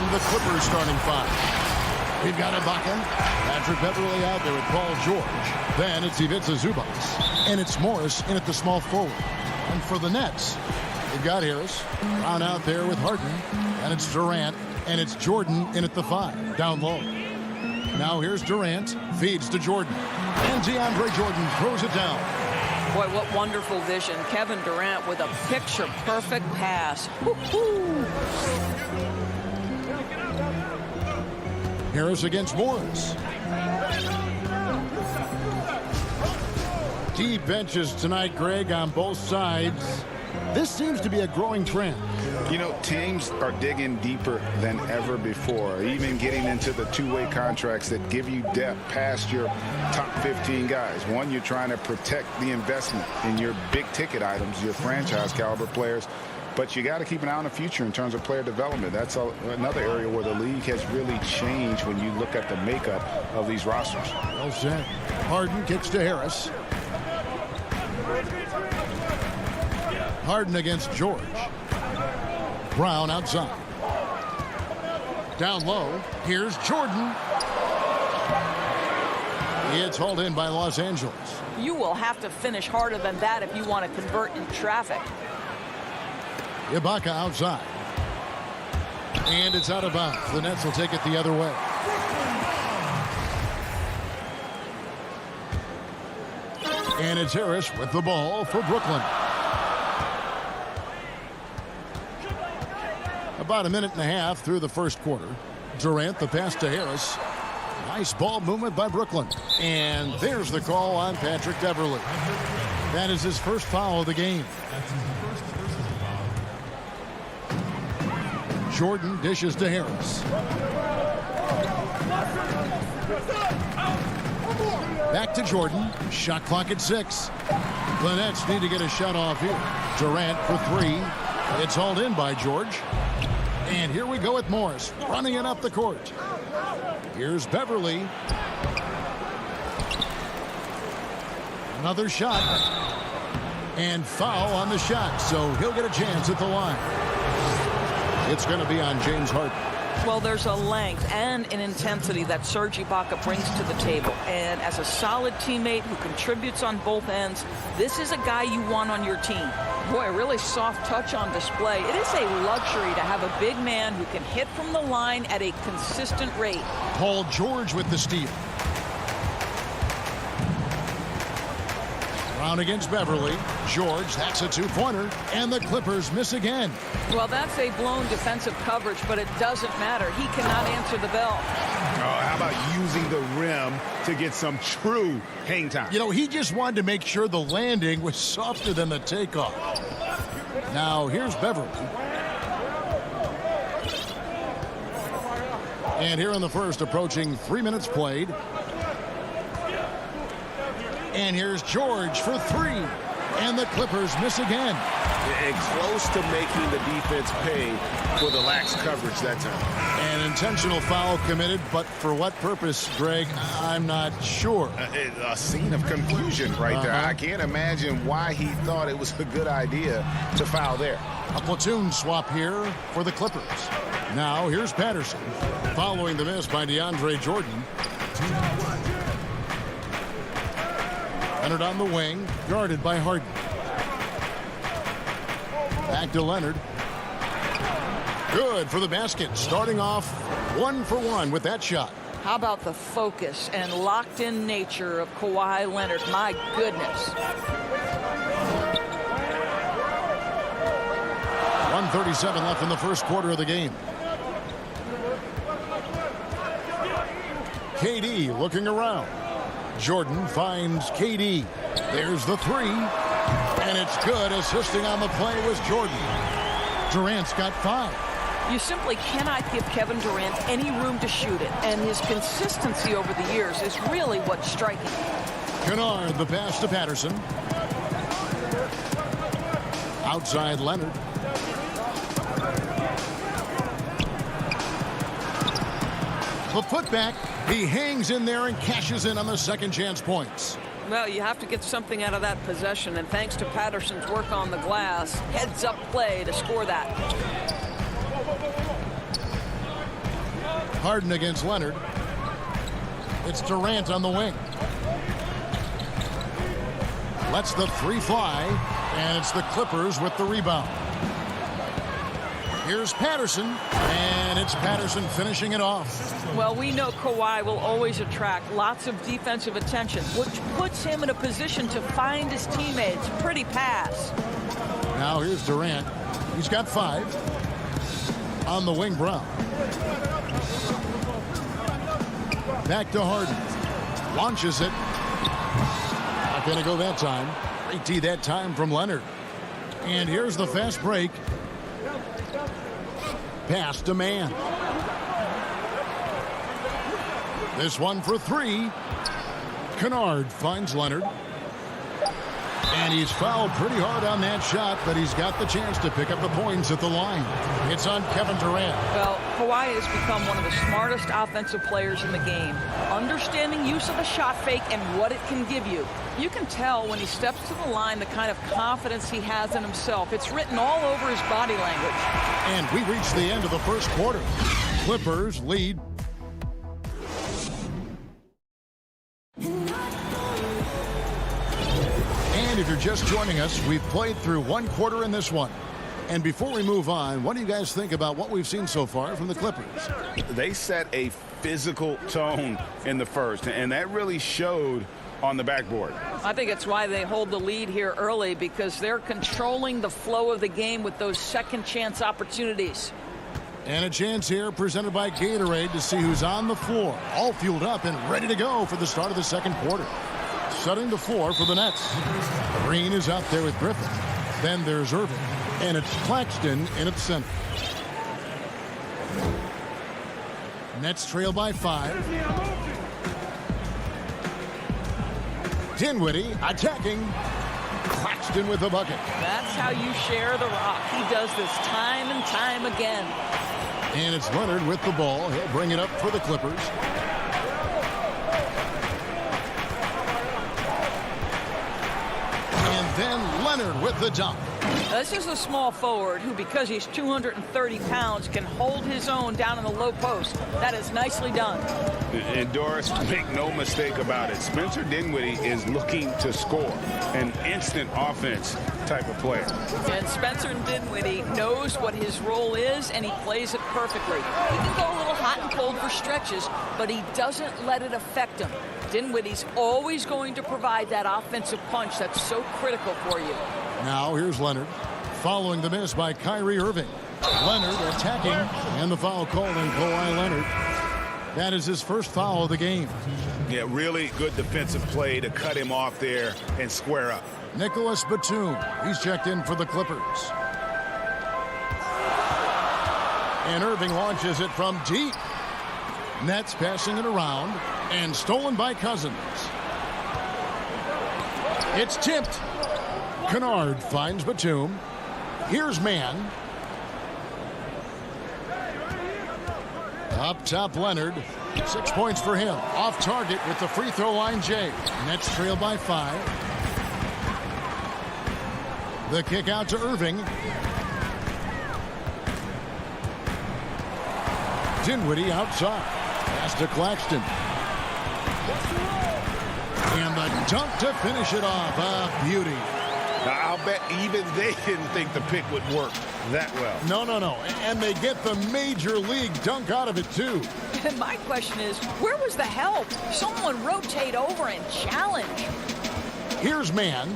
The Clippers starting five. We've got Ibaka, Patrick Beverly out there with Paul George. Then it's Ivica Zubac. And it's Morris in at the small forward. And for the Nets, we've got Harris, Brown out there with Harden. And it's Durant. And it's Jordan in at the 5, down low. Now here's Durant, feeds to Jordan. And DeAndre Jordan throws it down. Boy, what wonderful vision. Kevin Durant with a picture-perfect pass. Woo-hoo. Harris against Morris. Deep benches tonight, Greg, on both sides. This seems to be a growing trend. You know, teams are digging deeper than ever before, even getting into the two-way contracts that give you depth past your top 15 guys. One, you're trying to protect the investment in your big-ticket items, your franchise-caliber players. But you got to keep an eye on the future in terms of player development. That's another area where the league has really changed when you look at the makeup of these rosters. Well said. Harden kicks to Harris. Harden against George. Brown outside. Down low. Here's Jordan. It's hauled in by Los Angeles. You will have to finish harder than that if you want to convert in traffic. Ibaka outside. And it's out of bounds. The Nets will take it the other way. And it's Harris with the ball for Brooklyn. About a minute and a half through the first quarter. Durant, the pass to Harris. Nice ball movement by Brooklyn. And there's the call on Patrick Beverly. That is his first foul of the game. Jordan dishes to Harris. Back to Jordan. Shot clock at 6. The Nets need to get a shot off here. Durant for 3. It's hauled in by George. And here we go with Morris running it up the court. Here's Beverly. Another shot. And foul on the shot, so he'll get a chance at the line. It's going to be on James Harden. Well, there's a length and an intensity that Serge Ibaka brings to the table. And as a solid teammate who contributes on both ends, this is a guy you want on your team. Boy, a really soft touch on display. It is a luxury to have a big man who can hit from the line at a consistent rate. Paul George with the steal. Round against Beverly. George, that's a two-pointer, and the Clippers miss again. Well, that's a blown defensive coverage, but it doesn't matter. He cannot answer the bell. Oh, how about using the rim to get some true hang time? You know, he just wanted to make sure the landing was softer than the takeoff. Now, here's Beverly. And here in the first, approaching 3 minutes played. And here's George for three. And the Clippers miss again. And close to making the defense pay for the lax coverage that time. An intentional foul committed, but for what purpose, Greg, I'm not sure. A scene of confusion right there. I can't imagine why he thought it was a good idea to foul there. A platoon swap here for the Clippers. Now here's Patterson. Following the miss by DeAndre Jordan. Leonard on the wing, guarded by Harden. Back to Leonard. Good for the basket. Starting off 1 for 1 with that shot. How about the focus and locked-in nature of Kawhi Leonard? My goodness. 1:37 left in the first quarter of the game. KD looking around. Jordan finds KD. There's the three. And it's good. Assisting on the play was Jordan. Durant's got 5. You simply cannot give Kevin Durant any room to shoot it. And his consistency over the years is really what's striking. Kennard, the pass to Patterson. Outside Leonard. The putback. He hangs in there and cashes in on the second chance points. Well, you have to get something out of that possession, and thanks to Patterson's work on the glass, heads-up play to score that. Harden against Leonard. It's Durant on the wing. Lets the three fly, and it's the Clippers with the rebound. Here's Patterson, and it's Patterson finishing it off. Well, we know Kawhi will always attract lots of defensive attention, which puts him in a position to find his teammates. Pretty pass. Now here's Durant. He's got 5. On the wing, Brown. Back to Harden. Launches it. Not going to go that time. Great tee that time from Leonard. And here's the fast break. Pass to man. This one for 3. Kennard finds Leonard. And he's fouled pretty hard on that shot, but he's got the chance to pick up the points at the line. It's on Kevin Durant. Well, Kawhi has become one of the smartest offensive players in the game. Understanding use of the shot fake and what it can give you. You can tell when he steps to the line the kind of confidence he has in himself. It's written all over his body language. And we reach the end of the first quarter. Clippers lead. And if you're just joining us, we've played through 1 quarter in this one. And before we move on, what do you guys think about what we've seen so far from the Clippers? They set a physical tone in the first, and that really showed on the backboard. I think it's why they hold the lead here early, because they're controlling the flow of the game with those second chance opportunities. And a chance here presented by Gatorade to see who's on the floor. All fueled up and ready to go for the start of the second quarter. Setting the floor for the Nets. Green is out there with Griffin. Then there's Irving. And it's Claxton in its center. Nets trail by 5. Dinwiddie attacking. Claxton with the bucket. That's how you share the rock. He does this time and time again. And it's Leonard with the ball. He'll bring it up for the Clippers. And then Leonard with the dunk. This is a small forward who, because he's 230 pounds, can hold his own down in the low post. That is nicely done. And Doris, make no mistake about it, Spencer Dinwiddie is looking to score, an instant offense type of player. And Spencer Dinwiddie knows what his role is, and he plays it perfectly. He can go a little hot and cold for stretches, but he doesn't let it affect him. Dinwiddie's always going to provide that offensive punch that's so critical for you. Now here's Leonard, following the miss by Kyrie Irving. Leonard attacking, and the foul called on Kawhi Leonard. That is his first foul of the game. Yeah, really good defensive play to cut him off there and square up. Nicholas Batum, he's checked in for the Clippers. And Irving launches it from deep. Nets passing it around, and stolen by Cousins. It's tipped. Kennard finds Batum. Here's Mann. Up top, Leonard. 6 points for him. Off target with the free throw line, Jay. Nets trail by 5. The kick out to Irving. Dinwiddie outside. Pass to Claxton. And the dunk to finish it off. A beauty. I'll bet even they didn't think the pick would work that well. No. And they get the major league dunk out of it, too. And my question is, where was the help? Someone rotate over and challenge. Here's Mann.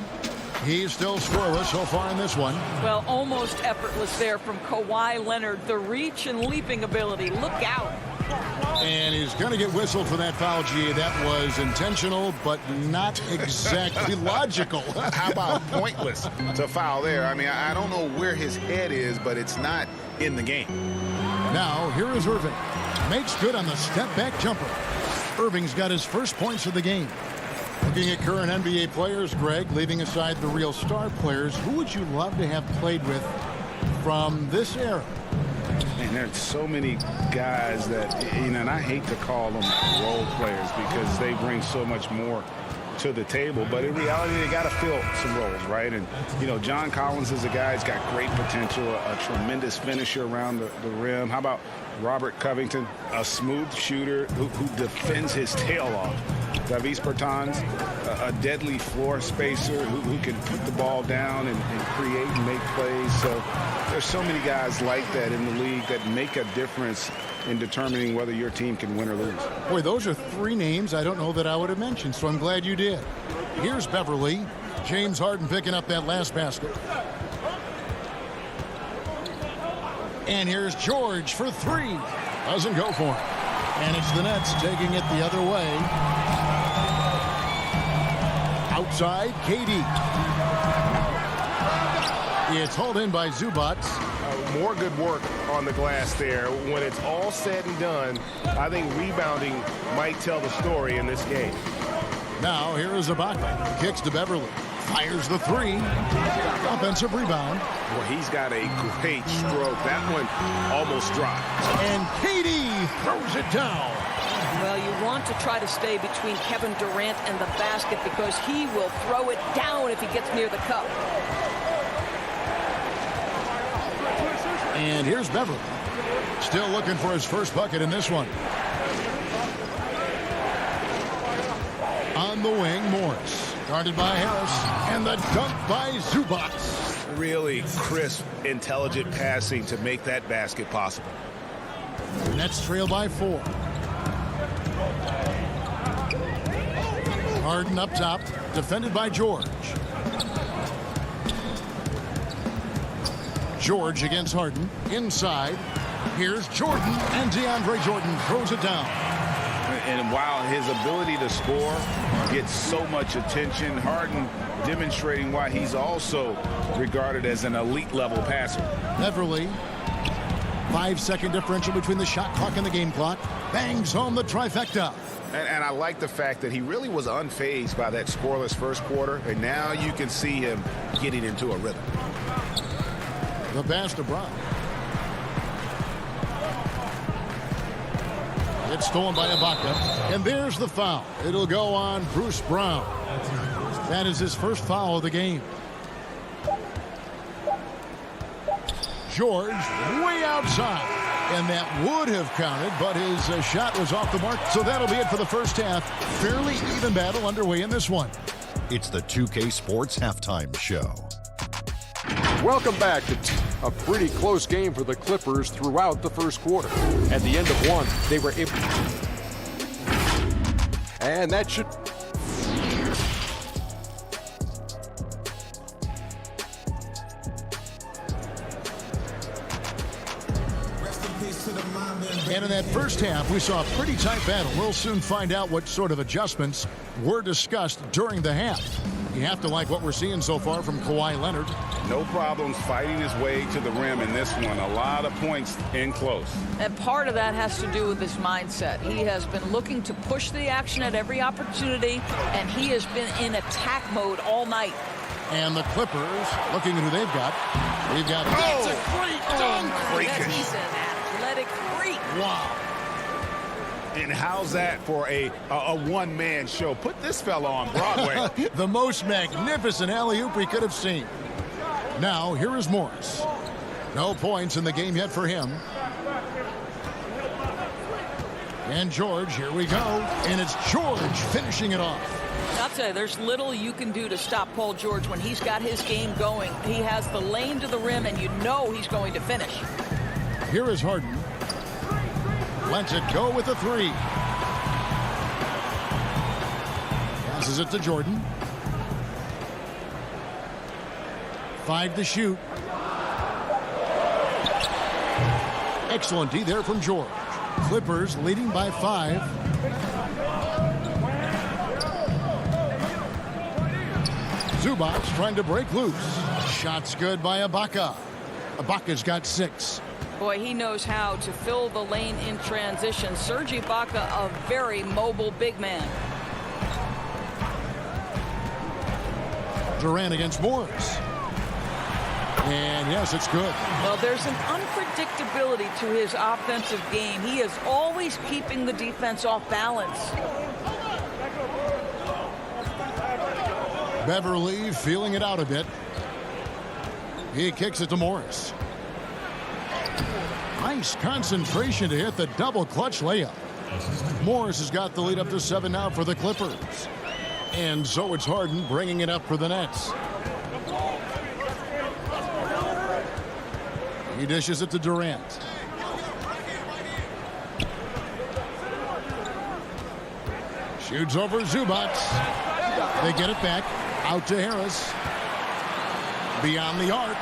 He's still scoreless so far in this one. Well, almost effortless there from Kawhi Leonard. The reach and leaping ability. Look out. And he's going to get whistled for that foul, G. That was intentional, but not exactly logical. How about pointless to foul there? I mean, I don't know where his head is, but it's not in the game. Now, here is Irving. Makes good on the step-back jumper. Irving's got his first points of the game. Looking at current NBA players, Greg, leaving aside the real star players, who would you love to have played with from this era? And there's so many guys that, and I hate to call them role players because they bring so much more to the table, but in reality, they got to fill some roles, right? And, John Collins is a guy who's got great potential, a tremendous finisher around the rim. How about Robert Covington, a smooth shooter who defends his tail off? Davis Bertans, a deadly floor spacer who can put the ball down and create and make plays. So there's so many guys like that in the league that make a difference in determining whether your team can win or lose. Boy, those are 3 names I don't know that I would have mentioned, so I'm glad you did. Here's Beverly. James Harden picking up that last basket. And here's George for 3. Doesn't go for it. And it's the Nets taking it the other way. Outside, KD. It's hauled in by Zubac. More good work on the glass there. When it's all said and done, I think rebounding might tell the story in this game. Now, here is Ibaka. Kicks to Beverly. Fires the 3. Offensive rebound. Well, he's got a great stroke. That one almost dropped. And KD throws it down. Well, you want to try to stay between Kevin Durant and the basket because he will throw it down if he gets near the cup. And here's Beverly. Still looking for his first bucket in this one. On the wing, Morris. Guarded by Harris. And the dunk by Zubac. Really crisp, intelligent passing to make that basket possible. Nets trail by 4. Harden up top. Defended by George. George against Harden. Inside. Here's Jordan. And DeAndre Jordan throws it down. And while his ability to score gets so much attention, Harden demonstrating why he's also regarded as an elite level passer. Beverly. 5-second differential between the shot clock and the game clock. Bangs home the trifecta. And I like the fact that he really was unfazed by that scoreless first quarter. And now you can see him getting into a rhythm. The pass to Brown. It's stolen by Ibaka. And there's the foul. It'll go on Bruce Brown. That is his first foul of the game. George way outside. And that would have counted, but his shot was off the mark. So that'll be it for the first half. Fairly even battle underway in this one. It's the 2K Sports Halftime Show. Welcome back to a pretty close game for the Clippers throughout the first quarter. At the end of one, they were able... And that should... And in that first half, we saw a pretty tight battle. We'll soon find out what sort of adjustments were discussed during the half. You have to like what we're seeing so far from Kawhi Leonard. No problems fighting his way to the rim in this one. A lot of points in close. And part of that has to do with his mindset. He has been looking to push the action at every opportunity, and he has been in attack mode all night. And the Clippers, looking at who they've got. They've got... That's a great dunk! He's an athletic freak. Wow. And how's that for a one-man show? Put this fella on Broadway. The most magnificent alley-oop we could have seen. Now, here is Morris. No points in the game yet for him. And George, here we go. And it's George finishing it off. I'll tell you, there's little you can do to stop Paul George when he's got his game going. He has the lane to the rim, and you know he's going to finish. Here is Harden. Lets it go with a three. Passes it to Jordan. 5 to shoot. Excellent D there from George. Clippers leading by 5. Zubac trying to break loose. Shots good by Ibaka. Ibaka's got 6. Boy, he knows how to fill the lane in transition. Serge Ibaka, a very mobile big man. Durant against Morris. And yes, it's good. Well, there's an unpredictability to his offensive game. He is always keeping the defense off balance. Beverly feeling it out a bit. He kicks it to Morris. Nice concentration to hit the double clutch layup. Morris has got the lead up to 7 now for the Clippers. And so it's Harden bringing it up for the Nets. He dishes it to Durant. Shoots over Zubac. They get it back. Out to Harris. Beyond the arc.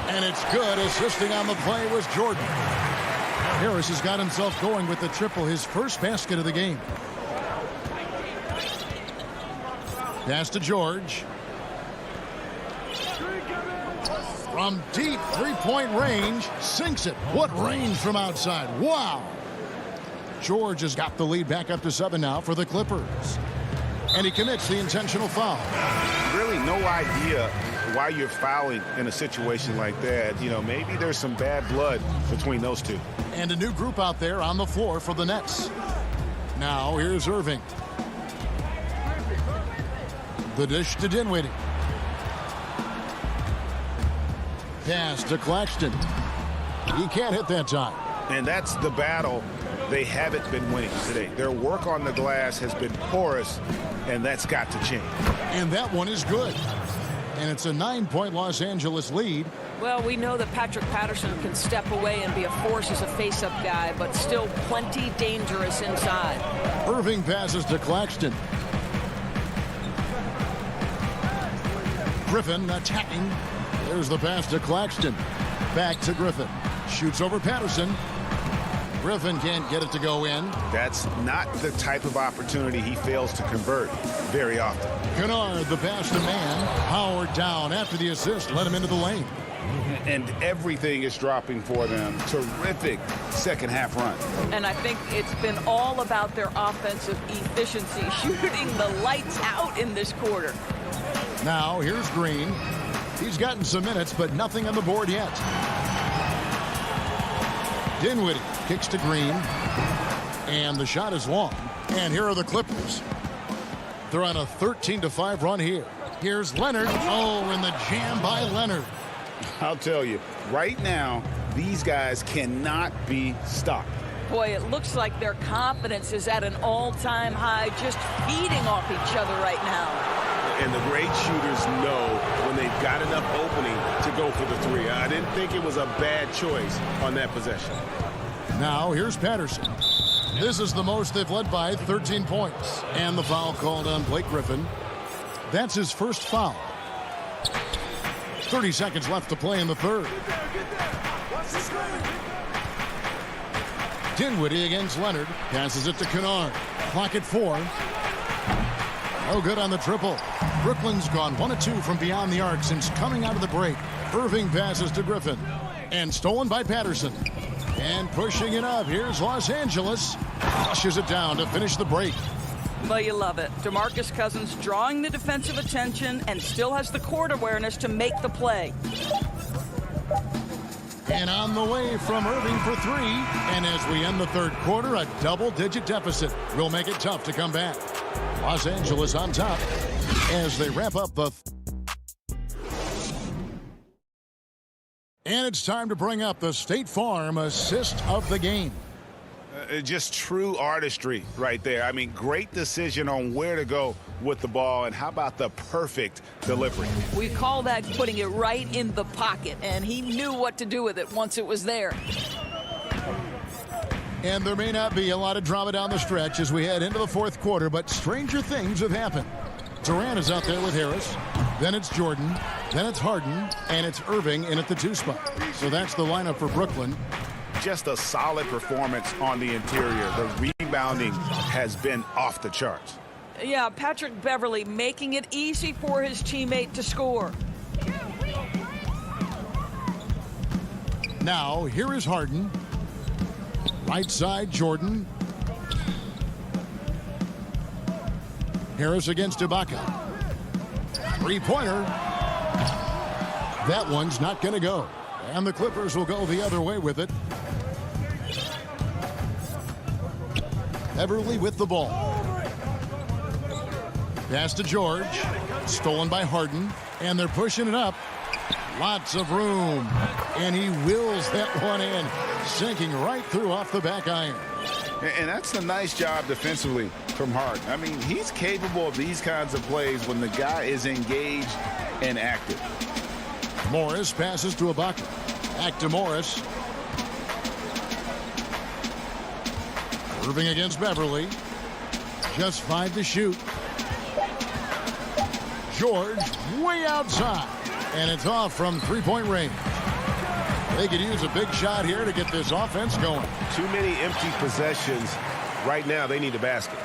And it's good. Assisting on the play was Jordan. Harris has got himself going with the triple, his first basket of the game. Pass to George. From deep three-point range, sinks it. What range from outside. Wow. George has got the lead back up to 7 now for the Clippers. And he commits the intentional foul. Really no idea why you're fouling in a situation like that. You know, maybe there's some bad blood between those two. And a new group out there on the floor for the Nets. Now here's Irving. The dish to Dinwiddie. Pass to Claxton. He can't hit that time. And that's the battle they haven't been winning today. Their work on the glass has been porous, and that's got to change. And that one is good. And it's a 9-point Los Angeles lead. Well, we know that Patrick Patterson can step away and be a force as a face-up guy, but still plenty dangerous inside. Irving passes to Claxton. Griffin attacking. There's the pass to Claxton. Back to Griffin. Shoots over Patterson. Griffin can't get it to go in. That's not the type of opportunity he fails to convert very often. Kennard, the pass to man. Howard down after the assist. Let him into the lane. And everything is dropping for them. Terrific second half run. And I think it's been all about their offensive efficiency, shooting the lights out in this quarter. Now here's Green. He's gotten some minutes, but nothing on the board yet. Dinwiddie kicks to Green. And the shot is long. And here are the Clippers. They're on a 13-5 run here. Here's Leonard. Oh, and the jam by Leonard. I'll tell you, right now, these guys cannot be stopped. Boy, it looks like their confidence is at an all-time high, just feeding off each other right now. And the great shooters know when they've got enough opening to go for the three. I didn't think it was a bad choice on that possession. Now here's Patterson. This is the most they've led by, 13 points. And the foul called on Blake Griffin. That's his first foul. 30 seconds left to play in the third. Dinwiddie against Leonard. Passes it to Kennard. Clock at 4. No good on the triple. Brooklyn's gone 1 of 2 from beyond the arc since coming out of the break. Irving passes to Griffin. And stolen by Patterson. And pushing it up. Here's Los Angeles. Flushes it down to finish the break. Well, you love it. DeMarcus Cousins drawing the defensive attention and still has the court awareness to make the play. And on the way from Irving for 3. And as we end the third quarter, a double-digit deficit will make it tough to come back. Los Angeles on top as they wrap up the... And it's time to bring up the State Farm assist of the game. Just true artistry right there. I mean, great decision on where to go with the ball, and how about the perfect delivery? We call that putting it right in the pocket, and he knew what to do with it once it was there. And there may not be a lot of drama down the stretch as we head into the fourth quarter, but stranger things have happened. Durant is out there with Harris. Then it's Jordan. Then it's Harden. And it's Irving in at the 2 spot. So that's the lineup for Brooklyn. Just a solid performance on the interior. The rebounding has been off the charts. Yeah, Patrick Beverley making it easy for his teammate to score. Now, here is Harden. Right side, Jordan. Harris against Ibaka. Three-pointer. That one's not going to go. And the Clippers will go the other way with it. Beverly with the ball. Pass to George. Stolen by Harden. And they're pushing it up. Lots of room. And he wills that one in. Sinking right through off the back iron. And that's a nice job defensively from Harden. I mean, he's capable of these kinds of plays when the guy is engaged and active. Morris passes to Ibaka. Back to Morris. Irving against Beverly. Just 5 to shoot. George way outside. And it's off from three-point range. They could use a big shot here to get this offense going. Too many empty possessions. Right now, they need a basket.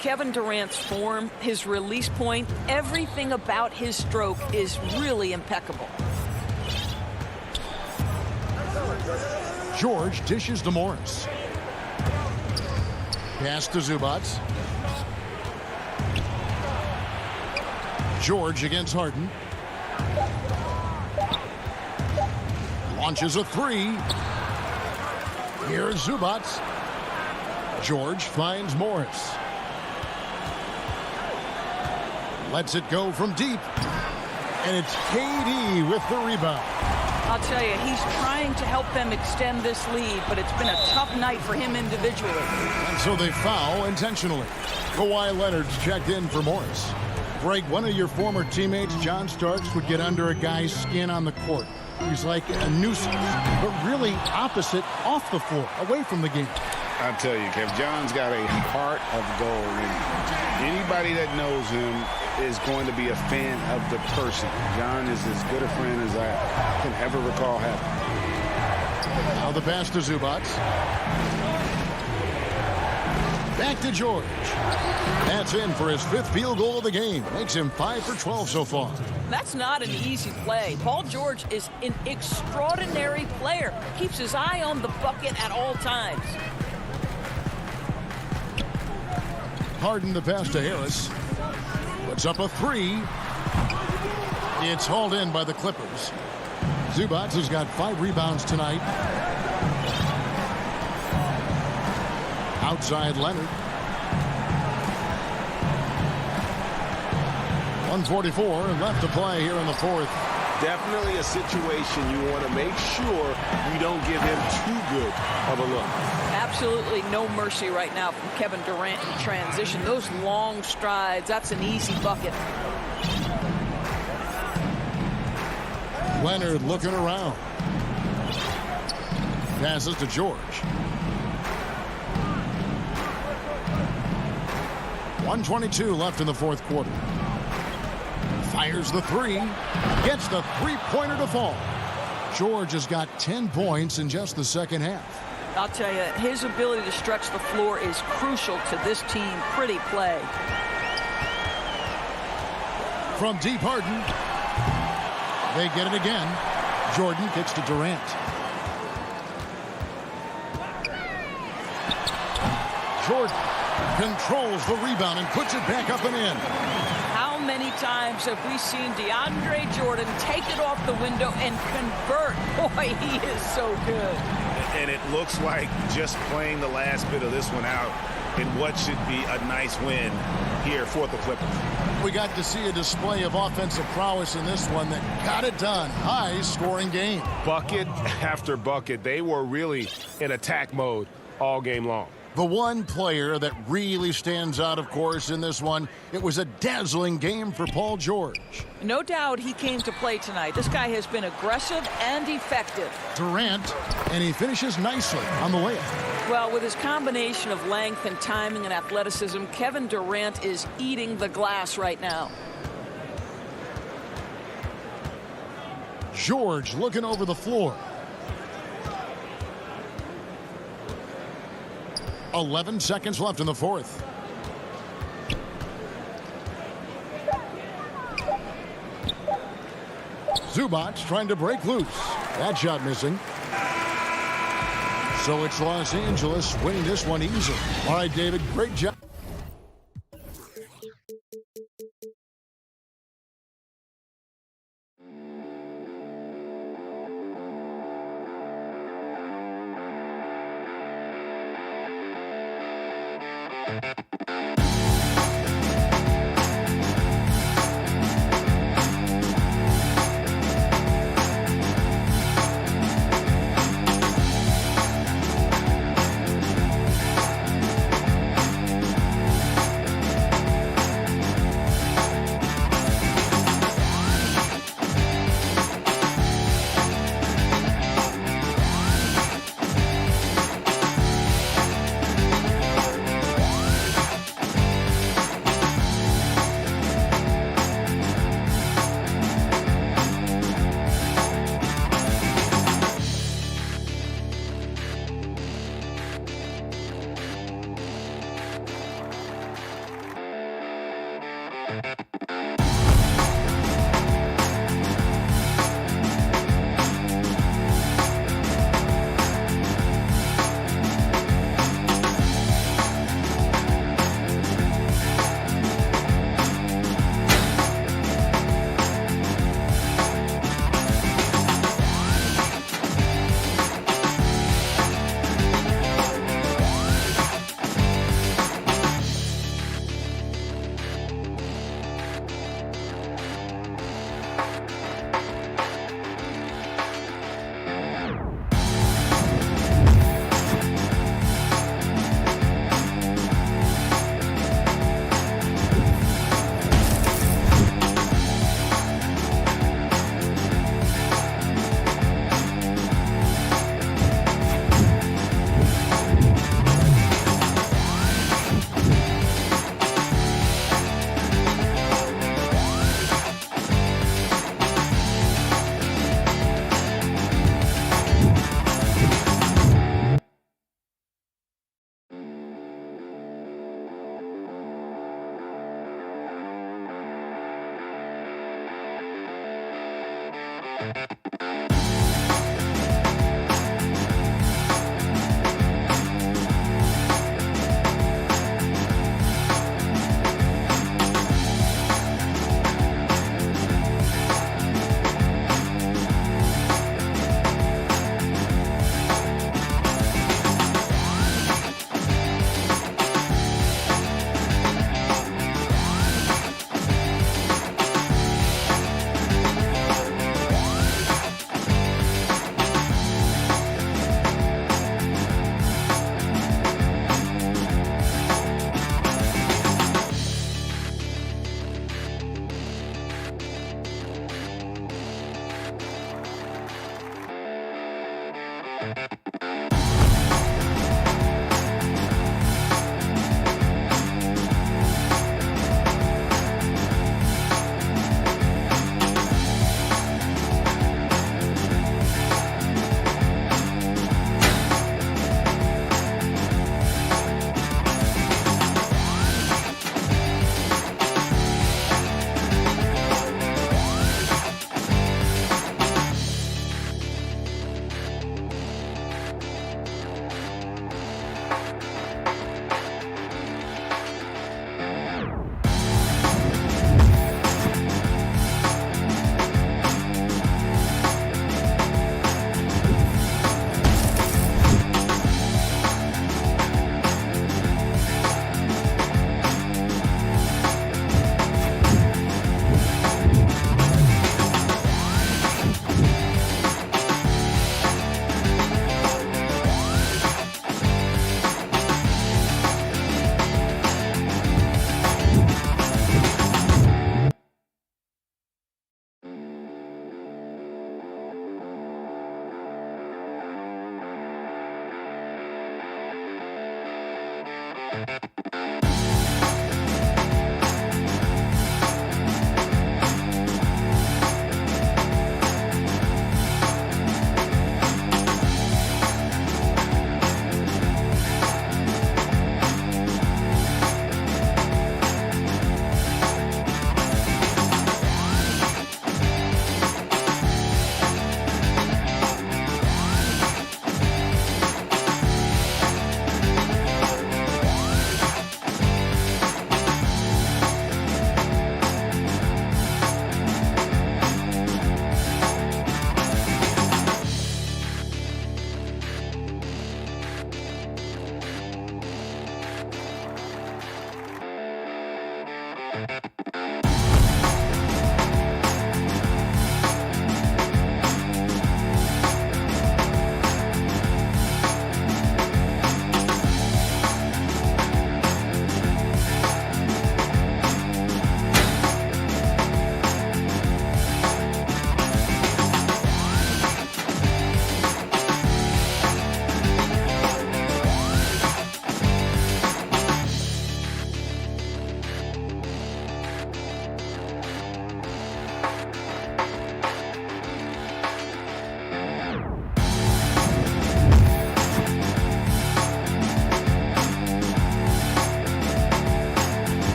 Kevin Durant's form, his release point, everything about his stroke is really impeccable. George dishes to Morris. Pass to Zubac. George against Harden. Launches a 3. Here's Zubac. George finds Morris. Lets it go from deep. And it's KD with the rebound. I'll tell you, he's trying to help them extend this lead, but it's been a tough night for him individually. And so they foul intentionally. Kawhi Leonard's checked in for Morris. Greg, one of your former teammates, John Starks, would get under a guy's skin on the court. He's like a nuisance, but really opposite off the floor, away from the game. I'll tell you, Kev, John's got a heart of gold. And anybody that knows him is going to be a fan of the person. John is as good a friend as I can ever recall having. Now the pass to Zubac. Back to George. That's in for his 5th field goal of the game. Makes him 5 for 12 so far. That's not an easy play. Paul George is an extraordinary player. Keeps his eye on the bucket at all times. Harden the pass to Harris. Puts up a 3. It's hauled in by the Clippers. Zubac has got 5 rebounds tonight. Outside Leonard. 1:44 left to play here in the fourth. definitely a situation you want to make sure you don't give him too good of a look. Absolutely no mercy right now from Kevin Durant in transition. Those long strides, that's an easy bucket. Leonard looking around. Passes to George. 1:22 left in the fourth quarter. Fires the three. Gets the three-pointer to fall. George has got 10 points in just the second half. I'll tell you, his ability to stretch the floor is crucial to this team. Pretty play. From deep, Harden. They get it again. Jordan kicks to Durant. Jordan controls the rebound and puts it back up and in. How many times have we seen DeAndre Jordan take it off the window and convert? Boy, he is so good. And it looks like just playing the last bit of this one out in what should be a nice win here for the Clippers. We got to see a display of offensive prowess in this one that got it done. High-scoring game. Bucket after bucket. They were really in attack mode all game long. The one player that really stands out, of course, in this one, it was a dazzling game for Paul George. No doubt he came to play tonight. This guy has been aggressive and effective. Durant, and he finishes nicely on the layup. Well, with his combination of length and timing and athleticism, Kevin Durant is eating the glass right now. George looking over the floor. 11 seconds left in the fourth. Zubac trying to break loose. That shot missing. So it's Los Angeles winning this one easily. All right, David, great job.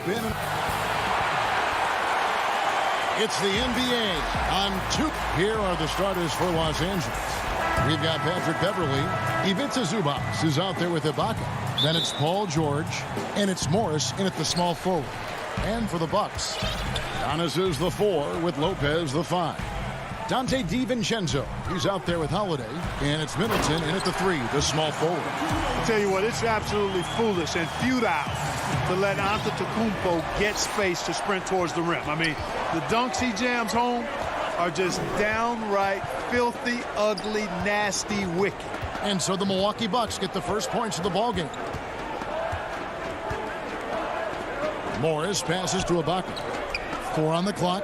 been. It's the NBA on 2. Here are the starters for Los Angeles. We've got Patrick Beverly. Ivica Zubac is out there with Ibaka. Then it's Paul George. And it's Morris in at the small forward. And for the Bucks, Giannis is the 4 with Lopez the 5. Dante DiVincenzo, he's out there with Holiday. And it's Middleton in at the 3, the small forward. I'll tell you what, it's absolutely foolish and futile to let Antetokounmpo get space to sprint towards the rim. I mean, the dunks he jams home are just downright filthy, ugly, nasty, wicked. And so the Milwaukee Bucks get the first points of the ballgame. Morris passes to Ibaka. 4 on the clock.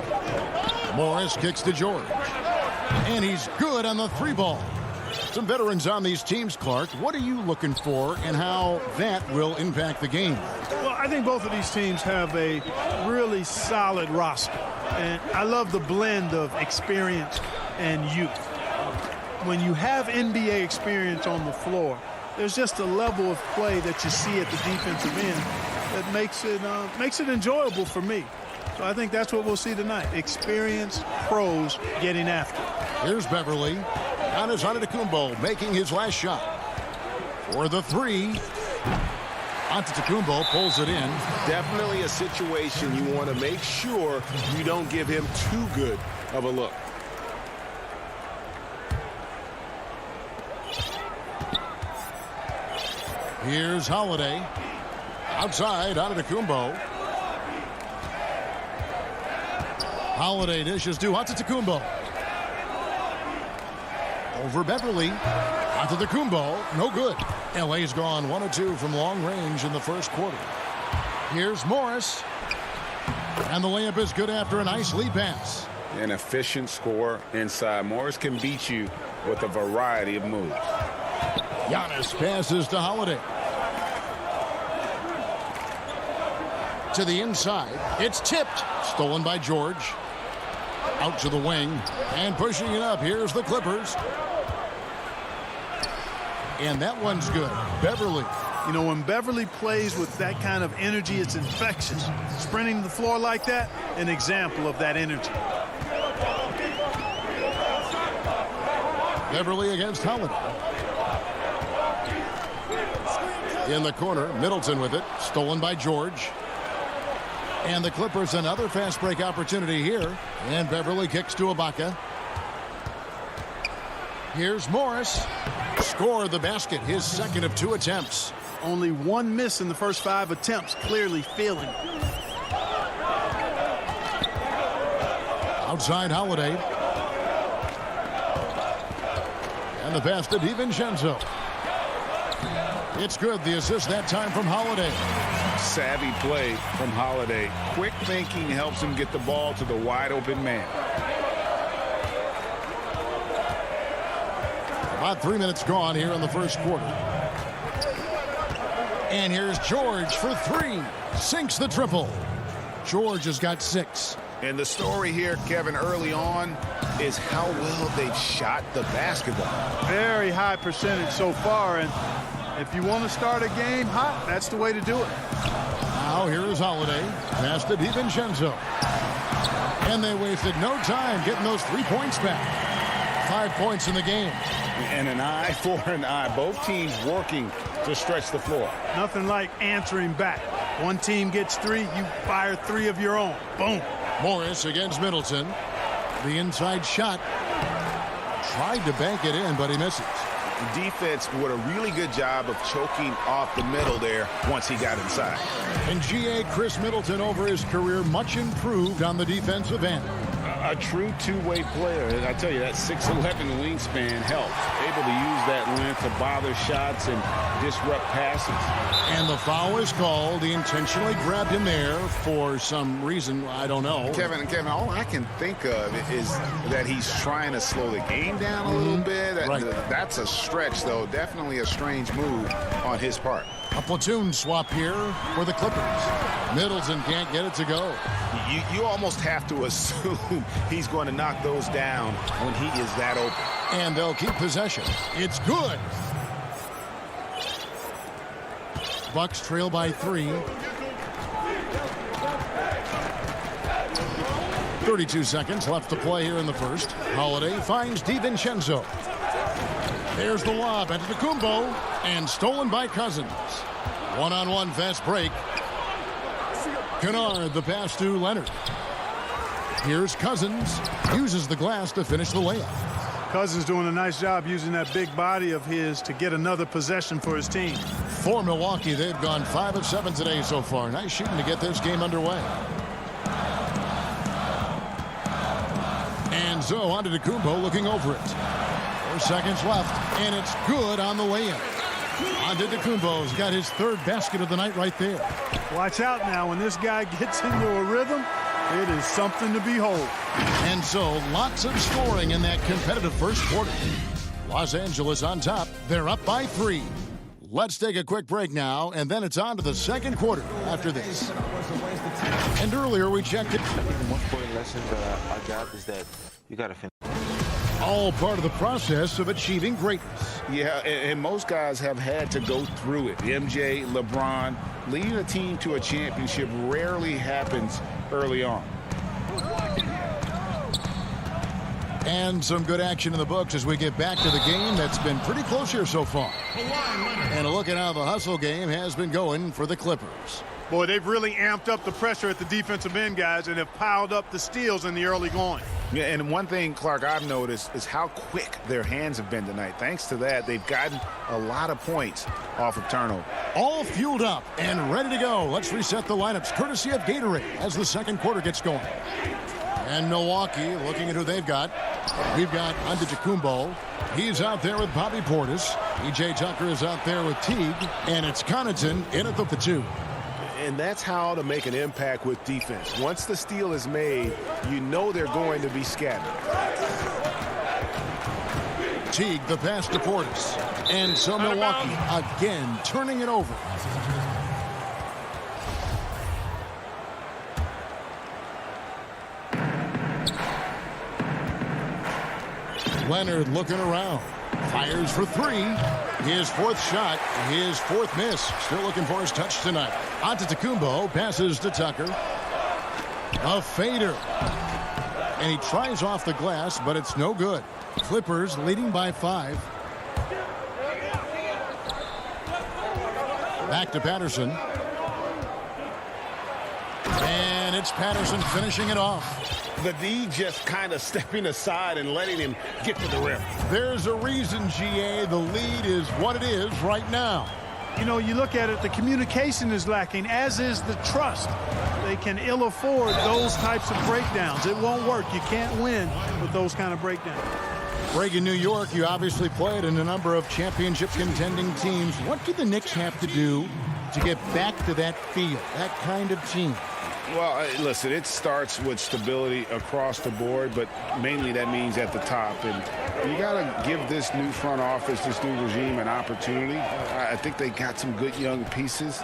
Morris kicks to George. And he's good on the 3 ball. Some veterans on these teams, Clark. What are you looking for and how that will impact the game? Well, I think both of these teams have a really solid roster. And I love the blend of experience and youth. When you have NBA experience on the floor, there's just a level of play that you see at the defensive end that makes it enjoyable for me. So I think that's what we'll see tonight. Experienced pros getting after it. Here's Beverly. Giannis Antetokounmpo making his last shot. For the 3. Antetokounmpo pulls it in. Definitely a situation you want to make sure you don't give him too good of a look. Here's Holiday. Outside, Antetokounmpo. Holiday dishes to Antetokounmpo. Over Beverly. Antetokounmpo, no good. LA's gone 1 of 2 from long range in the first quarter. Here's Morris. And the layup is good after a nice lead pass. An efficient score inside. Morris can beat you with a variety of moves. Giannis passes to Holiday. To the inside. It's tipped. Stolen by George. Out to the wing. And pushing it up. Here's the Clippers. And that one's good. Beverly. You know, when Beverly plays with that kind of energy, it's infectious. Sprinting the floor like that, an example of that energy. Beverly against Holiday. In the corner, Middleton with it. Stolen by George. And the Clippers another fast break opportunity here. And Beverly kicks to Ibaka. Here's Morris. Scored the basket, his second of 2 attempts. Only 1 miss in the first 5 attempts, clearly feeling. Outside Holiday. And the pass to DiVincenzo. It's good. The assist that time from Holiday. Savvy play from Holiday. Quick thinking helps him get the ball to the wide open man. About 3 minutes gone here in the first quarter. And here's George for 3. Sinks the triple. George has got 6. And the story here, Kevin, early on is how well they've shot the basketball. Very high percentage so far. And if you want to start a game hot, that's the way to do it. Now here is Holiday. Pass to DiVincenzo. And they wasted no time getting those 3 points back. 5 points in the game. And an eye for an eye. Both teams working to stretch the floor. Nothing like answering back. One team gets 3, you fire 3 of your own. Boom. Morris against Middleton. The inside shot. Tried to bank it in, but he misses. The defense did a really good job of choking off the middle there once he got inside. And GA Chris Middleton over his career much improved on the defensive end. A true two-way player. I tell you, that 6'11" wingspan helps. Able to use that length to bother shots and disrupt passes. And the foul is called. He intentionally grabbed him there for some reason. I don't know. Kevin, all I can think of is that he's trying to slow the game down a little bit. Right. That's a stretch, though. Definitely a strange move on his part. A platoon swap here for the Clippers. Middleton can't get it to go. You almost have to assume he's going to knock those down when he is that open. And they'll keep possession. It's good. Bucks trail by 3. 32 seconds left to play here in the first. Holiday finds DiVincenzo. There's the lob at Antetokounmpo, and stolen by Cousins. One-on-one fast break. Kennard, the pass to Leonard. Here's Cousins. Uses the glass to finish the layup. Cousins doing a nice job using that big body of his to get another possession for his team. For Milwaukee, they've gone 5 of 7 today so far. Nice shooting to get this game underway. And so on to Antetokounmpo looking over it. 4 seconds left, and it's good on the layup. Antetokounmpo's got his third basket of the night right there. Watch out now. When this guy gets into a rhythm, it is something to behold. And so lots of scoring in that competitive first quarter. Los Angeles on top. They're up by 3. Let's take a quick break now, and then it's on to the second quarter after this. And earlier we checked it. I think the most important lesson that I got is that you got to finish. All part of the process of achieving greatness. Yeah, and most guys have had to go through it. MJ, LeBron, leading a team to a championship rarely happens early on. And some good action in the books as we get back to the game that's been pretty close here so far. And a look at how the hustle game has been going for the Clippers. Boy, they've really amped up the pressure at the defensive end, guys, and have piled up the steals in the early going. Yeah, and one thing, Clark, I've noticed is how quick their hands have been tonight. Thanks to that, they've gotten a lot of points off of turnover. All fueled up and ready to go. Let's reset the lineups courtesy of Gatorade as the second quarter gets going. And Milwaukee looking at who they've got. We've got Antetokounmpo. He's out there with Bobby Portis. E.J. Tucker is out there with Teague. And it's Connaughton in at the 2. And that's how to make an impact with defense. Once the steal is made, you know they're going to be scattered. Teague, the pass to Portis. And so Milwaukee again turning it over. Leonard looking around. Fires for 3. His 4th shot, his 4th miss. Still looking for his touch tonight. Antetokounmpo passes to Tucker. A fader. And he tries off the glass, but it's no good. Clippers leading by 5. Back to Patterson. And it's Patterson finishing it off. The D just kind of stepping aside and letting him get to the rim. There's a reason, GA, the lead is what it is right now. You know, you look at it, the communication is lacking, as is the trust. They can ill afford those types of breakdowns. It won't work. You can't win with those kind of breakdowns. Greg, in New York, you obviously played in a number of championship contending teams. What do the Knicks have to do to get back to that feel, that kind of team? Well, listen, it starts with stability across the board, but mainly that means at the top. And you got to give this new front office, this new regime, an opportunity. I think they got some good young pieces,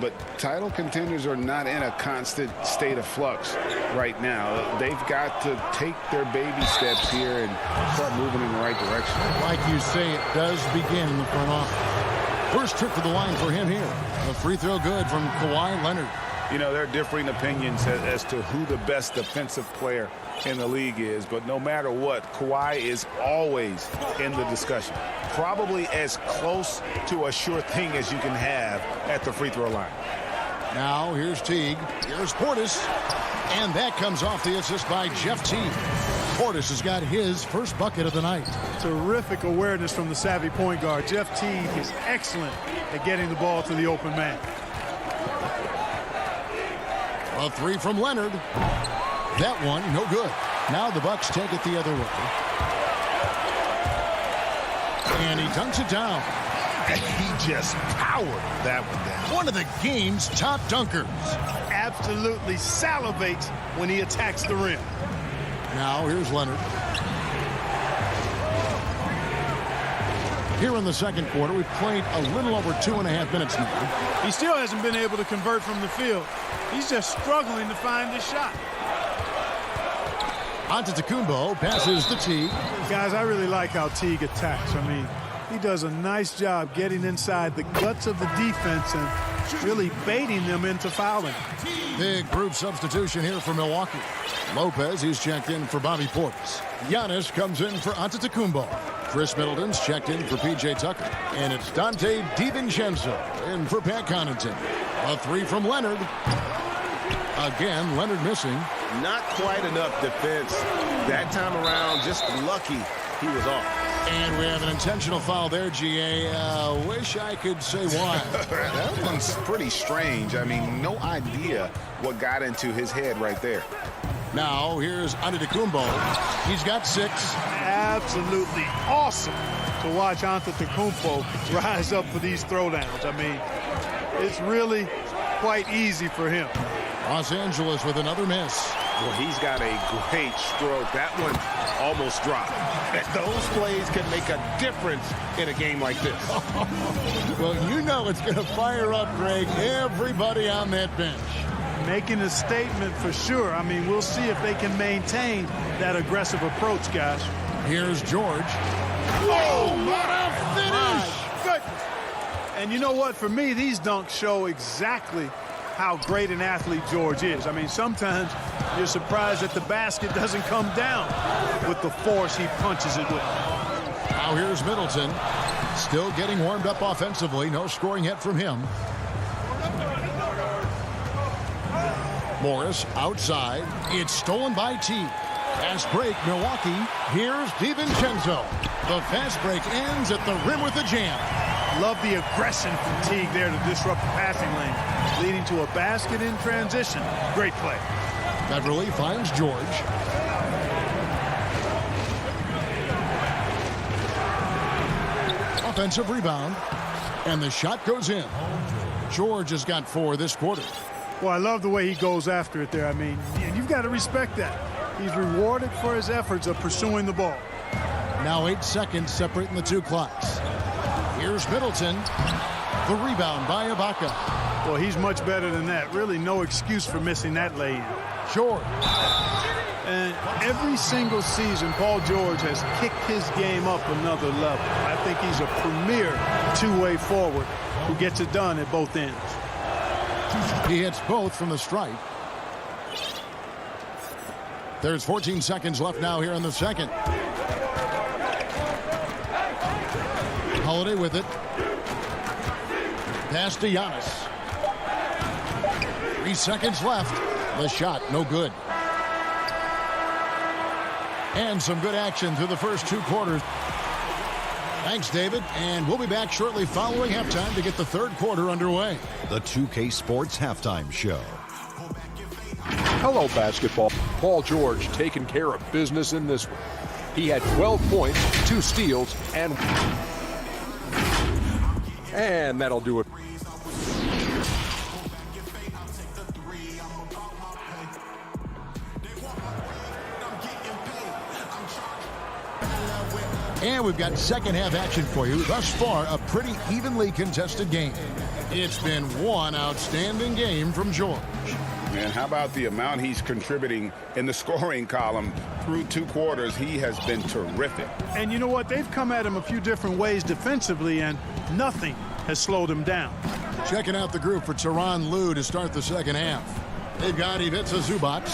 but title contenders are not in a constant state of flux right now. They've got to take their baby steps here and start moving in the right direction. Like you say, it does begin in the front office. First trip to the line for him here. A free throw good from Kawhi Leonard. You know, there are differing opinions as to who the best defensive player in the league is, but no matter what, Kawhi is always in the discussion. Probably as close to a sure thing as you can have at the free throw line. Now here's Teague, here's Portis, and that comes off the assist by Jeff Teague. Portis has got his first bucket of the night. Terrific awareness from the savvy point guard. Jeff Teague is excellent at getting the ball to the open man. A 3 from Leonard. That one, no good. Now the Bucks take it the other way. And he dunks it down. He just powered that one down. One of the game's top dunkers. Absolutely salivates when he attacks the rim. Now here's Leonard. Here in the second quarter, we've played a little over 2.5 minutes now. He still hasn't been able to convert from the field. He's just struggling to find his shot. Antetokounmpo passes to Teague. Guys, I really like how Teague attacks. I mean, he does a nice job getting inside the guts of the defense and really baiting them into fouling. Big group substitution here for Milwaukee. Lopez, he's checked in for Bobby Portis. Giannis comes in for Antetokounmpo. Chris Middleton's checked in for P.J. Tucker. And it's Dante DiVincenzo in for Pat Connaughton. A three from Leonard. Again, Leonard missing. Not quite enough defense that time around. Just lucky he was off. And we have an intentional foul there, GA. Wish I could say why. That one's pretty strange. I mean, no idea what got into his head right there. Now, here's Antetokounmpo. He's got 6. Absolutely awesome to watch Antetokounmpo rise up for these throwdowns. I mean, it's really quite easy for him. Los Angeles with another miss. Well, he's got a great stroke. That one almost dropped. Those plays can make a difference in a game like this. Well, you know it's going to fire up, Greg, everybody on that bench. Making a statement for sure. I mean, we'll see if they can maintain that aggressive approach, guys. Here's George. Oh, what a finish! My goodness. And you know what? For me, these dunks show exactly how great an athlete George is. I mean, sometimes you're surprised that the basket doesn't come down with the force he punches it with. Now here's Middleton. Still getting warmed up offensively. No scoring yet from him. Morris outside. It's stolen by T. Fast break, Milwaukee. Here's DiVincenzo. The fast break ends at the rim with a jam. Love the aggression from Teague there to disrupt the passing lane, leading to a basket in transition. Great play. Beverly finds George. Offensive rebound. And the shot goes in. George has got 4 this quarter. Well, I love the way he goes after it there. I mean, you've got to respect that. He's rewarded for his efforts of pursuing the ball. Now 8 seconds separating the two clocks. Here's Middleton. The rebound by Ibaka. Well, he's much better than that. Really no excuse for missing that lay-in. George. And every single season, Paul George has kicked his game up another level. I think he's a premier two-way forward who gets it done at both ends. He hits both from the stripe. There's 14 seconds left now here in the second. Holiday with it. Pass to Giannis. 3 seconds left. The shot, no good. And some good action through the first 2 quarters. Thanks, David. And we'll be back shortly following halftime to get the third quarter underway. The 2K Sports Halftime Show. Hello, basketball. Paul George taking care of business in this one. He had 12 points, 2 steals, and that'll do it. And we've got second half action for you. Thus far, a pretty evenly contested game. It's been one outstanding game from George. And how about the amount he's contributing in the scoring column through 2 quarters? He has been terrific. And you know what? They've come at him a few different ways defensively, and nothing has slowed him down. Checking out the group for Tyronn Lue to start the second half. They've got Ivica Zubac,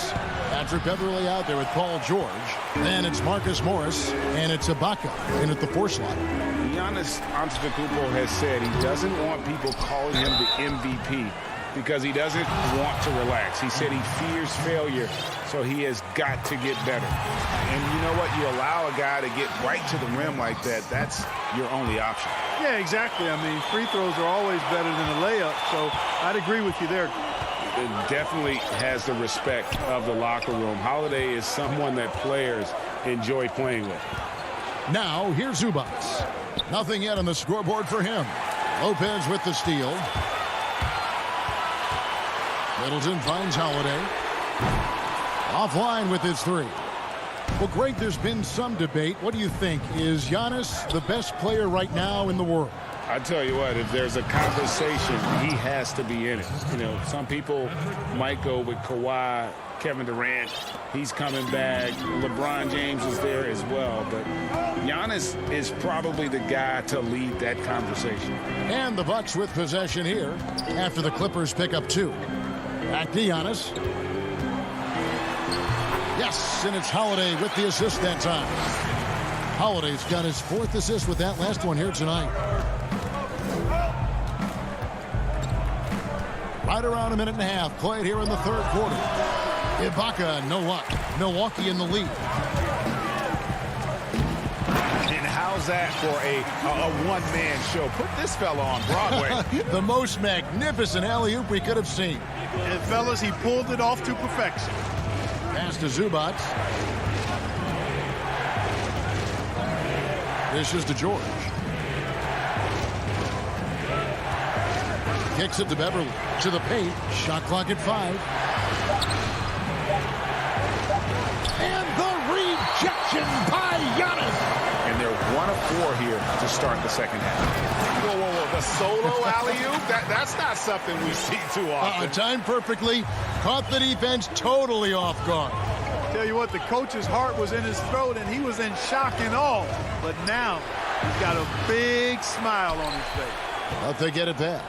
Patrick Beverly out there with Paul George. Then it's Marcus Morris, and it's Ibaka in at the 4 slot. Giannis Antetokounmpo has said he doesn't want people calling him the MVP because he doesn't want to relax. He said he fears failure, so he has got to get better. And you know what? You allow a guy to get right to the rim like that, that's your only option. Yeah, exactly. I mean, free throws are always better than a layup, so I'd agree with you there. It definitely has the respect of the locker room. Holiday is someone that players enjoy playing with. Now, here's Zubac. Nothing yet on the scoreboard for him. Lopez with the steal. Middleton finds Holiday. Offline with his 3. Well, Greg, there's been some debate. What do you think? Is Giannis the best player right now in the world? I tell you what, if there's a conversation, he has to be in it. You know, some people might go with Kawhi, Kevin Durant. He's coming back. LeBron James is there as well. But Giannis is probably the guy to lead that conversation. And the Bucks with possession here after the Clippers pick up 2. Back to Giannis. Yes, and it's Holiday with the assist that time. Holiday's got his 4th assist with that last one here tonight. Right around a minute and a half played here in the 3rd quarter. Ibaka, no luck. Milwaukee in the lead. And how's that for a one-man show? Put this fella on Broadway. The most magnificent alley-oop we could have seen. And fellas, he pulled it off to perfection. Pass to Zubac. This is to George. Kicks it to Beverly. To the paint. Shot clock at 5. And the rejection by Giannis. And they're 1 of 4 here to start the second half. Whoa, whoa, whoa. The solo alley-oop? That's not something we see too often. Timed perfectly. Caught the defense totally off guard. Tell you what, the coach's heart was in his throat, and he was in shock and awe. But now, he's got a big smile on his face. But they get it back.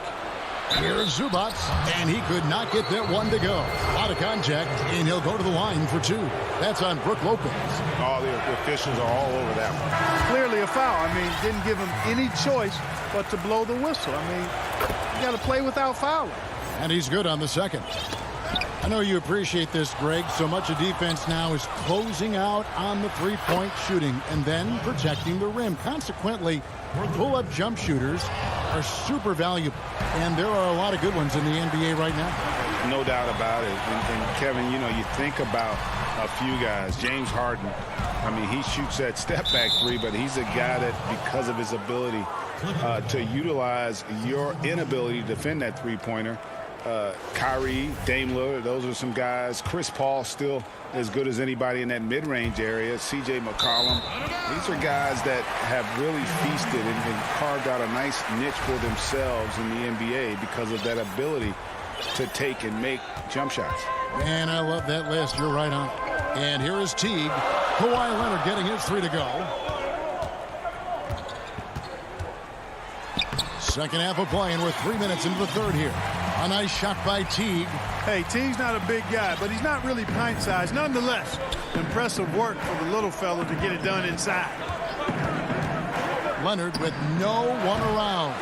Here's Zubac, and he could not get that one to go. Out of contact, and he'll go to the line for 2. That's on Brook Lopez. Oh, the officials are all over that one. Clearly a foul. I mean, didn't give him any choice but to blow the whistle. I mean, you got to play without fouling. And he's good on the second. I know you appreciate this, Greg. So much of defense now is closing out on the three-point shooting and then protecting the rim. Consequently, pull-up jump shooters are super valuable, and there are a lot of good ones in the NBA right now. No doubt about it. And Kevin, you know, you think about a few guys. James Harden, I mean, he shoots that step-back 3, but he's a guy that, because of his ability to utilize your inability to defend that three-pointer, Kyrie, Dame Lillard, those are some guys. Chris Paul still as good as anybody in that mid-range area. C.J. McCollum. These are guys that have really feasted and carved out a nice niche for themselves in the NBA because of that ability to take and make jump shots. Man, I love that list. You're right on. And here is Teague. Kawhi Leonard getting his 3 to go. Second half of play, and we're 3 minutes into the 3rd here. A nice shot by Teague. Hey, Teague's not a big guy, but he's not really pint-sized. Nonetheless, impressive work for the little fella to get it done inside. Leonard with no one around.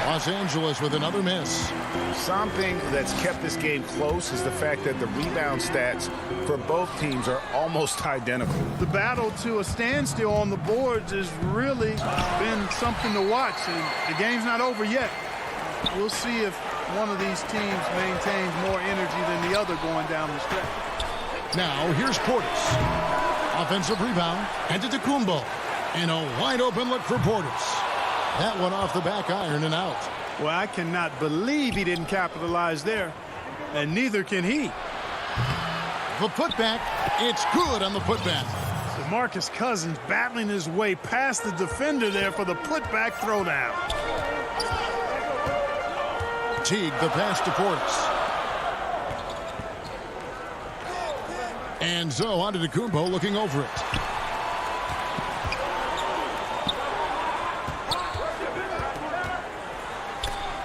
Los Angeles with another miss. Something that's kept this game close is the fact that the rebound stats for both teams are almost identical. The battle to a standstill on the boards has really been something to watch, and the game's not over yet. We'll see if one of these teams maintains more energy than the other going down the stretch. Now, here's Portis. Offensive rebound, and to Antetokounmpo. And a wide-open look for Portis. That one off the back iron and out. Well, I cannot believe he didn't capitalize there, and neither can he. The putback, it's good on the putback. DeMarcus Cousins battling his way past the defender there for the putback throwdown. Teague, the pass to Portis. And so on to Antetokounmpo looking over it.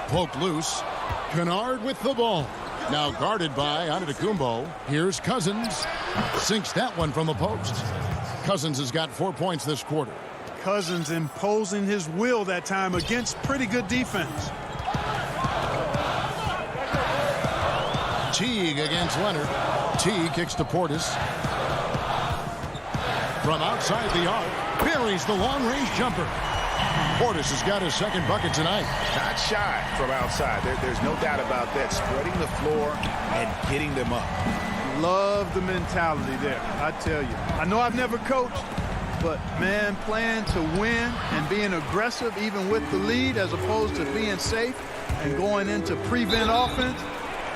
Poked loose. Kennard with the ball. Now guarded by Antetokounmpo. Here's Cousins. Sinks that one from the post. Cousins has got 4 points this quarter. Cousins imposing his will that time against pretty good defense. Teague against Leonard. Teague kicks to Portis. From outside the arc, buries the long-range jumper. Portis has got his second bucket tonight. Not shy from outside. There's no doubt about that. Spreading the floor and getting them up. Love the mentality there, I tell you. I know I've never coached, but, man, playing to win and being aggressive even with the lead as opposed to being safe and going into prevent offense,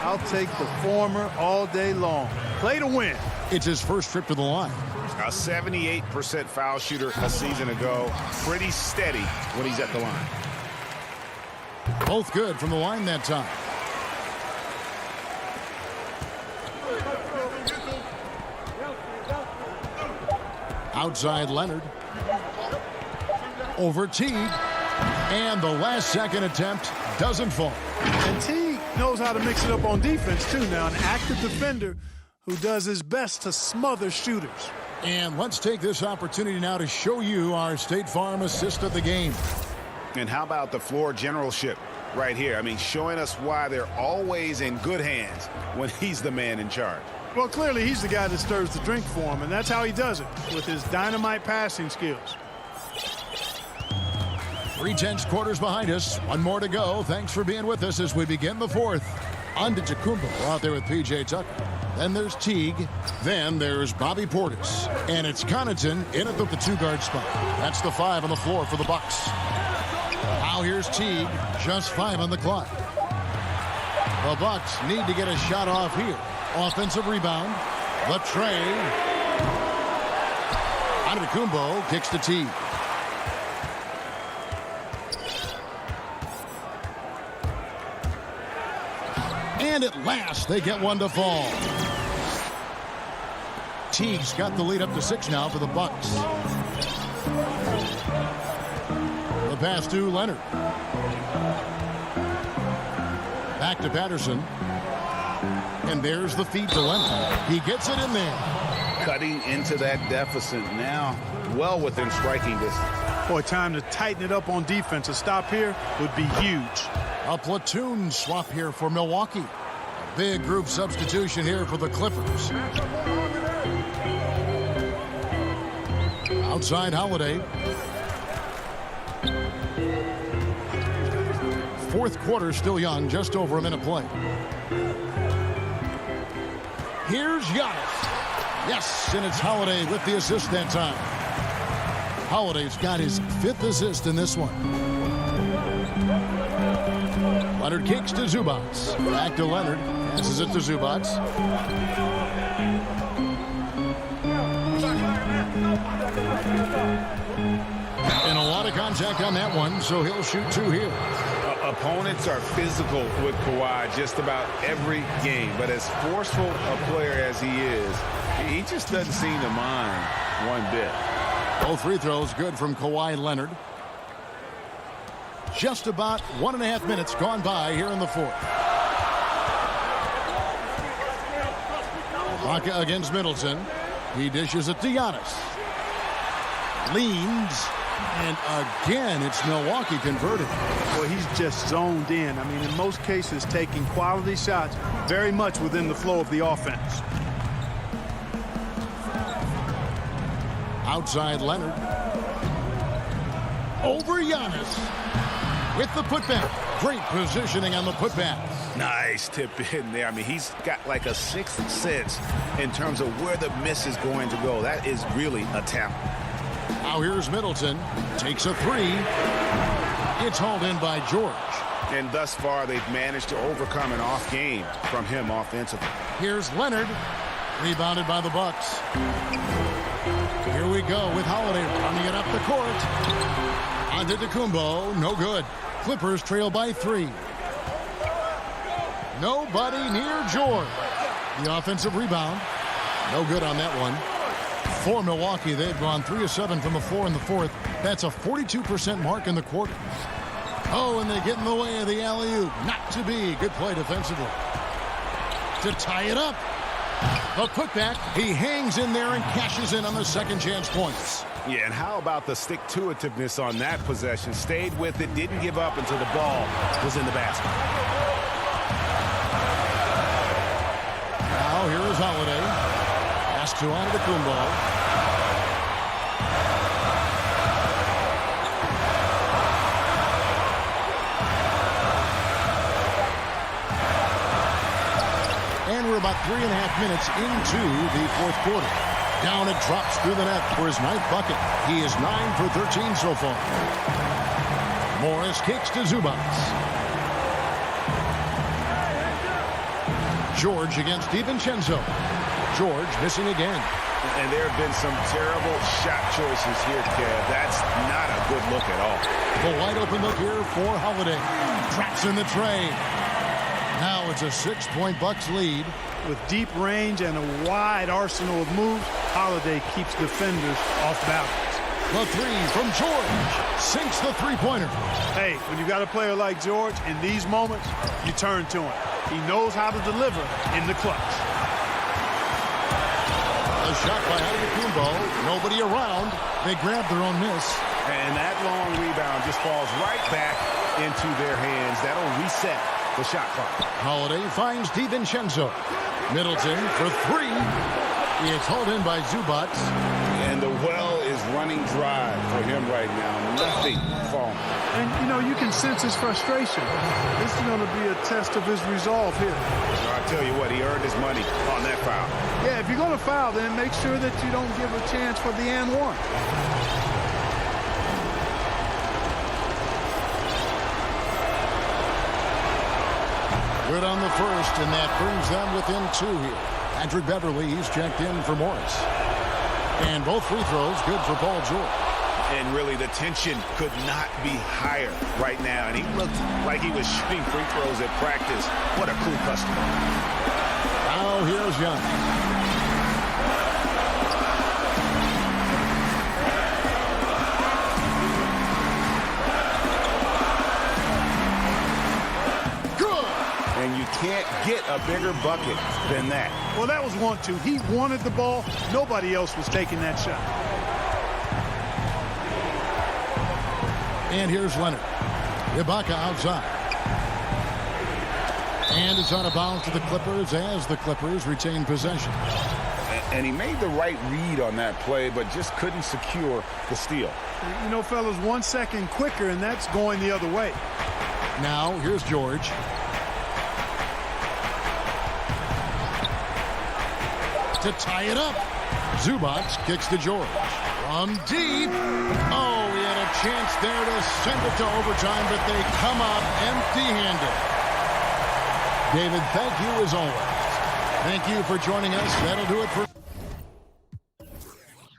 I'll take the former all day long. Play to win. It's his first trip to the line. A 78% foul shooter a season ago. Pretty steady when he's at the line. Both good from the line that time. Outside Leonard. Over Teague. And the last second attempt doesn't fall. And Teague knows how to mix it up on defense, too. Now, an active defender who does his best to smother shooters. And let's take this opportunity now to show you our State Farm assist of the game. And how about the floor generalship right here? I mean, showing us why they're always in good hands when he's the man in charge. Well, clearly he's the guy that stirs the drink for him, and that's how he does it, with his dynamite passing skills. 3/10 quarters behind us. One more to go. Thanks for being with us as we begin the fourth. Antetokounmpo out there with P.J. Tucker. Then there's Teague. Then there's Bobby Portis. And it's Connaughton in at the 2-guard spot. That's the 5 on the floor for the Bucks. Now here's Teague. Just 5 on the clock. The Bucks need to get a shot off here. Offensive rebound. The tray. Antetokounmpo kicks to Teague. And at last, they get one to fall. Teague's got the lead up to 6 now for the Bucks. The pass to Leonard. Back to Patterson. And there's the feed to Leonard. He gets it in there. Cutting into that deficit now, well within striking distance. Boy, time to tighten it up on defense. A stop here would be huge. A platoon swap here for Milwaukee. A big group substitution here for the Clippers. Outside Holiday. Fourth quarter still young, just over a minute play. Here's Giannis. Yes, and it's Holiday with the assist that time. Holiday's got his 5th assist in this one. Leonard kicks to Zubats. Back to Leonard. Passes it to Zubats. And a lot of contact on that one, so he'll shoot 2 here. Opponents are physical with Kawhi just about every game, but as forceful a player as he is, he just doesn't seem to mind one bit. Both free throws good from Kawhi Leonard. Just about 1.5 minutes gone by here in the fourth. Ibaka against Middleton. He dishes it to Giannis. Leans. And again, it's Milwaukee converted. Well, he's just zoned in. I mean, in most cases, taking quality shots very much within the flow of the offense. Outside Leonard. Over Giannis. With the putback. Great positioning on the putback. Nice tip in there. I mean, he's got like a sixth sense in terms of where the miss is going to go. That is really a talent. Now here's Middleton. Takes a 3. It's hauled in by George. And thus far, they've managed to overcome an off game from him offensively. Here's Leonard. Rebounded by the Bucks. Here we go with Holiday running it up the court. Antetokounmpo, no good. Clippers trail by 3. Nobody near George. The offensive rebound. No good on that one. For Milwaukee, they've gone 3 of 7 from the floor in the fourth. That's a 42% mark in the quarter. Oh, and they get in the way of the alley-oop. Not to be. Good play defensively. To tie it up. The putback. He hangs in there and cashes in on the second chance points. Yeah, and how about the stick-to-itiveness on that possession? Stayed with it, didn't give up until the ball was in the basket. Now here is Holiday. Pass to Antetokounmpo. And we're about 3.5 minutes into the fourth quarter. Down it drops through the net for his 9th bucket. He is 9 for 13 so far. Morris kicks to Zubats. George against DiVincenzo. George missing again. And there have been some terrible shot choices here, Kev. That's not a good look at all. The wide open look here for Holiday. Traps in the tray. Now it's a 6-point Bucks lead. With deep range and a wide arsenal of moves, Holiday keeps defenders off balance. The three from George sinks the three-pointer. Hey, when you got a player like George, in these moments, you turn to him. He knows how to deliver in the clutch. A shot by Antetokounmpo. Nobody around. They grab their own miss. And that long rebound just falls right back into their hands. That'll reset the shot clock. Holiday finds DiVincenzo. Middleton for three. It's hauled in by Zubac. And the well is running dry for him right now. Nothing falling. And, you know, you can sense his frustration. This is going to be a test of his resolve here. I tell you what, he earned his money on that foul. Yeah, if you're going to foul, then make sure that you don't give a chance for the and one. Good on the first, and that brings them within two here. Patrick Beverly, he's checked in for Morris. And both free throws good for Paul George. And really, the tension could not be higher right now. And he looked like he was shooting free throws at practice. What a cool customer. Now here's Young. And you can't get a bigger bucket than that. Well, that was 1-2. He wanted the ball. Nobody else was taking that shot. And here's Leonard. Ibaka outside. And it's out of bounds to the Clippers as the Clippers retain possession. And he made the right read on that play, but just couldn't secure the steal. You know, fellas, 1 second quicker, and that's going the other way. Now, here's George. To tie it up. Zubac kicks to George. From deep. Oh, he had a chance there to send it to overtime, but they come up empty-handed. David, thank you as always. Thank you for joining us. That'll do it for...